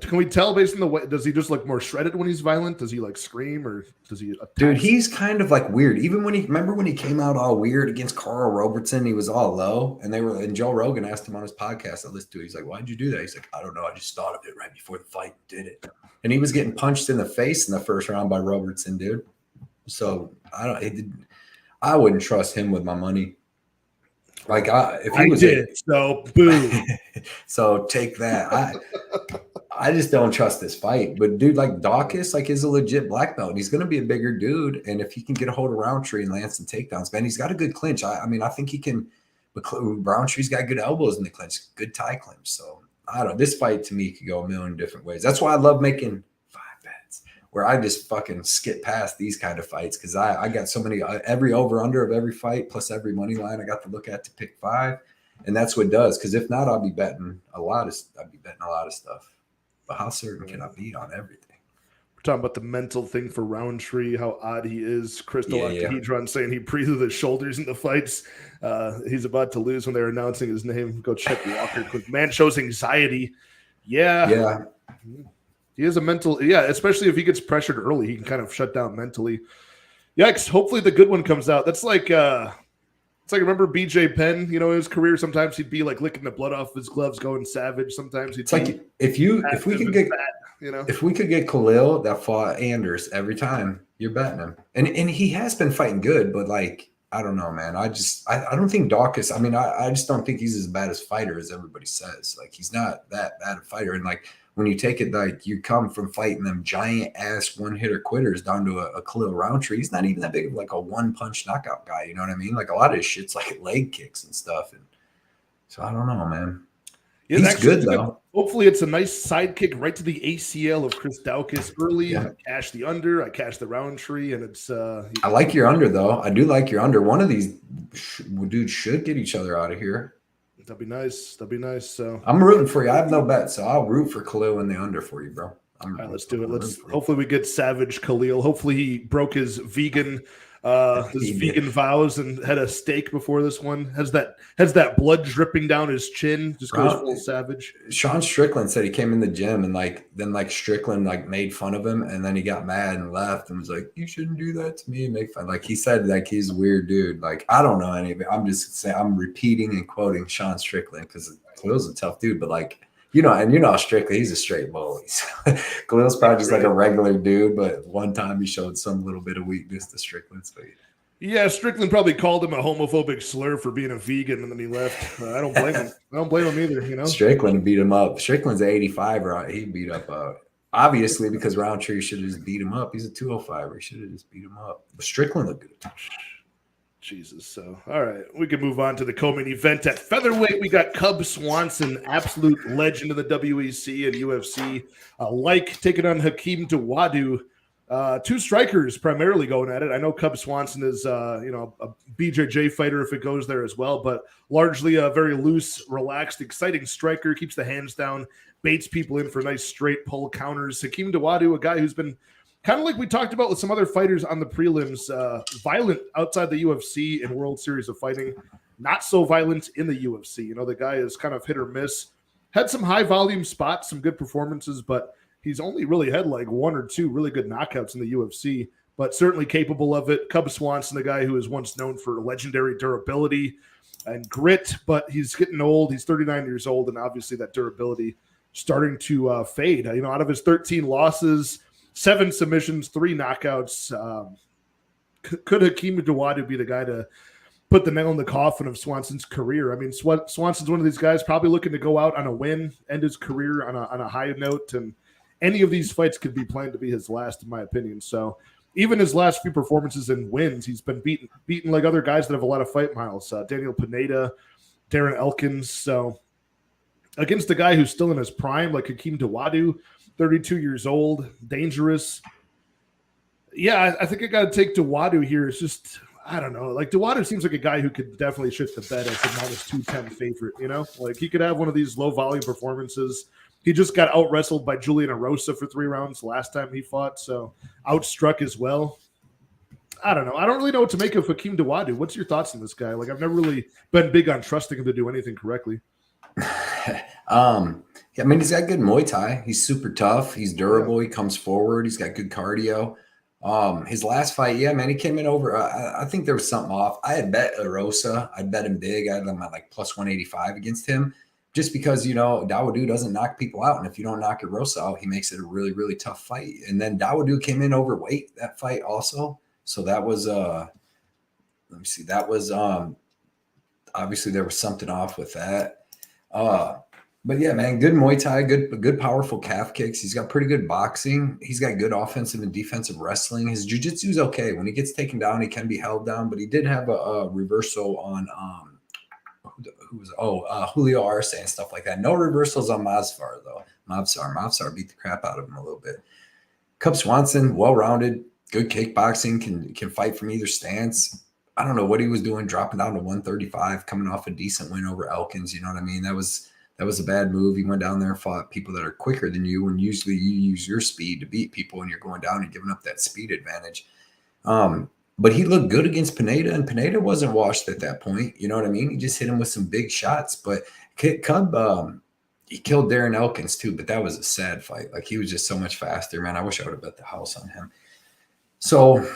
Can we tell based on the way? Does he just look more shredded when he's violent? Does he like scream or does he? Dude, he's kind of like weird. Even when he came out all weird against Carl Robertson, he was all low, and Joe Rogan asked him on his podcast. I listened to it. He's like, "Why'd you do that?" He's like, "I don't know. I just thought of it right before the fight, and did it." And he was getting punched in the face in the first round by Robertson, dude. So I wouldn't trust him with my money. Like if he was so boo. So take that. I just don't trust this fight. But dude, like Daukaus, like is a legit black belt. And he's going to be a bigger dude. And if he can get a hold of Rountree and land some takedowns, man, he's got a good clinch. I mean, I think he can. But Rountree's got good elbows in the clinch, good tie clinch. So I don't know. This fight to me could go a million different ways. That's why I love making 5 bets where I just fucking skip past these kind of fights because I got so many every over under of every fight plus every money line I got to look at to pick 5, and that's what it does. Because if not, I'll be betting a lot of stuff. But how certain can I be on everything? We're talking about the mental thing for Rountree, how odd he is. Crystal Octahedron saying he breathes his shoulders in the fights. He's about to lose when they're announcing his name. Go check Walker quick. Man shows anxiety. Yeah. He is a mental, especially if he gets pressured early, he can kind of shut down mentally. Yikes. Hopefully the good one comes out. That's like It's like, remember BJ Penn, you know, his career, sometimes he'd be like licking the blood off his gloves, going savage. Sometimes he'd It's like if we could get fat, you know, if we could get Khalil that fought Anders every time, you're betting him. And he has been fighting good, but like, I don't know, man. I don't think Daukaus, I mean, I just don't think he's as bad as fighter as everybody says. Like, he's not that bad a fighter. And like, when you take it, like, you come from fighting them giant ass one-hitter quitters down to a Khalil Rountree. He's not even that big of like a one-punch knockout guy. You know what I mean? Like, a lot of his shit's like leg kicks and stuff. And so I don't know, man. Yeah, he's good though. Hopefully, it's a nice sidekick right to the ACL of Chris Daukaus early. Yeah. I cash the under, I cash the Rountree, and it's. I like your under though. I do like your under. One of these dudes should get each other out of here. That'd be nice. That'd be nice. So I'm rooting for you. I have no bet, so I'll root for Khalil in the under for you, bro. All right, let's do it. Let's hopefully we get Savage Khalil. Hopefully he broke his vegan vows and had a steak before this one. Has that blood dripping down his chin. Just goes full Savage. Sean Strickland said he came in the gym and then Strickland made fun of him, and then he got mad and left and was like, "You shouldn't do that to me." And make fun. Like, he said like he's a weird dude. Like, I don't know any of it. I'm just saying, I'm repeating and quoting Sean Strickland because Khalil's a tough dude, but like, you know, Strickland, he's a straight bully. So, Khalil's probably just like a regular dude, but one time he showed some little bit of weakness to Strickland. So yeah, Strickland probably called him a homophobic slur for being a vegan, and then he left. I don't blame him. I don't blame him either, you know? Strickland beat him up. Strickland's 85, right? He beat up, obviously, because Rountree should have just beat him up. He's a 205. He should have just beat him up. But Strickland looked good. Jesus. So, all right, we can move on to the co-main event at featherweight. We got Cub Swanson, absolute legend of the WEC and UFC, taking on Hakeem Dawodu. Two strikers primarily going at it. I know Cub Swanson is, a BJJ fighter if it goes there as well, but largely a very loose, relaxed, exciting striker. Keeps the hands down, baits people in for nice straight pull counters. Hakeem Dawodu, a guy who's been kind of like we talked about with some other fighters on the prelims, violent outside the UFC and World Series of Fighting, not so violent in the UFC. You know, the guy is kind of hit or miss. Had some high volume spots, some good performances, but he's only really had like one or two really good knockouts in the UFC, but certainly capable of it. Cub Swanson, the guy who is once known for legendary durability and grit, but he's getting old. He's 39 years old, and obviously that durability starting to fade. You know, out of his 13 losses, 7 submissions, 3 knockouts. Could Hakeem Dawodu be the guy to put the nail in the coffin of Swanson's career? I mean, Swanson's one of these guys probably looking to go out on a win, end his career on a high note, and any of these fights could be planned to be his last, in my opinion. So even his last few performances and wins, he's been beaten like other guys that have a lot of fight miles. Daniel Pineda, Darren Elkins. So against a guy who's still in his prime, like Hakeem Dawodu, 32 years old, dangerous. Yeah, I think I got to take Dawodu here. It's just, I don't know. Like, Dawodu seems like a guy who could definitely shit the bed as a -210 favorite, you know? Like, he could have one of these low-volume performances. He just got out-wrestled by Julian Erosa for 3 rounds last time he fought, so outstruck as well. I don't know. I don't really know what to make of Hakeem Dawodu. What's your thoughts on this guy? Like, I've never really been big on trusting him to do anything correctly. I mean, he's got good Muay Thai. He's super tough. He's durable. He comes forward. He's got good cardio. His last fight, yeah, man, he came in over. I think there was something off. I had bet Erosa. I'd bet him big. I had him at like +185 against him, just because, you know, Dawodu doesn't knock people out. And if you don't knock Erosa out, he makes it a really, really tough fight. And then Dawodu came in overweight that fight also. So that was, let me see, that was, obviously there was something off with that. But yeah, man, good Muay Thai, good powerful calf kicks. He's got pretty good boxing. He's got good offensive and defensive wrestling. His jiu-jitsu is okay. When he gets taken down, he can be held down, but he did have a reversal on Julio Arce and stuff like that. No reversals on Movsar though. Movsar beat the crap out of him a little bit. Cub Swanson, well-rounded, good kickboxing, can fight from either stance. I don't know what he was doing, dropping down to 135, coming off a decent win over Elkins. You know what I mean? That was a bad move. He went down there and fought people that are quicker than you, and usually you use your speed to beat people, and you're going down and giving up that speed advantage. But he looked good against Pineda, and Pineda wasn't washed at that point. You know what I mean? He just hit him with some big shots. But Cub, he killed Darren Elkins too, but that was a sad fight. Like, he was just so much faster, man. I wish I would have bet the house on him. So,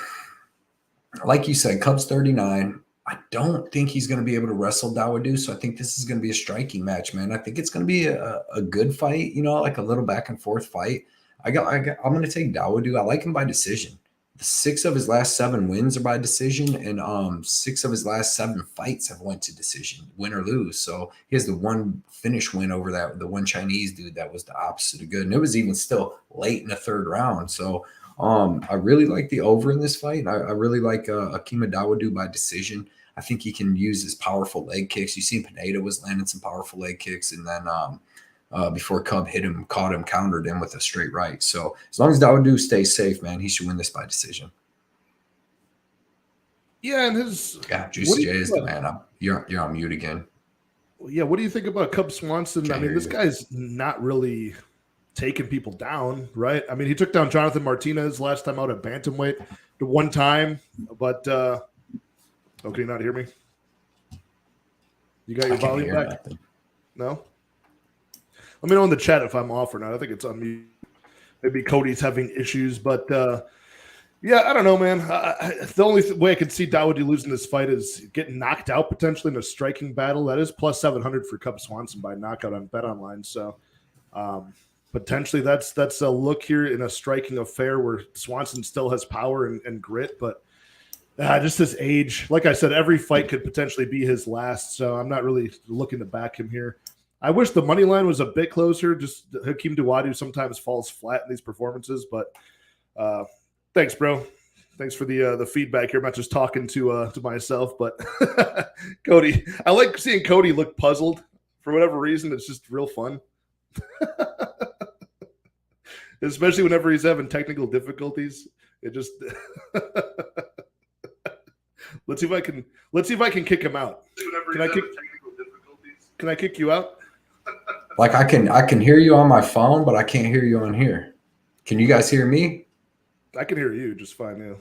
like you said, Cub's 39. I don't think he's going to be able to wrestle Dawodu. So I think this is going to be a striking match, man. I think it's going to be a good fight, like a little back and forth fight. I'm going to take Dawodu. I like him by decision. 6 of his last 7 wins are by decision, and 6 of his last 7 fights have went to decision, win or lose. So he has the one finish win over the one Chinese dude that was the opposite of good, and it was even still late in the 3rd round. So I really like the over in this fight. I really like Akima Dawodu by decision. I think he can use his powerful leg kicks. You see Pineda was landing some powerful leg kicks, and then before Cub hit him, caught him, countered him with a straight right. So as long as Dawodu stays safe, man, he should win this by decision. Yeah, and Juicy J is the man. You're on mute again. Yeah, what do you think about Cub Swanson? Can't hear this you. Guy's not really taking people down, right? I mean, he took down Jonathan Martinez last time out at bantamweight the one time, but can you not hear me? You got your volume back? Nothing. No? Let me know in the chat if I'm off or not. I think it's on mute. Maybe Cody's having issues, but yeah, I don't know, man. The only way I could see Dawodu losing this fight is getting knocked out potentially in a striking battle. That is plus 700 for Cub Swanson by knockout on BetOnline. So potentially that's a look here in a striking affair where Swanson still has power and grit, but just his age. Like I said, every fight could potentially be his last, so I'm not really looking to back him here. I wish the money line was a bit closer. Just Hakeem Dawodu sometimes falls flat in these performances, but thanks, bro. Thanks for the feedback here. I'm not just talking to myself, but Cody. I like seeing Cody look puzzled for whatever reason. It's just real fun, especially whenever he's having technical difficulties. It just let's see if I can kick him out. Can I kick you out? Like I can hear you on my phone, but I can't hear you on here. Can you guys hear me? I can hear you just fine now.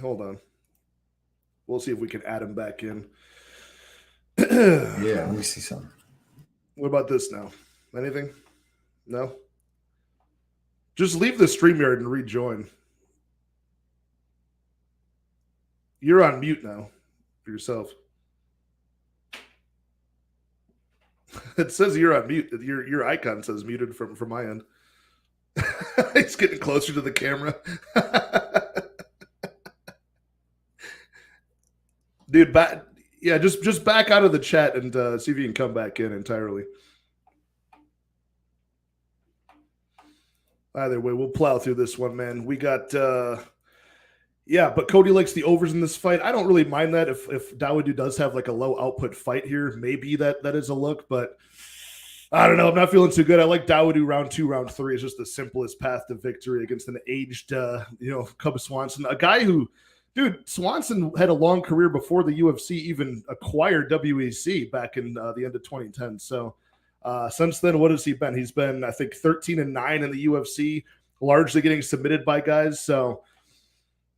Hold on. We'll see if we can add him back in. Yeah, let me see something. What about this now? Anything? No? Just leave the StreamYard and rejoin. You're on mute now for yourself. It says you're on mute. Your icon says muted from my end. He's getting closer to the camera. Dude, just back out of the chat and see if you can come back in entirely. Either way, we'll plow through this one, man. We got but Cody likes the overs in this fight. I don't really mind that if Dawodu does have like a low output fight here. Maybe that is a look, but I don't know. I'm not feeling too good. I like Dawodu round 2, round 3 is just the simplest path to victory against an aged, Cub Swanson, a guy who, dude, Swanson had a long career before the UFC even acquired WEC back in the end of 2010. So since then, what has he been? He's been, I think, 13-9 in the UFC, largely getting submitted by guys. So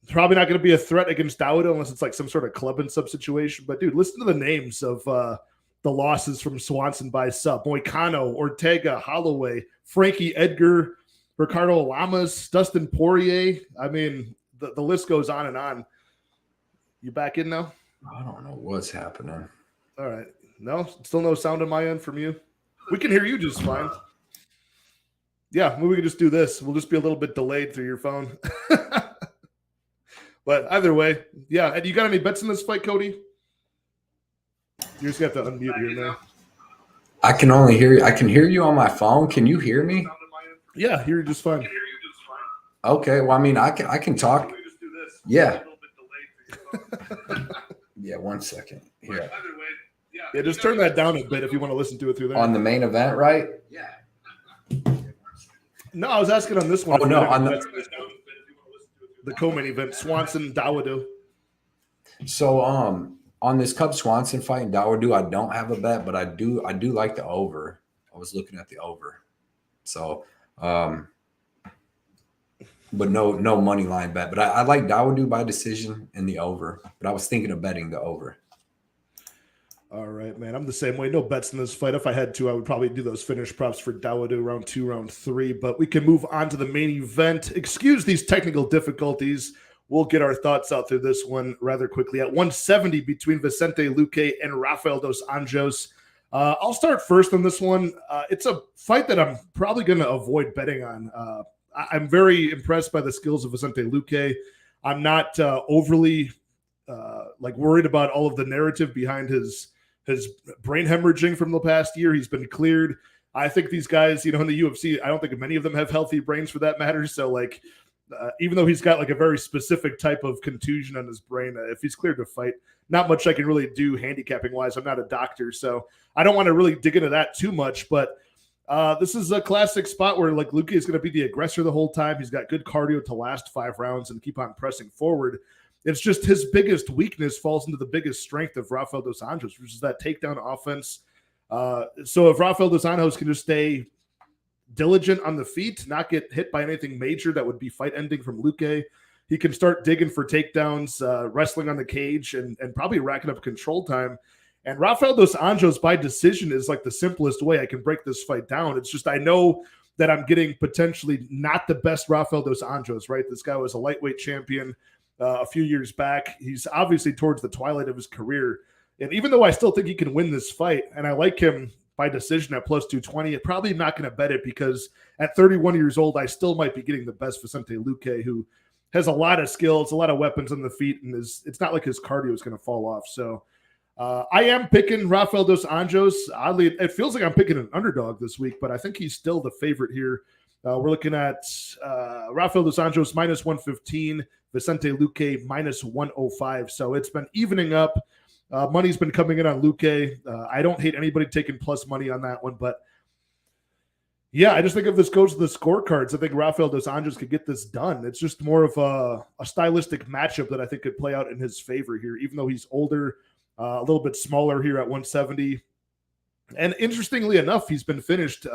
probably not going to be a threat against Dawodu unless it's like some sort of club and sub situation. But dude, listen to the names of the losses from Swanson by sub: Moicano, Ortega, Holloway, Frankie Edgar, Ricardo Lamas, Dustin Poirier. I mean, the list goes on and on. You back in now? I don't know what's happening. All right. No, still no sound on my end from you. We can hear you just fine. Yeah, maybe we can just do this. We'll just be a little bit delayed through your phone. But either way, yeah. And you got any bets in this fight, Cody? You just got to unmute here, man. I can only hear you. I can hear you on my phone. Can you hear me? Yeah, hear you just fine. Okay. Well, I mean, I can talk. Yeah. Yeah. 1 second. Here. Yeah, just turn that down a bit if you want to listen to it through there. On the main event, right? Yeah. No, I was asking on this one. Oh, no, on the co-main event, Swanson Dawodu. So on this Cub Swanson fight in Dawodu, I don't have a bet, but I do like the over. I was looking at the over. So but no money line bet. But I like Dawodu by decision in the over. But I was thinking of betting the over. All right, man. I'm the same way. No bets in this fight. If I had to, I would probably do those finish props for Dawodu round 2, round 3. But we can move on to the main event. Excuse these technical difficulties. we'll get our thoughts out through this one rather quickly. At 170 between Vicente Luque and Rafael dos Anjos. I'll start first on this one. It's a fight that I'm probably going to avoid betting on. I'm very impressed by the skills of Vicente Luque. I'm not overly worried about all of the narrative behind his brain hemorrhaging from the past year. He's been cleared. I think these guys, in the UFC, I don't think many of them have healthy brains for that matter. So even though he's got a very specific type of contusion on his brain, if he's cleared to fight, not much I can really do handicapping wise. I'm not a doctor, so I don't want to really dig into that too much, but this is a classic spot where Luque is going to be the aggressor the whole time. He's got good cardio to last 5 rounds and keep on pressing forward. It's just his biggest weakness falls into the biggest strength of Rafael dos Anjos, which is that takedown offense. So if Rafael dos Anjos can just stay diligent on the feet, not get hit by anything major that would be fight ending from Luque, he can start digging for takedowns, wrestling on the cage, and probably racking up control time. And Rafael dos Anjos by decision is the simplest way I can break this fight down. It's just I know that I'm getting potentially not the best Rafael dos Anjos, right? This guy was a lightweight champion a few years back. He's obviously towards the twilight of his career. And even though I still think he can win this fight, and I like him by decision at plus 220, I'm probably not going to bet it because at 31 years old, I still might be getting the best Vicente Luque, who has a lot of skills, a lot of weapons on the feet, and it's not like his cardio is going to fall off. So I am picking Rafael dos Anjos. Oddly, it feels like I'm picking an underdog this week, but I think he's still the favorite here. We're looking at Rafael dos Anjos minus 115, Vicente Luque minus 105. So it's been evening up. Money's been coming in on Luque. I don't hate anybody taking plus money on that one, but yeah, I just think if this goes to the scorecards, I think Rafael dos Anjos could get this done. It's just more of a stylistic matchup that I think could play out in his favor here, even though he's older, a little bit smaller here at 170. And interestingly enough, he's been finished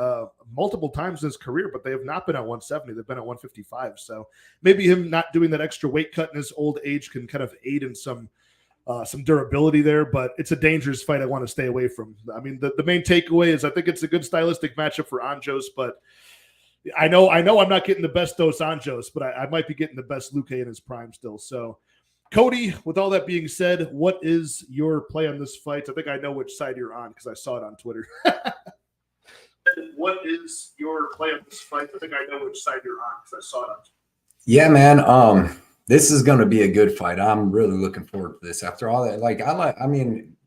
multiple times in his career, but they have not been at 170. They've been at 155. So maybe him not doing that extra weight cut in his old age can kind of aid in some durability there, but it's a dangerous fight I want to stay away from. I mean, the main takeaway is I think it's a good stylistic matchup for Anjos, but I know I'm not getting the best dos Anjos, but I might be getting the best Luque in his prime still. So, Cody, with all that being said, what is your play on this fight? I think I know which side you're on because I saw it on Twitter. What is your play on this fight? I think I know which side you're on because I saw it on Twitter. Yeah, man. This is going to be a good fight. I'm really looking forward to this. After all that, I mean,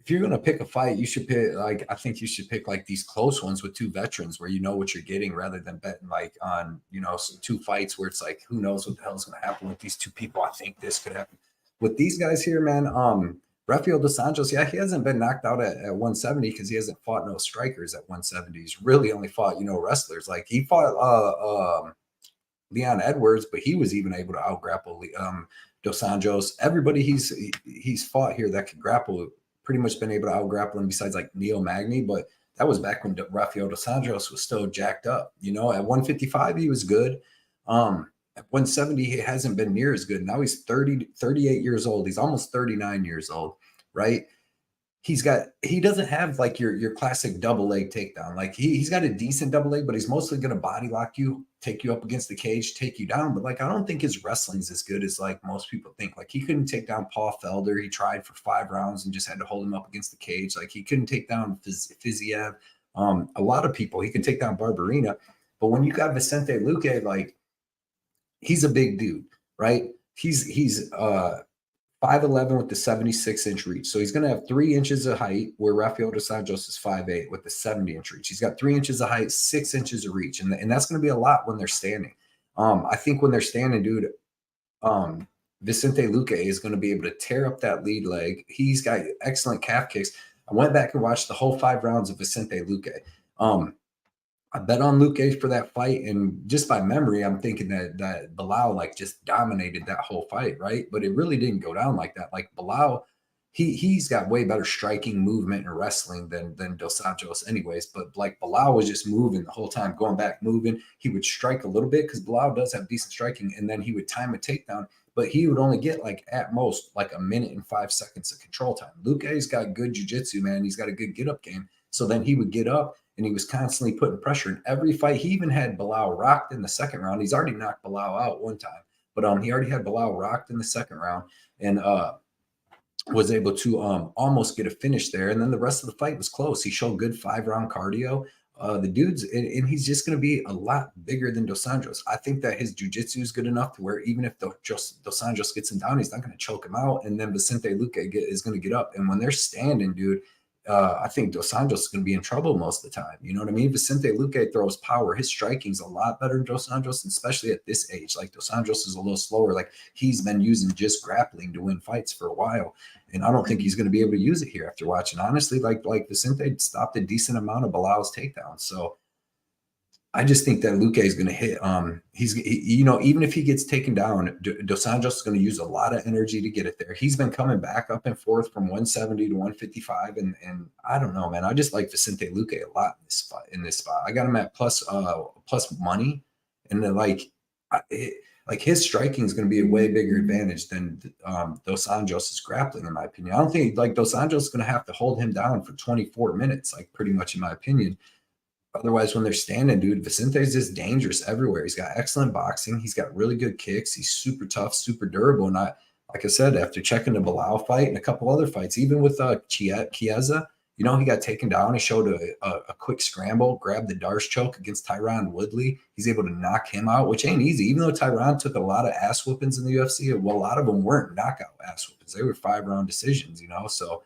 if you're going to pick a fight, you should pick, I think you should pick these close ones with 2 veterans where you know what you're getting rather than betting on, some 2 fights where it's who knows what the hell is going to happen with these 2 people. I think this could happen with these guys here, man. Rafael dos Anjos, yeah, he hasn't been knocked out at 170 because he hasn't fought no strikers at 170. He's really only fought, wrestlers. He fought, Leon Edwards, but he was even able to out-grapple dos Anjos. Everybody he's fought here that could grapple, pretty much been able to out-grapple him besides Neil Magny, but that was back when Rafael dos Anjos was still jacked up. At 155, he was good. At 170, he hasn't been near as good. Now he's 38 years old. He's almost 39 years old, right? He doesn't have your classic double leg takedown. He's got a decent double leg, but he's mostly going to body lock you, take you up against the cage, take you down. But I don't think his wrestling's as good as most people think. He couldn't take down Paul Felder. He tried for 5 rounds and just had to hold him up against the cage. He couldn't take down Fiziev. A lot of people, he can take down Barberina. But when you got Vicente Luque, he's a big dude, right? He's 5'11" with the 76-inch reach. So he's going to have 3 inches of height where Rafael dos Anjos is 5'8" with the 70-inch reach. He's got 3 inches of height, 6 inches of reach. And that's going to be a lot when they're standing. I think when they're standing, dude, Vicente Luque is going to be able to tear up that lead leg. He's got excellent calf kicks. I went back and watched the whole 5 rounds of Vicente Luque. I bet on Luque for that fight, and just by memory, I'm thinking that Bilal just dominated that whole fight, right? But it really didn't go down like that. Bilal, he's got way better striking, movement, and wrestling than dos Anjos, anyways. But Bilal was just moving the whole time, going back, moving. He would strike a little bit because Bilal does have decent striking, and then he would time a takedown. But he would only get at most a minute and 5 seconds of control time. Luque's got good jiu-jitsu, man. He's got a good get-up game. So then he would get up, and he was constantly putting pressure in every fight. He even had Bilal rocked in the 2nd round. He's already knocked Bilal out one time. but he already had Bilal rocked in the second round and was able to almost get a finish there. And then the rest of the fight was close. He showed good 5-round cardio. The dude's, and he's just going to be a lot bigger than Dos Anjos. I think that his jiu-jitsu is good enough to where even if Dos Anjos gets him down, he's not going to choke him out. And then Vicente Luque is going to get up. And when they're standing, dude, I think Dos Anjos is going to be in trouble most of the time. You know what I mean? Vicente Luque throws power. His striking's a lot better than Dos Anjos, especially at this age. Like Dos Anjos is a little slower. Like he's been using just grappling to win fights for a while. And I don't think he's going to be able to use it here after watching. Honestly, like Vicente stopped a decent amount of Bilal's takedowns. So I just think that Luque is going to hit. You know, even if he gets taken down, Dos Anjos is going to use a lot of energy to get it there. He's been coming back up and forth from 170 to 155, and I don't know, man. I just like Vicente Luque a lot in this spot. I got him at plus money, and then like his striking is going to be a way bigger advantage than Dos Anjos' grappling, in my opinion. I don't think like Dos Anjos is going to have to hold him down for 24 minutes, like pretty much in my opinion. Otherwise, when they're standing, dude, Vicente's just dangerous everywhere. He's got excellent boxing. He's got really good kicks. He's super tough, super durable. And like I said, after checking the Bilal fight and a couple other fights, even with Chiesa, you know, he got taken down. He showed a quick scramble, grabbed the Darce choke against Tyron Woodley. He's able to knock him out, which ain't easy. Even though Tyron took a lot of ass whoopings in the UFC, well, a lot of them weren't knockout ass whoopings. They were 5-round decisions, you know. So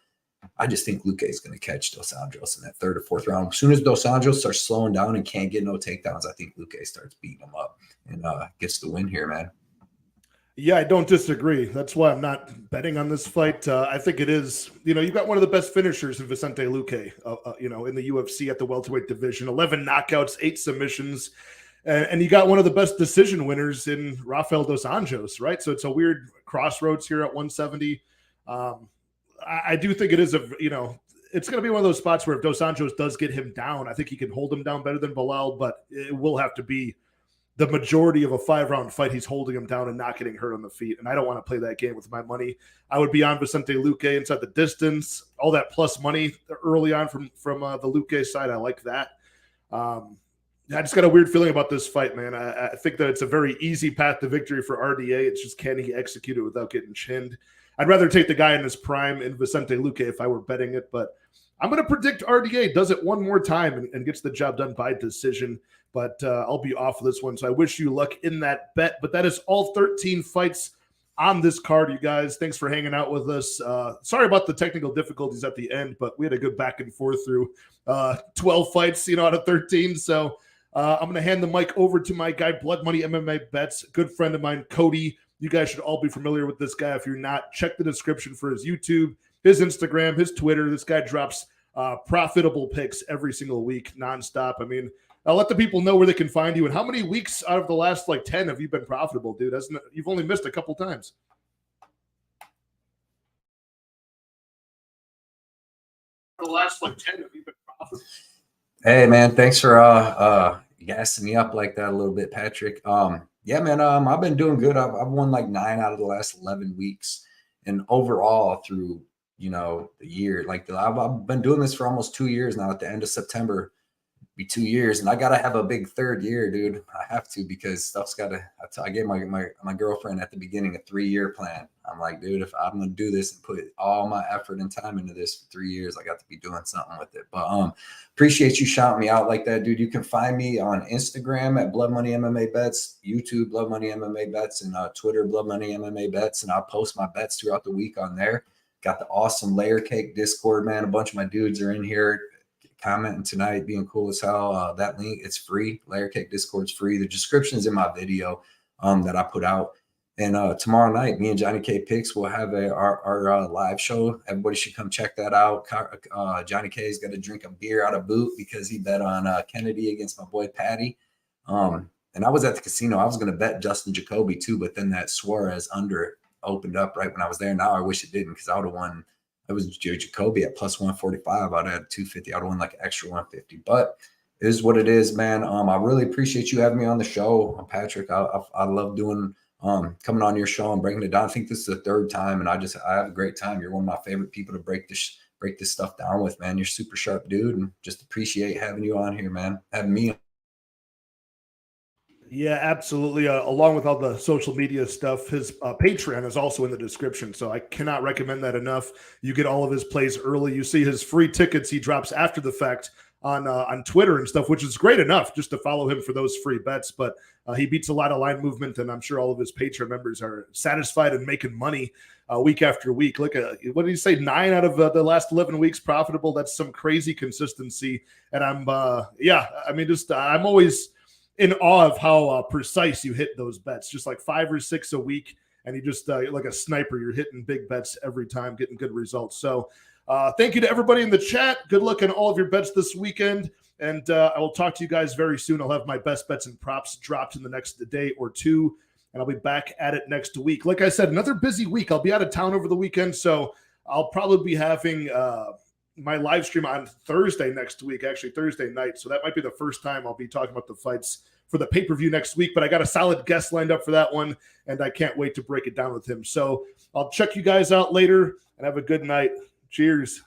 I just think Luque is going to catch Dos Anjos in that 3rd or 4th round. As soon as Dos Anjos starts slowing down and can't get no takedowns, I think Luque starts beating him up and gets the win here, man. Yeah, I don't disagree. That's why I'm not betting on this fight. I think it is, you know, you've got one of the best finishers in Vicente Luque, you know, in the UFC at the welterweight division. 11 knockouts, 8 submissions. And you got one of the best decision winners in Rafael Dos Anjos, right? So it's a weird crossroads here at 170. I do think it is you know, it's going to be one of those spots where if Dos Anjos does get him down, I think he can hold him down better than Bilal, but it will have to be the majority of a 5-round fight. He's holding him down and not getting hurt on the feet. And I don't want to play that game with my money. I would be on Vicente Luque inside the distance, all that plus money early on from the Luque side. I like that. I just got a weird feeling about this fight, man. I think that it's a very easy path to victory for RDA. It's just, can he execute it without getting chinned? I'd rather take the guy in his prime in Vicente Luque if I were betting it, but I'm going to predict RDA does it one more time and gets the job done by decision, but I'll be off of this one, so I wish you luck in that bet. But that is all 13 fights on this card, you guys. Thanks for hanging out with us. Sorry about the technical difficulties at the end, but we had a good back and forth through 12 fights, you know, out of 13, so I'm going to hand the mic over to my guy, Blood Money MMA Bets, good friend of mine, Cody. You guys should all be familiar with this guy. If you're not, check the description for his YouTube, his Instagram, his Twitter. This guy drops profitable picks every single week, nonstop. I mean, I'll let the people know where they can find you. And how many weeks out of the last, like, 10 have you been profitable, dude? You've only missed a couple times. The last, like, 10 have you been profitable? Hey, man, thanks for gassing me up like that a little bit, Patrick. Yeah, man, I've been doing good. I've won like 9 out of the last 11 weeks. And overall through, you know, the year, like I've been doing this for almost 2 years now. At the end of September, be 2 years. And I got to have a big 3rd year, dude. I have to, because stuff's got to, I gave my girlfriend at the beginning a 3-year plan. I'm like, dude, if I'm going to do this and put all my effort and time into this for 3 years, I got to be doing something with it. But appreciate you shouting me out like that, dude. You can find me on Instagram at Blood Money MMA Bets, YouTube Blood Money MMA Bets, and Twitter Blood Money MMA Bets. And I'll post my bets throughout the week on there. Got the awesome Layer Cake Discord, man. A bunch of my dudes are in here commenting tonight, being cool as hell. That link, it's free. Layer Cake Discord's free. The description's in my video that I put out. And tomorrow night, me and Johnny K Picks will have our live show. Everybody should come check that out. Johnny K's got to drink a beer out of boot because he bet on Kennedy against my boy Patty. And I was at the casino. I was going to bet Justin Jacoby too, but then that Suarez under opened up right when I was there. Now I wish it didn't, because I would have won. It was Jacoby at plus 145. I'd have 250. I'd have won like an extra 150. But it is what it is, man. I really appreciate you having me on the show, Patrick. I love doing coming on your show and breaking it down. I think this is the 3rd time, and I have a great time. You're one of my favorite people to break this stuff down with, man. You're super sharp, dude, and just appreciate having you on here, man. Having me. Yeah, absolutely. Along with all the social media stuff, his Patreon is also in the description. So I cannot recommend that enough. You get all of his plays early. You see his free tickets he drops after the fact on Twitter and stuff, which is great enough just to follow him for those free bets. But he beats a lot of line movement, and I'm sure all of his Patreon members are satisfied and making money week after week. Look at what did he say? 9 out of the last 11 weeks profitable. That's some crazy consistency. And I'm I'm always in awe of how precise you hit those bets, just like 5 or 6 a week. And you just like a sniper, you're hitting big bets every time, getting good results. So thank you to everybody in the chat. Good luck on all of your bets this weekend. And I will talk to you guys very soon. I'll have my best bets and props dropped in the next day or two. And I'll be back at it next week. Like I said, another busy week. I'll be out of town over the weekend. So I'll probably be having my live stream on Thursday next week, actually Thursday night. So that might be the first time I'll be talking about the fights for the pay-per-view next week, but I got a solid guest lined up for that one, and I can't wait to break it down with him. So I'll check you guys out later, and have a good night. Cheers.